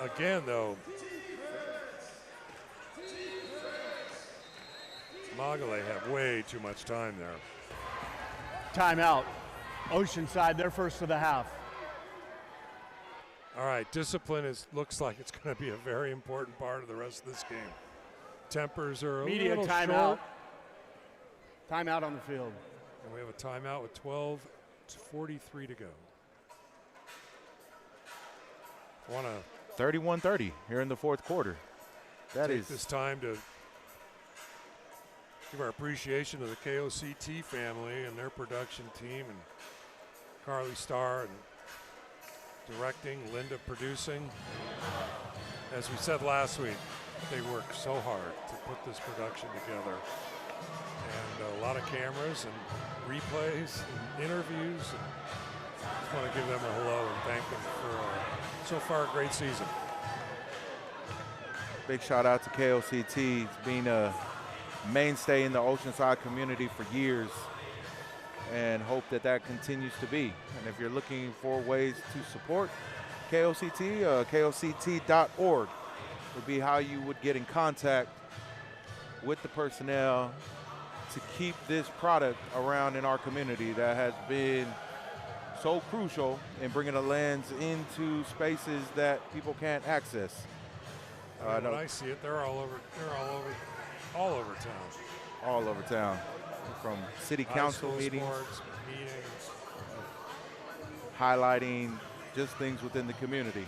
Again, though, Mogale had way too much time there. Timeout. Oceanside, their first of the half. All right, discipline looks like it's going to be a very important part of the rest of this game. Tempers are a little timeout. short. Timeout on the field. And we have a timeout with 12:43 to go. Want to 31-30 here in the fourth quarter. take this time to give our appreciation to the KOCT family and their production team, and Carly Starr and directing, Linda producing. As we said last week, they work so hard to put this production together. And a lot of cameras and replays and interviews. And I just want to give them a hello and thank them for so far a great season. Big shout out to KOCT. It's been a mainstay in the Oceanside community for years, and hope that that continues to be. And if you're looking for ways to support KOCT, KOCT.org would be how you would get in contact with the personnel to keep this product around in our community that has been so crucial in bringing a lens into spaces that people can't access. When I see it, they're all over town. All over town, from city council meetings, highlighting just things within the community,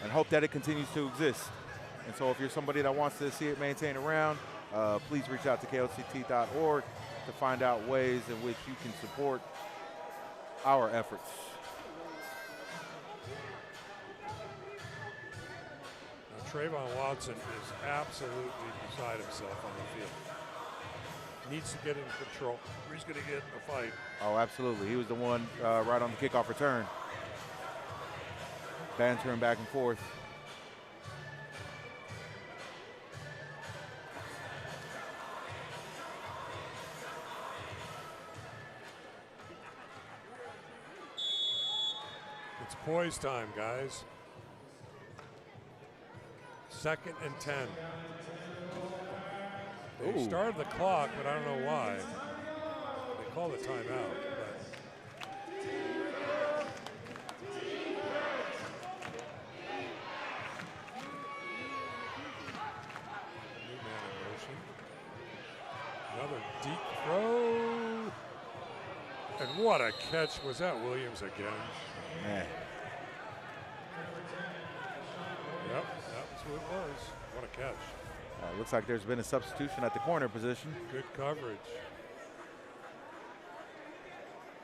and hope that it continues to exist. And so if you're somebody that wants to see it maintained around, please reach out to KOCT.org to find out ways in which you can support our efforts. Trayvon Watson is absolutely beside himself on the field. Needs to get in control. He's going to get in a fight. Oh, absolutely. He was the one right on the kickoff return. Bantering back and forth. It's poise time, guys. 2nd and 10. They started the clock, but I don't know why. They called a timeout. New man in motion. Another deep throw. And what a catch. Was that Williams again? Man. Yep, that's what it was. What a catch. Looks like there's been a substitution at the corner position. Good coverage.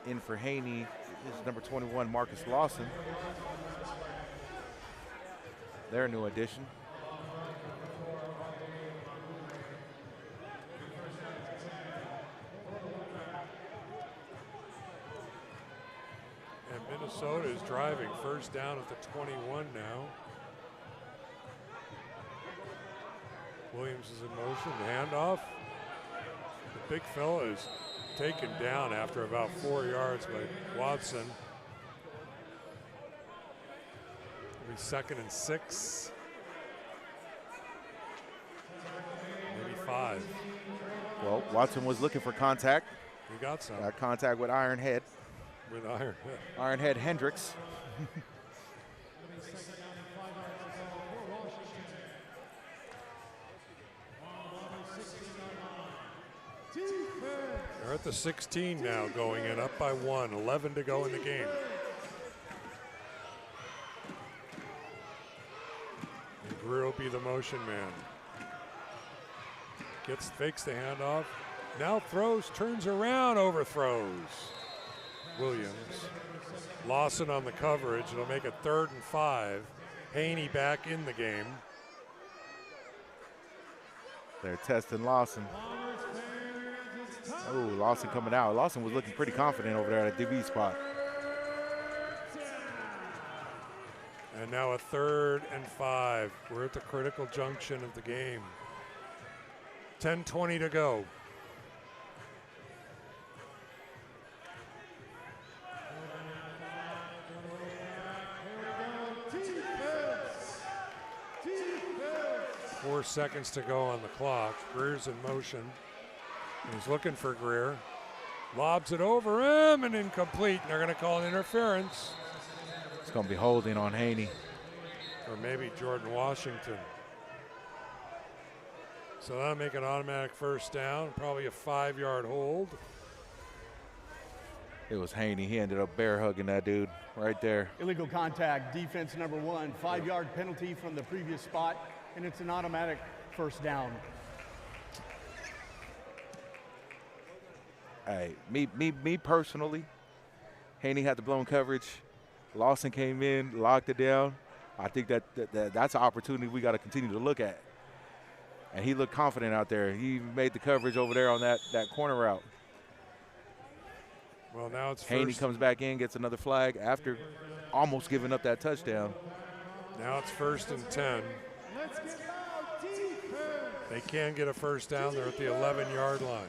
In for Haney is number 21, Marcus Lawson. Their new addition. And Minnesota is driving first down at the 21 now. Williams is in motion, handoff. The big fella is taken down after about 4 yards by Watson. It'll be 2nd and 6. Maybe 5. Well, Watson was looking for contact. He got some. Got contact with Ironhead. With Ironhead. Ironhead Hendricks. They're at the 16 now, going in, up by 1, 11 to go in the game. And Greer will be the motion man. Fakes the handoff. Now throws, turns around, overthrows. Williams. Lawson on the coverage. It'll make it 3rd and 5. Haney back in the game. They're testing Lawson. Oh, Lawson coming out. Lawson was looking pretty confident over there at a DB spot. And now a 3rd and 5. We're at the critical junction of the game. 10:20 to go. Defense. 4 seconds to go on the clock. Greer's in motion. He's looking for Greer. Lobs it over him and incomplete. And they're going to call an interference. It's going to be holding on Haney. Or maybe Jordan Washington. So that'll make an automatic first down, probably a 5-yard hold. It was Haney. He ended up bear hugging that dude right there. Illegal contact, defense number 1, 5-yard penalty from the previous spot, and it's an automatic first down. Hey, me personally, Haney had the blown coverage. Lawson came in, locked it down. I think that's an opportunity we got to continue to look at. And he looked confident out there. He made the coverage over there on that corner route. Well, now it's Haney comes back in, gets another flag after almost giving up that touchdown. Now it's 1st and 10. They can get a first down. They're at the 11-yard line.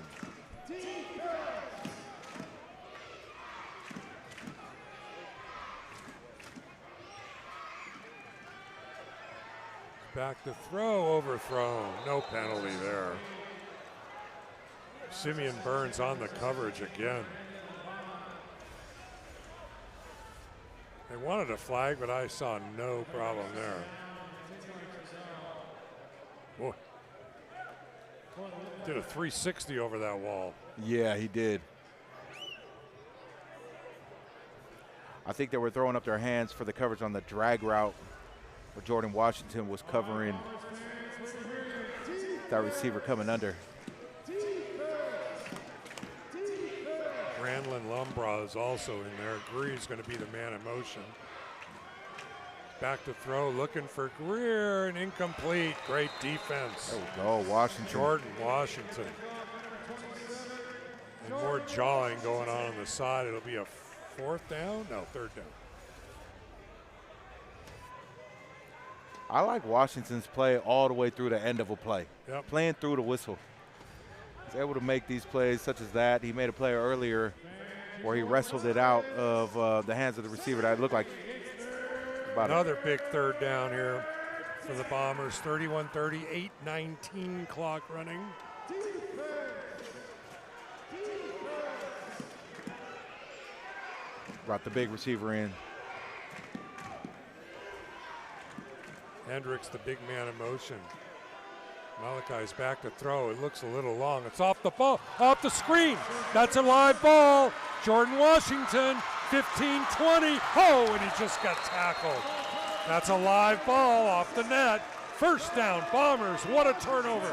Back to throw, overthrown. No penalty there. Simeon Burns on the coverage again. They wanted a flag, but I saw no problem there. Boy. Did a 360 over that wall. Yeah, he did. I think they were throwing up their hands for the coverage on the drag route where Jordan Washington was covering that receiver coming under. Randlin Lumbra is also in there. Greer's going to be the man in motion. Back to throw, looking for Greer, and incomplete. Great defense. There we go, Washington. Jordan Washington. And more jawing going on the side. It'll be a 4th down? No, 3rd down. I like Washington's play all the way through the end of a play. Yep. Playing through the whistle. He's able to make these plays such as that. He made a play earlier where he wrestled it out of the hands of the receiver. That looked like another big 3rd down here for the Bombers. 31-30, 8:19 clock running. Brought the big receiver in. Hendricks, the big man in motion. Malachi's back to throw. It looks a little long. It's off the ball, off the screen. That's a live ball. Jordan Washington, 15-20. Oh, and he just got tackled. That's a live ball off the net. First down, Bombers. What a turnover.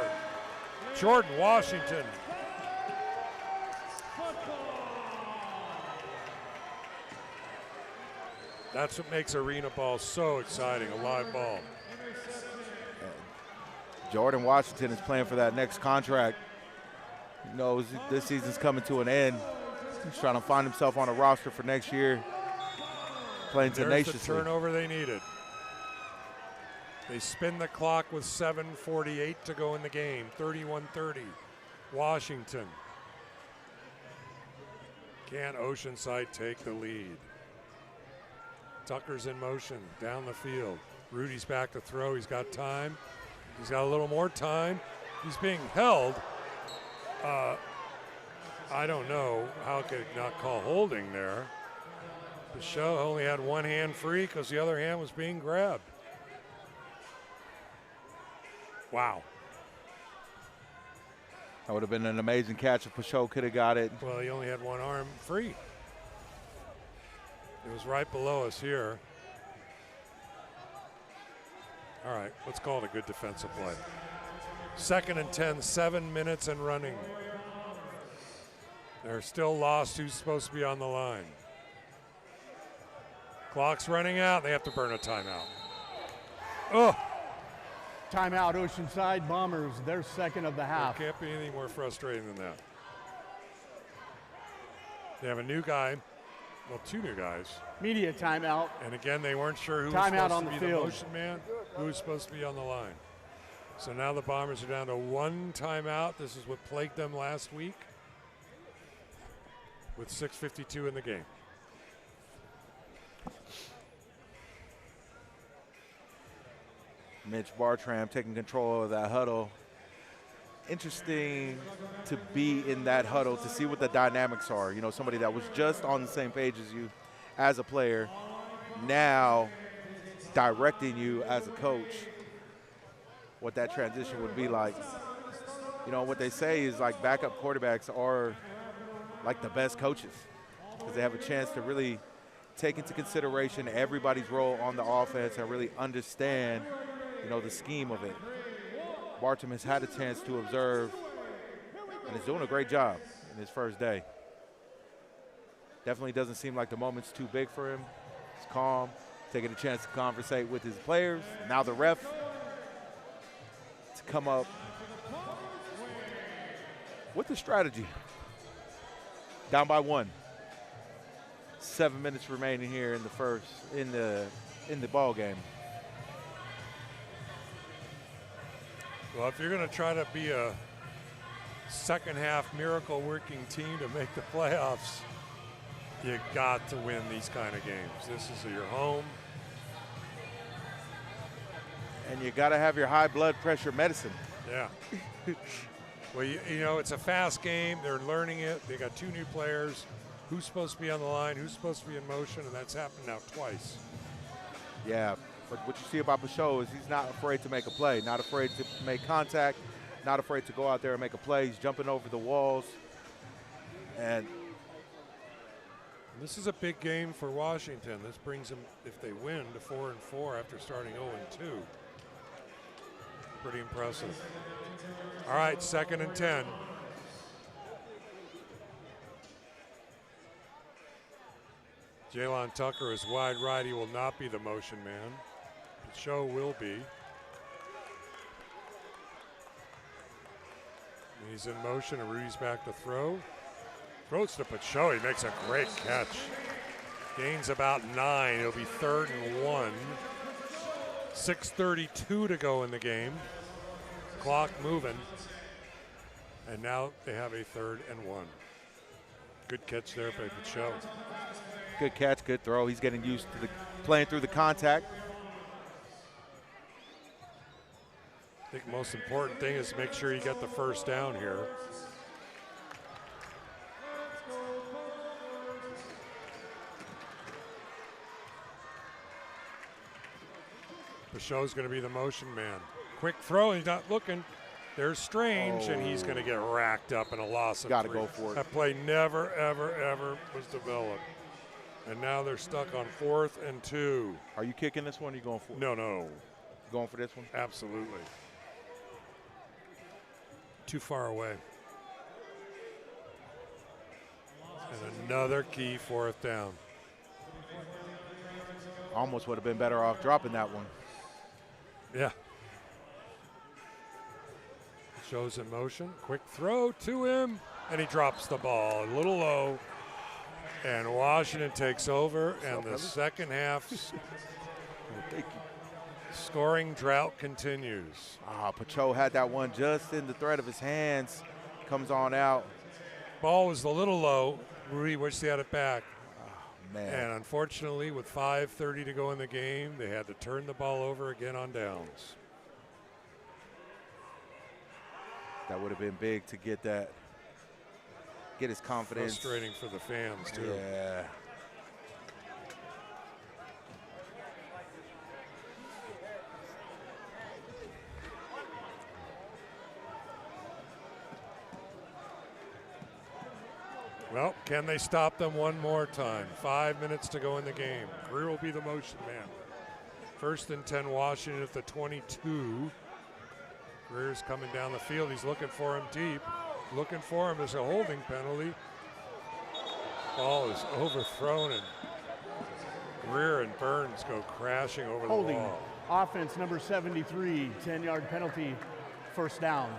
Jordan Washington. That's what makes arena ball so exciting, a live ball. Jordan Washington is playing for that next contract. He knows this season's coming to an end. He's trying to find himself on a roster for next year. Playing tenaciously. There's the turnover they needed. They spin the clock with 7:48 to go in the game. 31-30. Washington. Can Oceanside take the lead? Tucker's in motion down the field. Rudy's back to throw. He's got time. He's got a little more time. He's being held. I don't know how could not call holding there. The show only had one hand free because the other hand was being grabbed. Wow. That would have been an amazing catch if Pachot could have got it. Well, he only had one arm free. It was right below us here. All right, let's call it a good defensive play. 2nd and 10, 7 minutes and running. They're still lost. Who's supposed to be on the line? Clock's running out. They have to burn a timeout. Oh. Timeout, Oceanside Bombers, their 2nd of the half. There can't be anything more frustrating than that. They have a new guy. Well, 2 new guys. Media timeout. And again, they weren't sure who was supposed to be the motion man, who was supposed to be on the line. So now the Bombers are down to 1 timeout. This is what plagued them last week with 6:52 in the game. Mitch Bartram taking control of that huddle. Interesting to be in that huddle to see what the dynamics are. You know, somebody that was just on the same page as you as a player now directing you as a coach what that transition would be like. You know, what they say is like backup quarterbacks are like the best coaches because they have a chance to really take into consideration everybody's role on the offense and really understand, you know, the scheme of it. Bartram has had a chance to observe and is doing a great job in his first day. Definitely doesn't seem like the moment's too big for him. He's calm, taking a chance to conversate with his players. Now the ref to come up with the strategy. Down by 1. 7 minutes remaining here in the ball game. Well, if you're going to try to be a second half miracle working team to make the playoffs, you got to win these kind of games. This is your home. And you got to have your high blood pressure medicine. Yeah. Well, you know, it's a fast game. They're learning it. They got 2 new players. Who's supposed to be on the line? Who's supposed to be in motion? And that's happened now twice. Yeah, but what you see about Pachot is he's not afraid to make a play, not afraid to make contact, not afraid to go out there and make a play. He's jumping over the walls. And this is a big game for Washington. This brings them, if they win, to 4-4 after starting 0-2. Pretty impressive. All right, 2nd and 10. Jalen Tucker is wide right. He will not be the motion man. Pachot will be. And he's in motion, and Rudy's back to throw. Throws to Pachot. He makes a great catch. Gains about 9. It'll be 3rd and 1. 6:32 to go in the game. Clock moving. And now they have a 3rd and 1. Good catch there by Pachot. Good catch, good throw. He's getting used to playing through the contact. I think the most important thing is make sure you get the first down here. Pachot's going to be the motion man. Quick throw, he's not looking. There's Strange, and he's going to get racked up in a loss of 3. Gotta go for it. That play never, ever, ever was developed. And now they're stuck on 4th and 2. Are you kicking this one or are you going for it? No, no. You going for this one? Absolutely. Too far away. And another key 4th down. Almost would have been better off dropping that one. Yeah. Shows in motion. Quick throw to him. And he drops the ball a little low. And Washington takes over, and the second half scoring drought continues. Pachot had that one just in the thread of his hands. Comes on out. Ball was a little low. Rudy wished he had it back. Oh, man. And unfortunately, with 5:30 to go in the game, they had to turn the ball over again on downs. That would have been big to get that. Get his confidence. Frustrating for the fans, too. Yeah. Well, can they stop them one more time? 5 minutes to go in the game. Greer will be the motion man. 1st and 10, Washington at the 22. Greer's coming down the field. He's looking for him deep. Looking for him as a holding penalty. Ball is overthrown, and Greer and Burns go crashing over Holding. the wall. Offense number 73, 10-yard penalty, 1st down.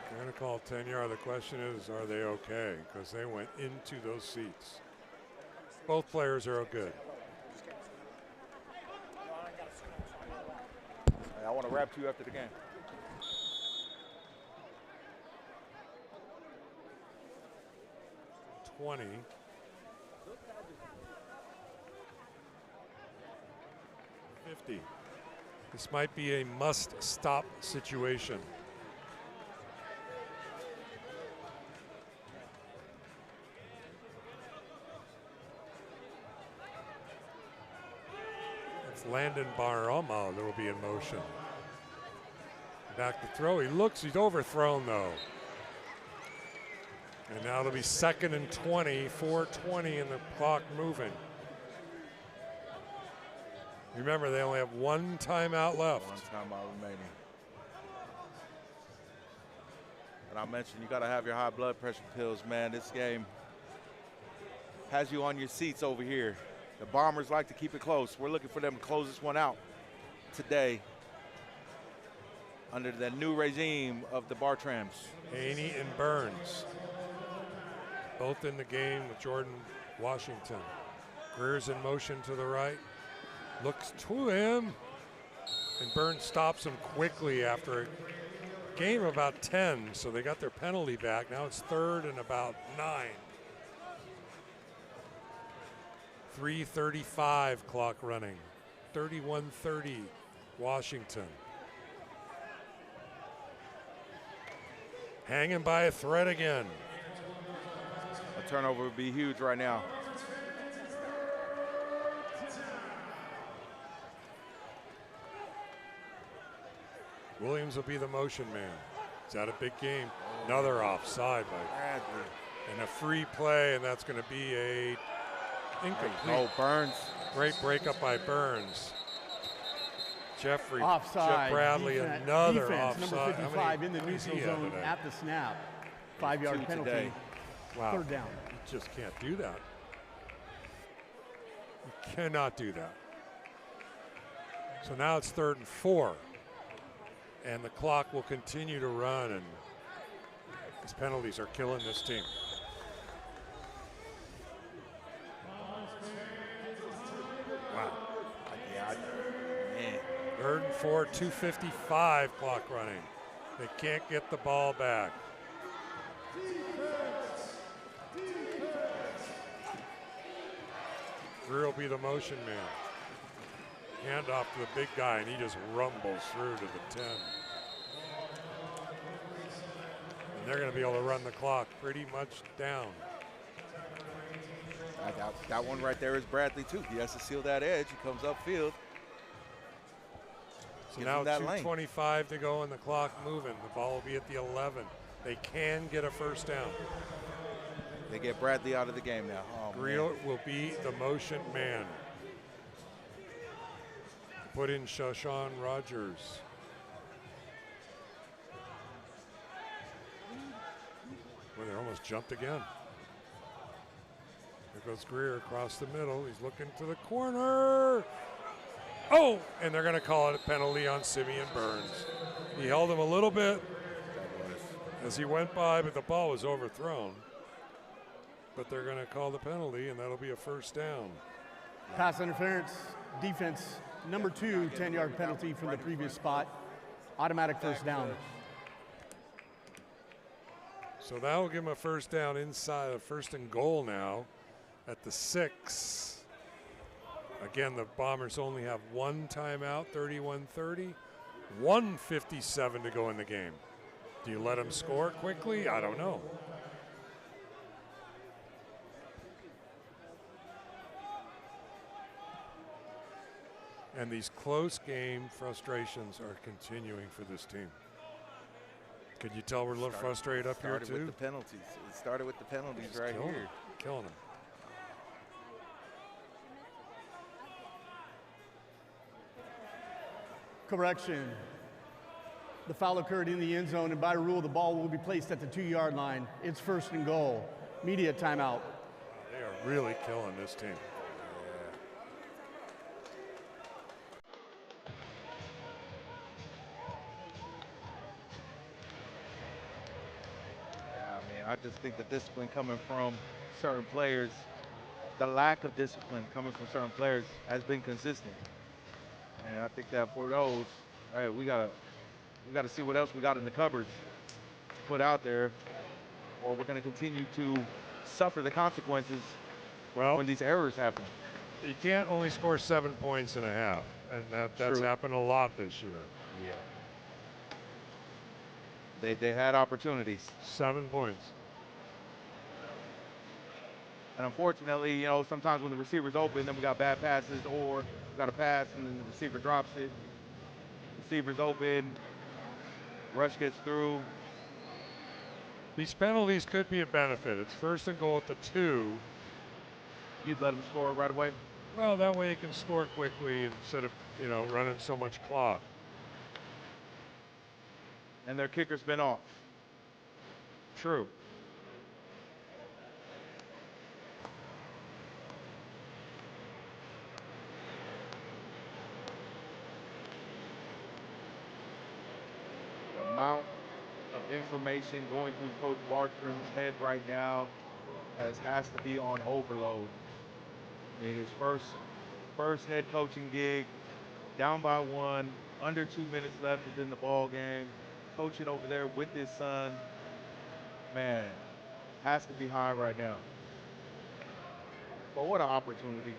They're going to call 10-yard. The question is, are they okay? Because they went into those seats. Both players are good. I want to wrap you after the game. $50. This might be a must-stop situation. Landon Barama that will be in motion. Back to throw. He looks, he's overthrown though. And now it'll be 2nd and 20, 4:20 and the clock moving. Remember, they only have one timeout left. One timeout remaining. And I mentioned you got to have your high blood pressure pills, man. This game has you on your seats over here. The Bombers like to keep it close. We're looking for them to close this one out today under the new regime of the Bartrams. Haney and Burns, both in the game with Jordan Washington. Greer's in motion to the right, looks to him, and Burns stops him quickly after a game of about 10, so they got their penalty back. Now it's 3rd and about 9. 3:35 clock running. 31-30 Washington. Hanging by a thread again. A turnover would be huge right now. Williams will be the motion man. Is that a big game? Another offside by Bradley. And a free play, and that's going to be a incomplete. Oh, Burns. Great breakup by Burns. Jeffrey. Offside. Jeff Bradley, defense, another defense, offside. Number 55 in the how many neutral does he have zone today? at the snap. 5-yard penalty. Today. Wow. 3rd down. You just can't do that. You cannot do that. So now it's 3rd and 4. And the clock will continue to run, and these penalties are killing this team. Wow. Yeah, man. 3rd and 4, 2:55 clock running. They can't get the ball back. Greer will be the motion man. Hand off to the big guy, and he just rumbles through to the 10. And they're going to be able to run the clock pretty much down. That one right there is Bradley, too. He has to seal that edge. He comes upfield. So now 2:25 to go, and the clock moving. The ball will be at the 11. They can get a first down. They get Bradley out of the game now. Oh, Greer will be the motion man. Put in Shashawn Rogers. Well, they almost jumped again. There goes Greer across the middle. He's looking to the corner. Oh, and they're going to call it a penalty on Simeon Burns. He held him a little bit as he went by, but the ball was overthrown. But they're going to call the penalty, and that'll be a first down. Pass interference, defense, number 2, 10-yard penalty from the previous spot. Automatic first down. So that will give him a first down inside, a 1st and goal now at the 6. Again, the Bombers only have one timeout, 31-30, 1:57 to go in the game. Do you let them score quickly? I don't know. And these close game frustrations are continuing for this team. Could you tell we're a little frustrated up here too? Started with the penalties. It started with the penalties right here. Killing them. Correction. The foul occurred in the end zone, and by rule, the ball will be placed at the 2-yard line. It's 1st and goal. Media timeout. They are really killing this team. I just think the discipline coming from certain players, the lack of discipline coming from certain players has been consistent. And I think that for those, hey, we gotta see what else we got in the cupboards to put out there, or we're gonna continue to suffer the consequences when these errors happen. You can't only score 7 points and a half, and that's happened a lot this year. Yeah. They had opportunities. 7 points. And unfortunately, you know, sometimes when the receiver's open, then we got bad passes, or we got a pass and then the receiver drops it. Receiver's open, rush gets through. These penalties could be a benefit. It's first and goal at the 2. You'd let them score right away? Well, that way you can score quickly instead of, you know, running so much clock. And their kicker's been off. True. The amount of information going through Coach Bartram's head right now has to be on overload. I mean, his first head coaching gig, down by 1, under 2 minutes left within the ball game, coaching over there with his son. Man, has to be high right now. But what an opportunity.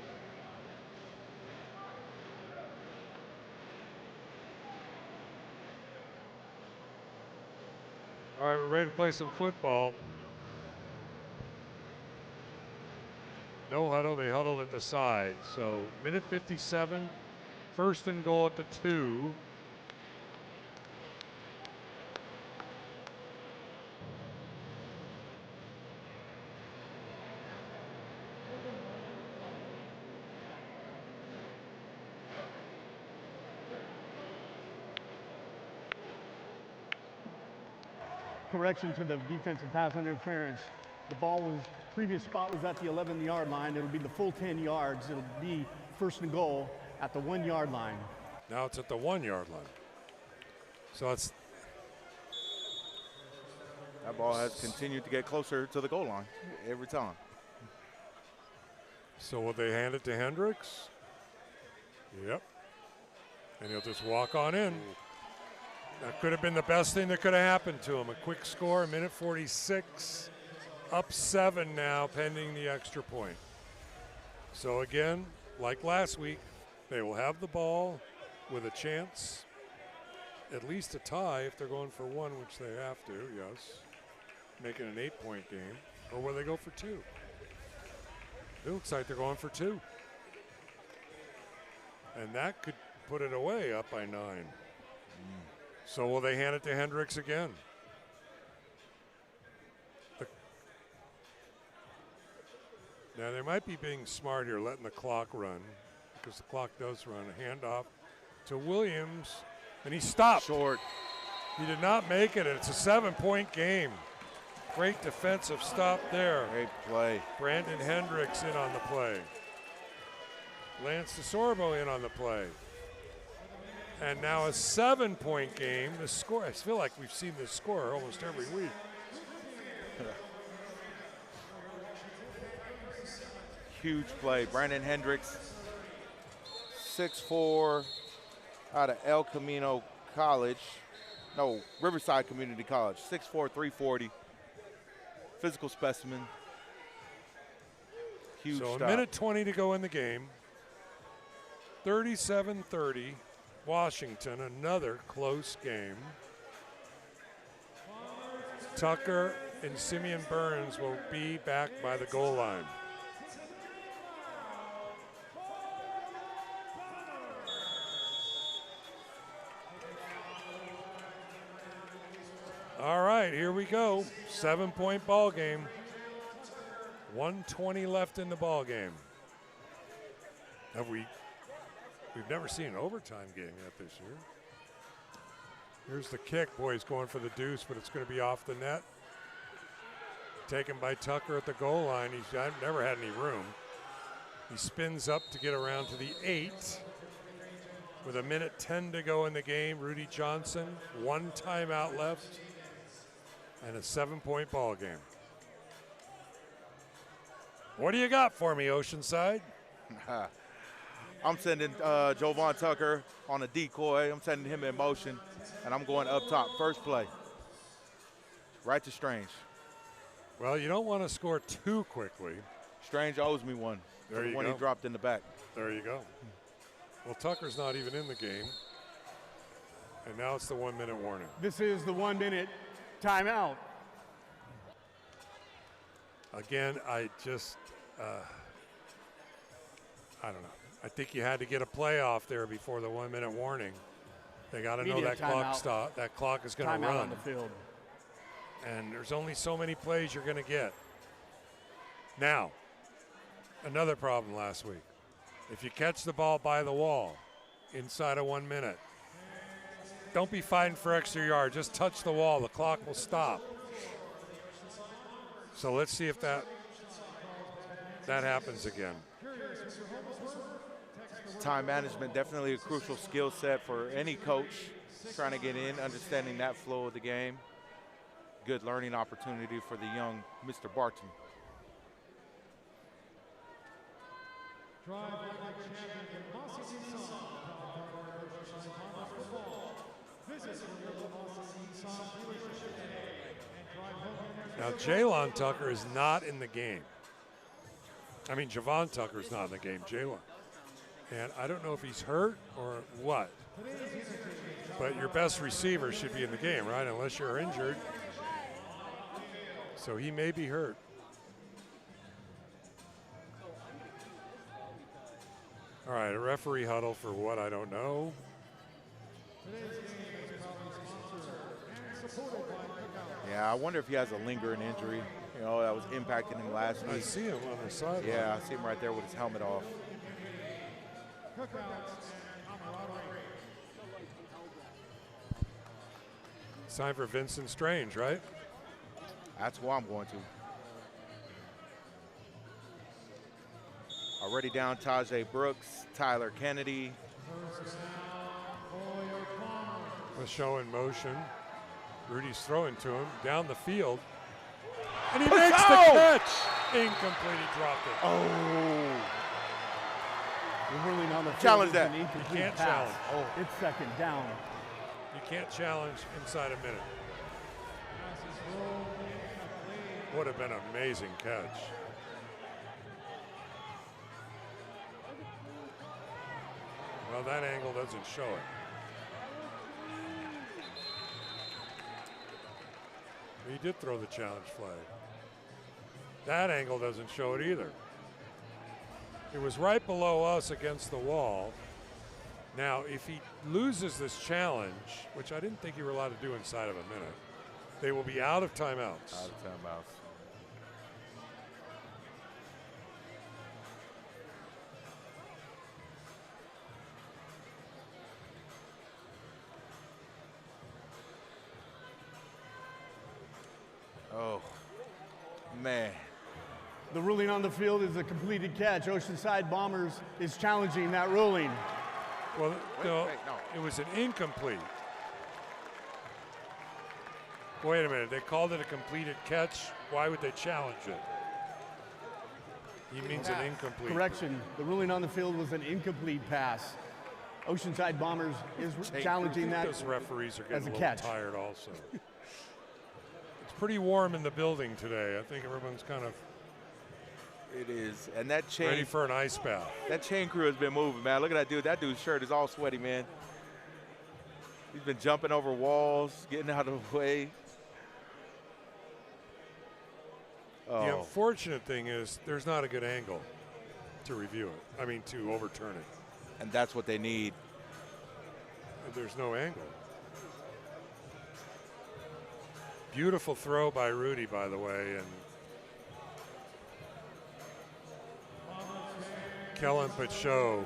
All right, we're ready to play some football. No huddle, they huddled at the side. So minute 57, first and goal at the 2. Correction to the defensive pass interference. The previous spot was at the 11-yard line. It'll be the full 10 yards. It'll be first and goal at the 1-yard line. Now it's at the 1-yard line. So it's. That ball has continued to get closer to the goal line every time. So will they hand it to Hendricks? Yep. And he'll just walk on in. That could have been the best thing that could have happened to him. A quick score, minute 46. Up 7 now, pending the extra point. So again, like last week, they will have the ball with a chance, at least a tie if they're going for 1, which they have to, yes. Making an 8-point game. Or will they go for 2? It looks like they're going for 2. And that could put it away up by 9. So will they hand it to Hendricks again? Now they might be being smart here, letting the clock run, because the clock does run. A handoff to Williams, and he stopped. Short. He did not make it, and it's a 7-point game. Great defensive stop there. Great play. Brandon Hendricks in on the play. Lance DeSorbo in on the play. And now a 7-point game. The score, I feel like we've seen this score almost every week. Huge play. Brandon Hendricks, 6'4", out of El Camino College. No, Riverside Community College. 6'4", 340. Physical specimen. Huge So stop. a minute 20 to go in the game. 37-30. Washington, another close game. Tucker and Simeon Burns will be back by the goal line. All right, here we go. 7-point ball game. 1:20 left in the ball game. We've never seen an overtime game yet this year. Here's the kick. Boy, he's going for the deuce, but it's going to be off the net. Taken by Tucker at the goal line. I've never had any room. He spins up to get around to the 8. With a minute 10 to go in the game, Rudy Johnson, 1 timeout left, and a 7-point ball game. What do you got for me, Oceanside? I'm sending Jovan Tucker on a decoy. I'm sending him in motion, and I'm going up top. First play. Right to Strange. Well, you don't want to score too quickly. Strange owes me one. There you one go. He dropped in the back. There you go. Well, Tucker's not even in the game. And now it's the 1-minute warning. This is the 1-minute timeout. Again, I I don't know. I think you had to get a play off there before the 1 minute warning. They got to know that clock is going to run on the field. And there's only so many plays you're going to get. Now, another problem last week. If you catch the ball by the wall inside of 1 minute, don't be fighting for extra yard. Just touch the wall. The clock will stop. So let's see if that happens again. Time management, definitely a crucial skill set for any coach trying to get in, understanding that flow of the game. Good learning opportunity for the young Mr. Barton. Now, Jalon Tucker is not in the game. I mean, Javon Tucker is not in the game, Jalon. And I don't know if he's hurt or what. But your best receiver should be in the game, right? Unless you're injured. So he may be hurt. All right, a referee huddle for what I don't know. Yeah, I wonder if he has a lingering injury, you know, that was impacting him last week. I see him on the sideline. Yeah, I see him right there with his helmet off. It's time for Vincent Strange, right? That's who I'm going to. Already down Tajay Brooks, Tyler Kennedy. A show in motion. Rudy's throwing to him down the field. And he makes the catch. Incomplete, he dropped it. Oh. We're really on the challenge that. You can't challenge. Oh, it's second down. You can't challenge inside a minute. Would have been an amazing catch. Well, that angle doesn't show it. He did throw the challenge flag. That angle doesn't show it either. It was right below us against the wall. Now, if he loses this challenge, which I didn't think you were allowed to do inside of a minute, they will be out of timeouts. Out of timeouts. Oh, man. The ruling on the field is a completed catch. Oceanside Bombers is challenging that ruling. Well, no, it was an incomplete. Wait a minute, they called it a completed catch. Why would they challenge it? He means an incomplete. Correction, the ruling on the field was an incomplete pass. Oceanside Bombers is challenging that Those referees are as getting a a catch. little tired also. It's pretty warm in the building today. I think everyone's kind of It is, and that chain. ready for an ice bath. That chain crew has been moving, man. Look at that dude. That dude's shirt is all sweaty, man. He's been jumping over walls, getting out of the way. Oh. The unfortunate thing is there's not a good angle to review it. I mean, to overturn it. And that's what they need. And there's no angle. Beautiful throw by Rudy, by the way, and Kellen Pachot.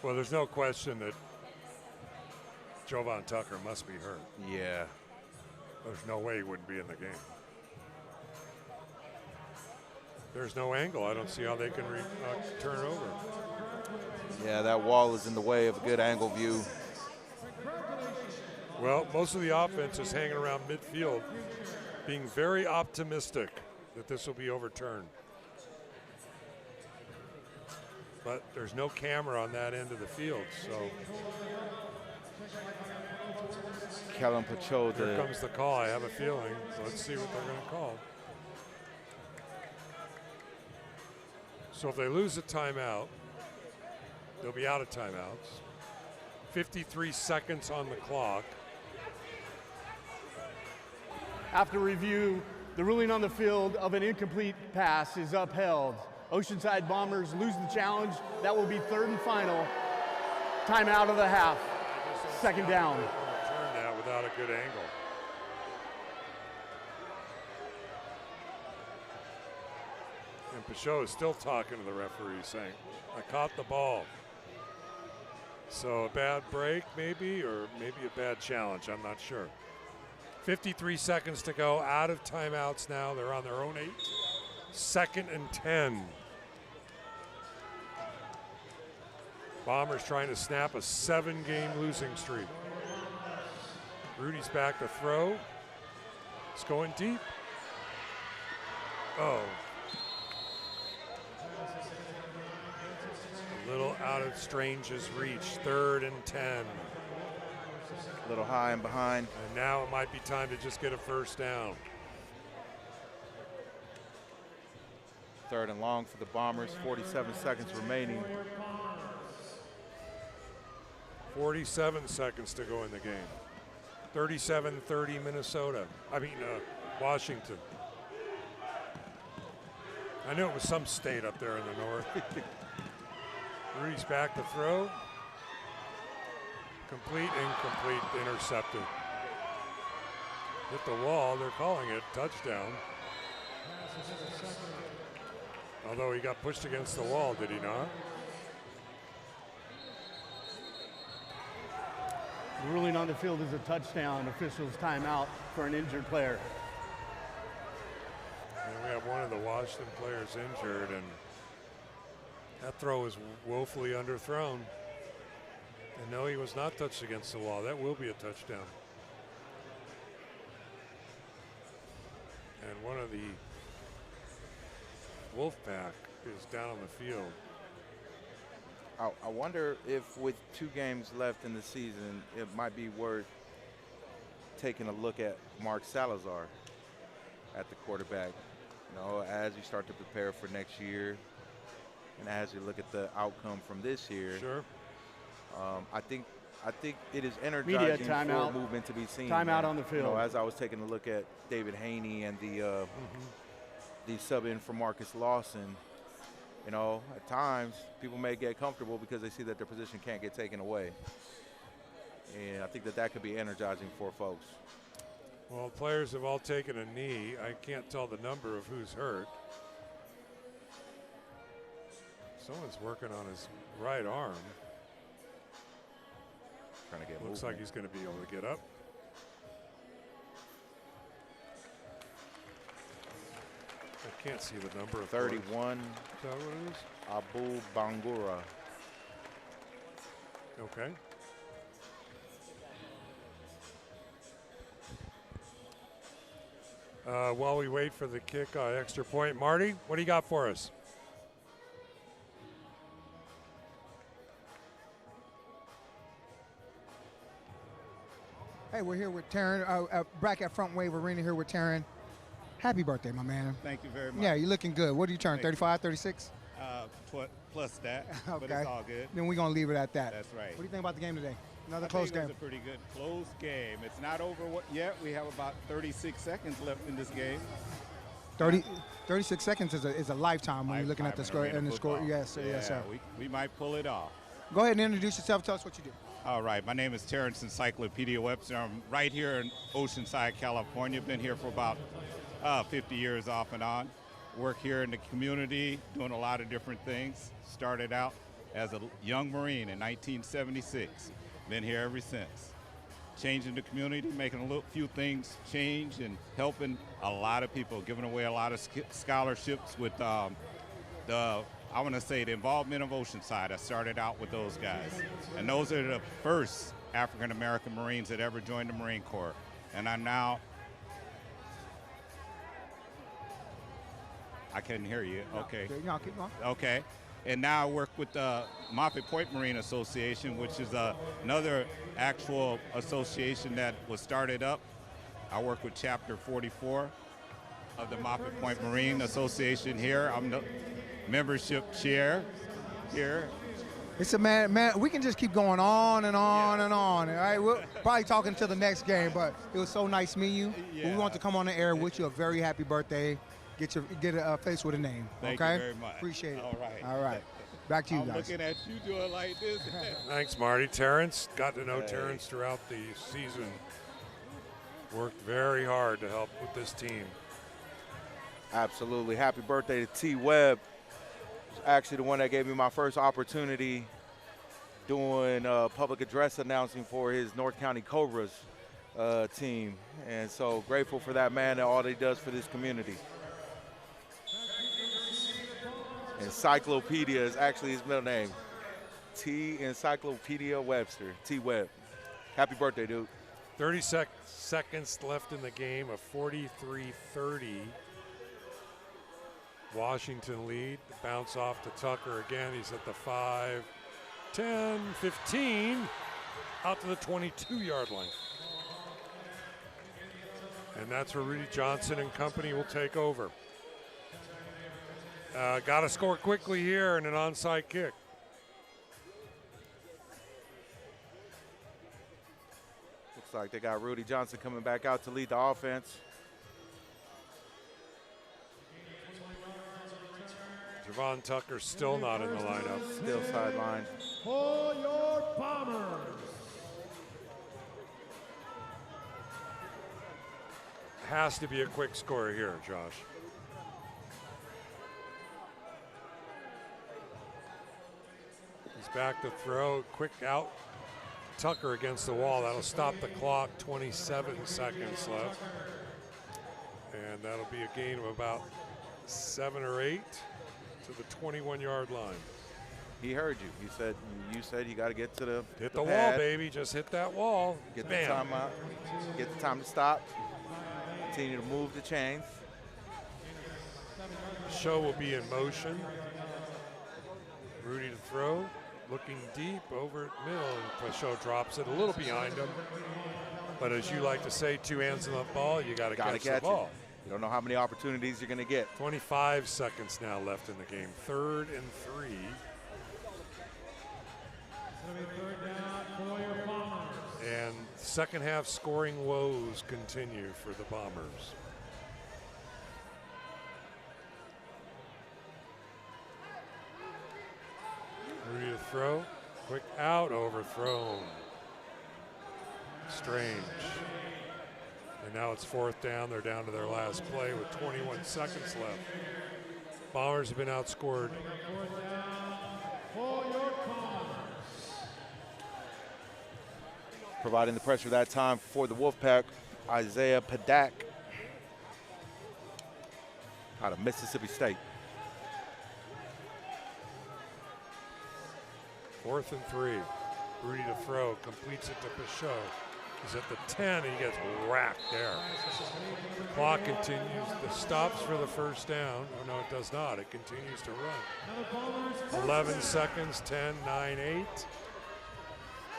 Well, there's no question that Jovan Tucker must be hurt. Yeah. There's no way he wouldn't be in the game. There's no angle. I don't see how they can turn over. Yeah, that wall is in the way of a good angle view. Well, most of the offense is hanging around midfield, being very optimistic that this will be overturned. But there's no camera on that end of the field, so. Kellen Pachot. Here comes the call, I have a feeling. Let's see what they're going to call. So if they lose a timeout, They'll be out of timeouts. 53 seconds on the clock. After review, the ruling on the field of an incomplete pass is upheld. Oceanside Bombers lose the challenge. That will be third and final. Timeout of the half. Second down. Turn that without a good angle. And Peugeot is still talking to the referee saying, I caught the ball. So a bad break maybe, or maybe a bad challenge, I'm not sure. 53 seconds to go, out of timeouts now. They're on their own 8. Second and 10. Bombers trying to snap a 7-game losing streak. Rudy's back to throw. It's going deep. Oh. A little out of Strange's reach. 3rd and 10. A little high and behind. And now it might be time to just get a first down. 3rd and long for the Bombers. 47 seconds remaining. 47 seconds to go in the game. 37-30 Minnesota. Washington. I knew it was some state up there in the north. Rudy's back to throw. Complete, incomplete, intercepted. Hit the wall, they're calling it touchdown. Although he got pushed against the wall, did he not? The ruling on the field is a touchdown. Officials timeout for an injured player. And we have one of the Washington players injured, and that throw is woefully underthrown. And no, he was not touched against the wall. That will be a touchdown. And one of the Wolfpack is down on the field. I wonder if with 2 games left in the season, it might be worth taking a look at Mark Salazar at the quarterback. You know, as you start to prepare for next year, and as you look at the outcome from this year. Sure. I think it is energizing for a movement to be seen. Timeout on the field. You know, as I was taking a look at David Haney and the sub in for Marcus Lawson, you know, at times people may get comfortable because they see that their position can't get taken away. And I think that could be energizing for folks. Well, players have all taken a knee. I can't tell the number of who's hurt. Someone's working on his right arm. Trying to get Looks like he's going to be able to get up. I can't see the number of 31. Is that what it is? Abu Bangura. Okay. While we wait for the kick extra point, Marty, what do you got for us? Hey, we're here with Taryn, back at Front Wave Arena here with Taryn. Happy birthday, my man. Thank you very much. Yeah, you're looking good. What do you turn, 35, 36? Plus that, okay. But it's all good. Then we're going to leave it at that. That's right. What do you think about the game today? Another I close think game. It's a pretty good close game. It's not over yet. We have about 36 seconds left in this game. 36 seconds is a lifetime when you're looking at the score and the score. Yes, sir. Yeah, Yes, sir. We might pull it off. Go ahead and introduce yourself. Tell us what you do. All right. My name is Terrence Encyclopedia Webster. I'm right here in Oceanside, California. Been here for about 50 years off and on. Work here in the community, doing a lot of different things. Started out as a young Marine in 1976. Been here ever since. Changing the community, making a few things change, and helping a lot of people, giving away a lot of scholarships with I want to say the involvement of Oceanside. I started out with those guys. And those are the first African-American Marines that ever joined the Marine Corps. And I'm now, I couldn't hear you. Okay. No, keep going. Okay. And now I work with the Moffett Point Marine Association, which is another actual association that was started up. I work with Chapter 44 of the Moffett Point Marine Association here. I'm the membership chair here. It's a man. We can just keep going on and on and on. All right, we're probably talking to the next game, but it was so nice meeting you. Yeah. We want to come on the air, wish you a very happy birthday. Get a face with a name. Thank okay? you very much. Appreciate it. All right. All right. Back to you I'm guys. looking at you doing like this. Thanks, Marty. Terrence, got to know Terrence throughout the season. Worked very hard to help with this team. Absolutely. Happy birthday to T. Webb. Actually the one that gave me my first opportunity doing public address announcing for his North County Cobras team. And so grateful for that man and all that he does for this community. Encyclopedia is actually his middle name. T. Encyclopedia Webster, T. Webb. Happy birthday, dude. 30 seconds left in the game, a 43-30. Washington lead. Bounce off to Tucker again. He's at the 5, 10, 15, out to the 22-yard line. And that's where Rudy Johnson and company will take over. Got to score quickly here and an onside kick. Looks like they got Rudy Johnson coming back out to lead the offense. Javon Tucker still not in the lineup. Still sidelined. For your Bombers. Has to be a quick score here, Josh. He's back to throw, quick out. Tucker against the wall. That'll stop the clock. 27 seconds left. And that'll be a gain of about 7 or 8 to the 21-yard line. He heard you. You said you got to get to the hit the pad. wall, baby. Just hit that wall. Get Bam. the time out. Get the time to stop. Continue to move the chains. Show will be in motion. Rudy to throw. Looking deep over at middle, and Show drops it a little behind him. But as you like to say, 2 hands on the ball, you got to catch the ball. You don't know how many opportunities you're going to get. 25 seconds now left in the game. 3rd and 3. And second half scoring woes continue for the Bombers. Rudy to throw, quick out, overthrown. Strange. And now it's 4th down. They're down to their last play with 21 seconds left. Bombers have been outscored. Providing the pressure that time for the Wolfpack, Isaiah Padak out of Mississippi State. 4th and 3. Rudy to throw, completes it to Pachot. He's at the 10, and he gets whacked there. The clock continues. The stops for the first down. Oh, no, it does not. It continues to run. 11 seconds, 10, 9, 8. This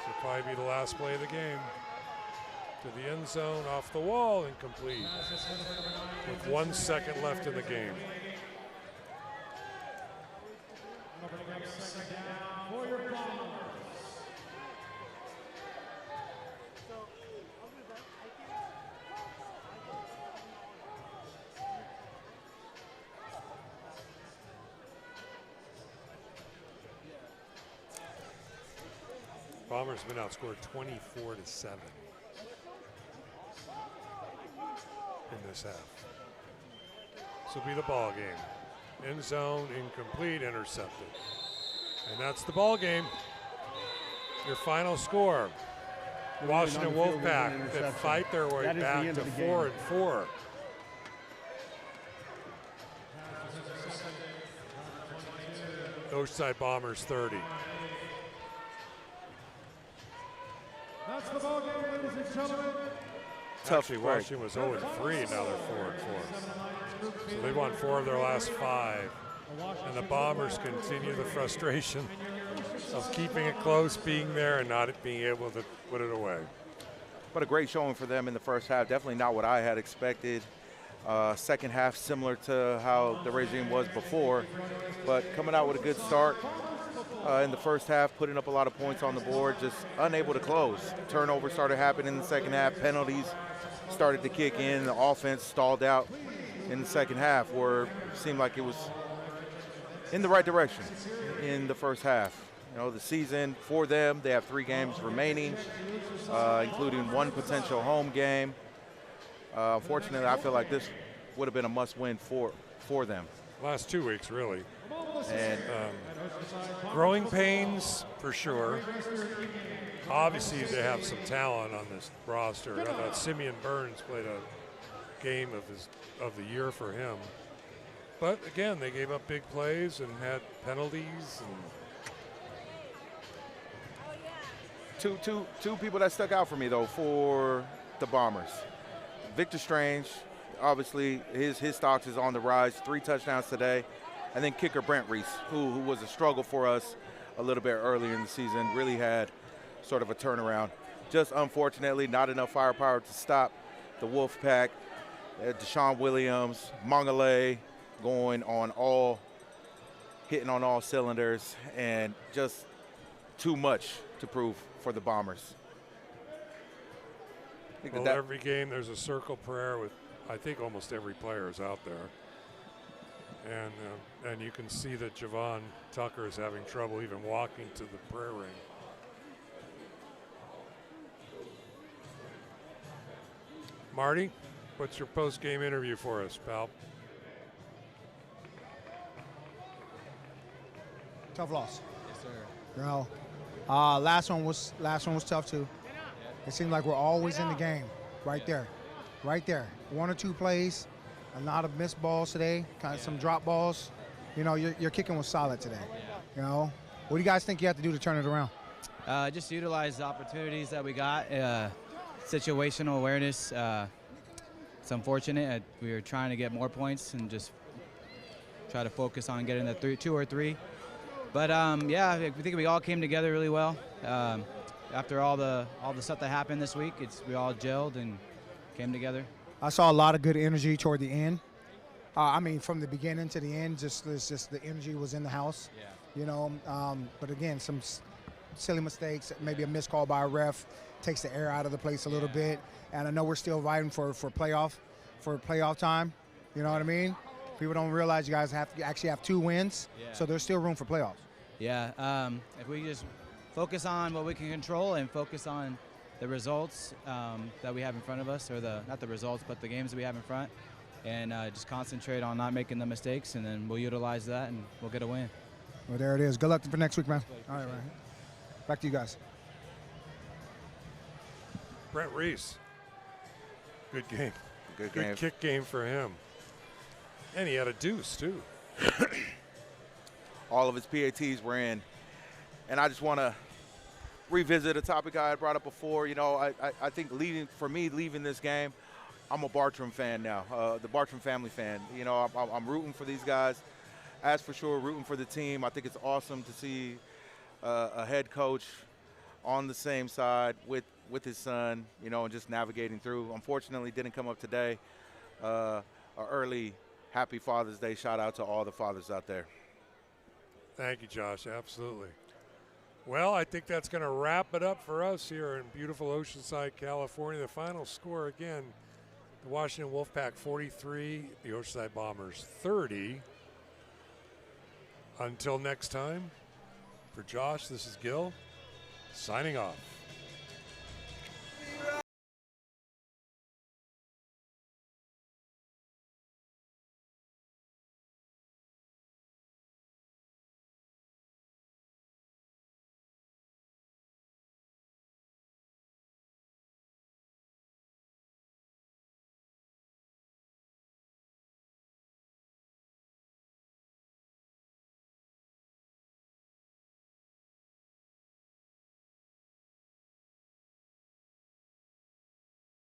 will probably be the last play of the game. To the end zone, off the wall, incomplete. With 1 second left in the game. Bombers have been outscored 24-7 in this half. This will be the ball game. End zone, incomplete, intercepted. And that's the ball game. Your final score. Washington Wolfpack that fight their way back to 4-4. Oceanside Bombers 30. That's the ball game, ladies and gentlemen. Actually, Washington was 0-3, now they're 4-4. So they won 4 of their last 5. And the Bombers continue the frustration of keeping it close, being there, and not being able to put it away. But a great showing for them in the first half. Definitely not what I had expected. Second half similar to how the regime was before, but coming out with a good start in the first half, putting up a lot of points on the board, just unable to close. Turnovers started happening in the second half. Penalties started to kick in. The offense stalled out in the second half, where it seemed like it was in the right direction in the first half. You know, the season for them, they have 3 games remaining, including 1 potential home game. Unfortunately, I feel like this would have been a must-win for them. Last 2 weeks, really. And growing pains for sure. Obviously, they have some talent on this roster. I thought Simeon Burns played a game of the year for him. But again, they gave up big plays and had penalties. And two people that stuck out for me though for the Bombers. Victor Strange, obviously his stocks is on the rise. 3 touchdowns today. And then kicker Brent Reese, who was a struggle for us a little bit earlier in the season, really had sort of a turnaround. Just unfortunately, not enough firepower to stop the Wolfpack. Deshaun Williams, Mongole hitting on all cylinders, and just too much to prove for the Bombers. Well, every game there's a circle prayer with, I think, almost every player is out there. And you can see that Javon Tucker is having trouble even walking to the prayer ring. Marty, what's your post-game interview for us, pal? Tough loss. Yes, sir. You know, last one was tough too. It seemed like we're always in the game, right there. 1 or 2 plays, a lot of missed balls today, kind of some drop balls. You know, your kicking was solid today. You know, what do you guys think you have to do to turn it around? Just utilize the opportunities that we got. Situational awareness. It's unfortunate. We were trying to get more points and just try to focus on getting the 2 or 3. But yeah, I think we all came together really well. After all the stuff that happened this week, we all gelled and came together. I saw a lot of good energy toward the end. I mean, from the beginning to the end, just the energy was in the house. Yeah. You know, but again, some silly mistakes, maybe a missed call by a ref takes the air out of the place a little bit. And I know we're still fighting for playoff time. You know what I mean? People don't realize you guys actually have 2 wins, so there's still room for playoffs. Yeah, if we just focus on what we can control and focus on the results that we have in front of us, or not the results, but the games that we have in front, and just concentrate on not making the mistakes, and then we'll utilize that and we'll get a win. Well, there it is. Good luck for next week, man. All right, Ryan. Back to you guys. Brent Reese. Good game. Good game. Kick game for him. And he had a deuce, too. All of his PATs were in. And I just want to revisit a topic I had brought up before. You know, I think leaving this game, I'm a Bartram fan now, the Bartram family fan. You know, I'm rooting for these guys. As for sure, rooting for the team. I think it's awesome to see a head coach on the same side with his son, you know, and just navigating through. Unfortunately, didn't come up today. An early happy Father's Day shout out to all the fathers out there. Thank you, Josh. Absolutely. Well, I think that's going to wrap it up for us here in beautiful Oceanside, California. The final score again, the Washington Wolfpack 43, the Oceanside Bombers 30. Until next time, for Josh, this is Gil, signing off.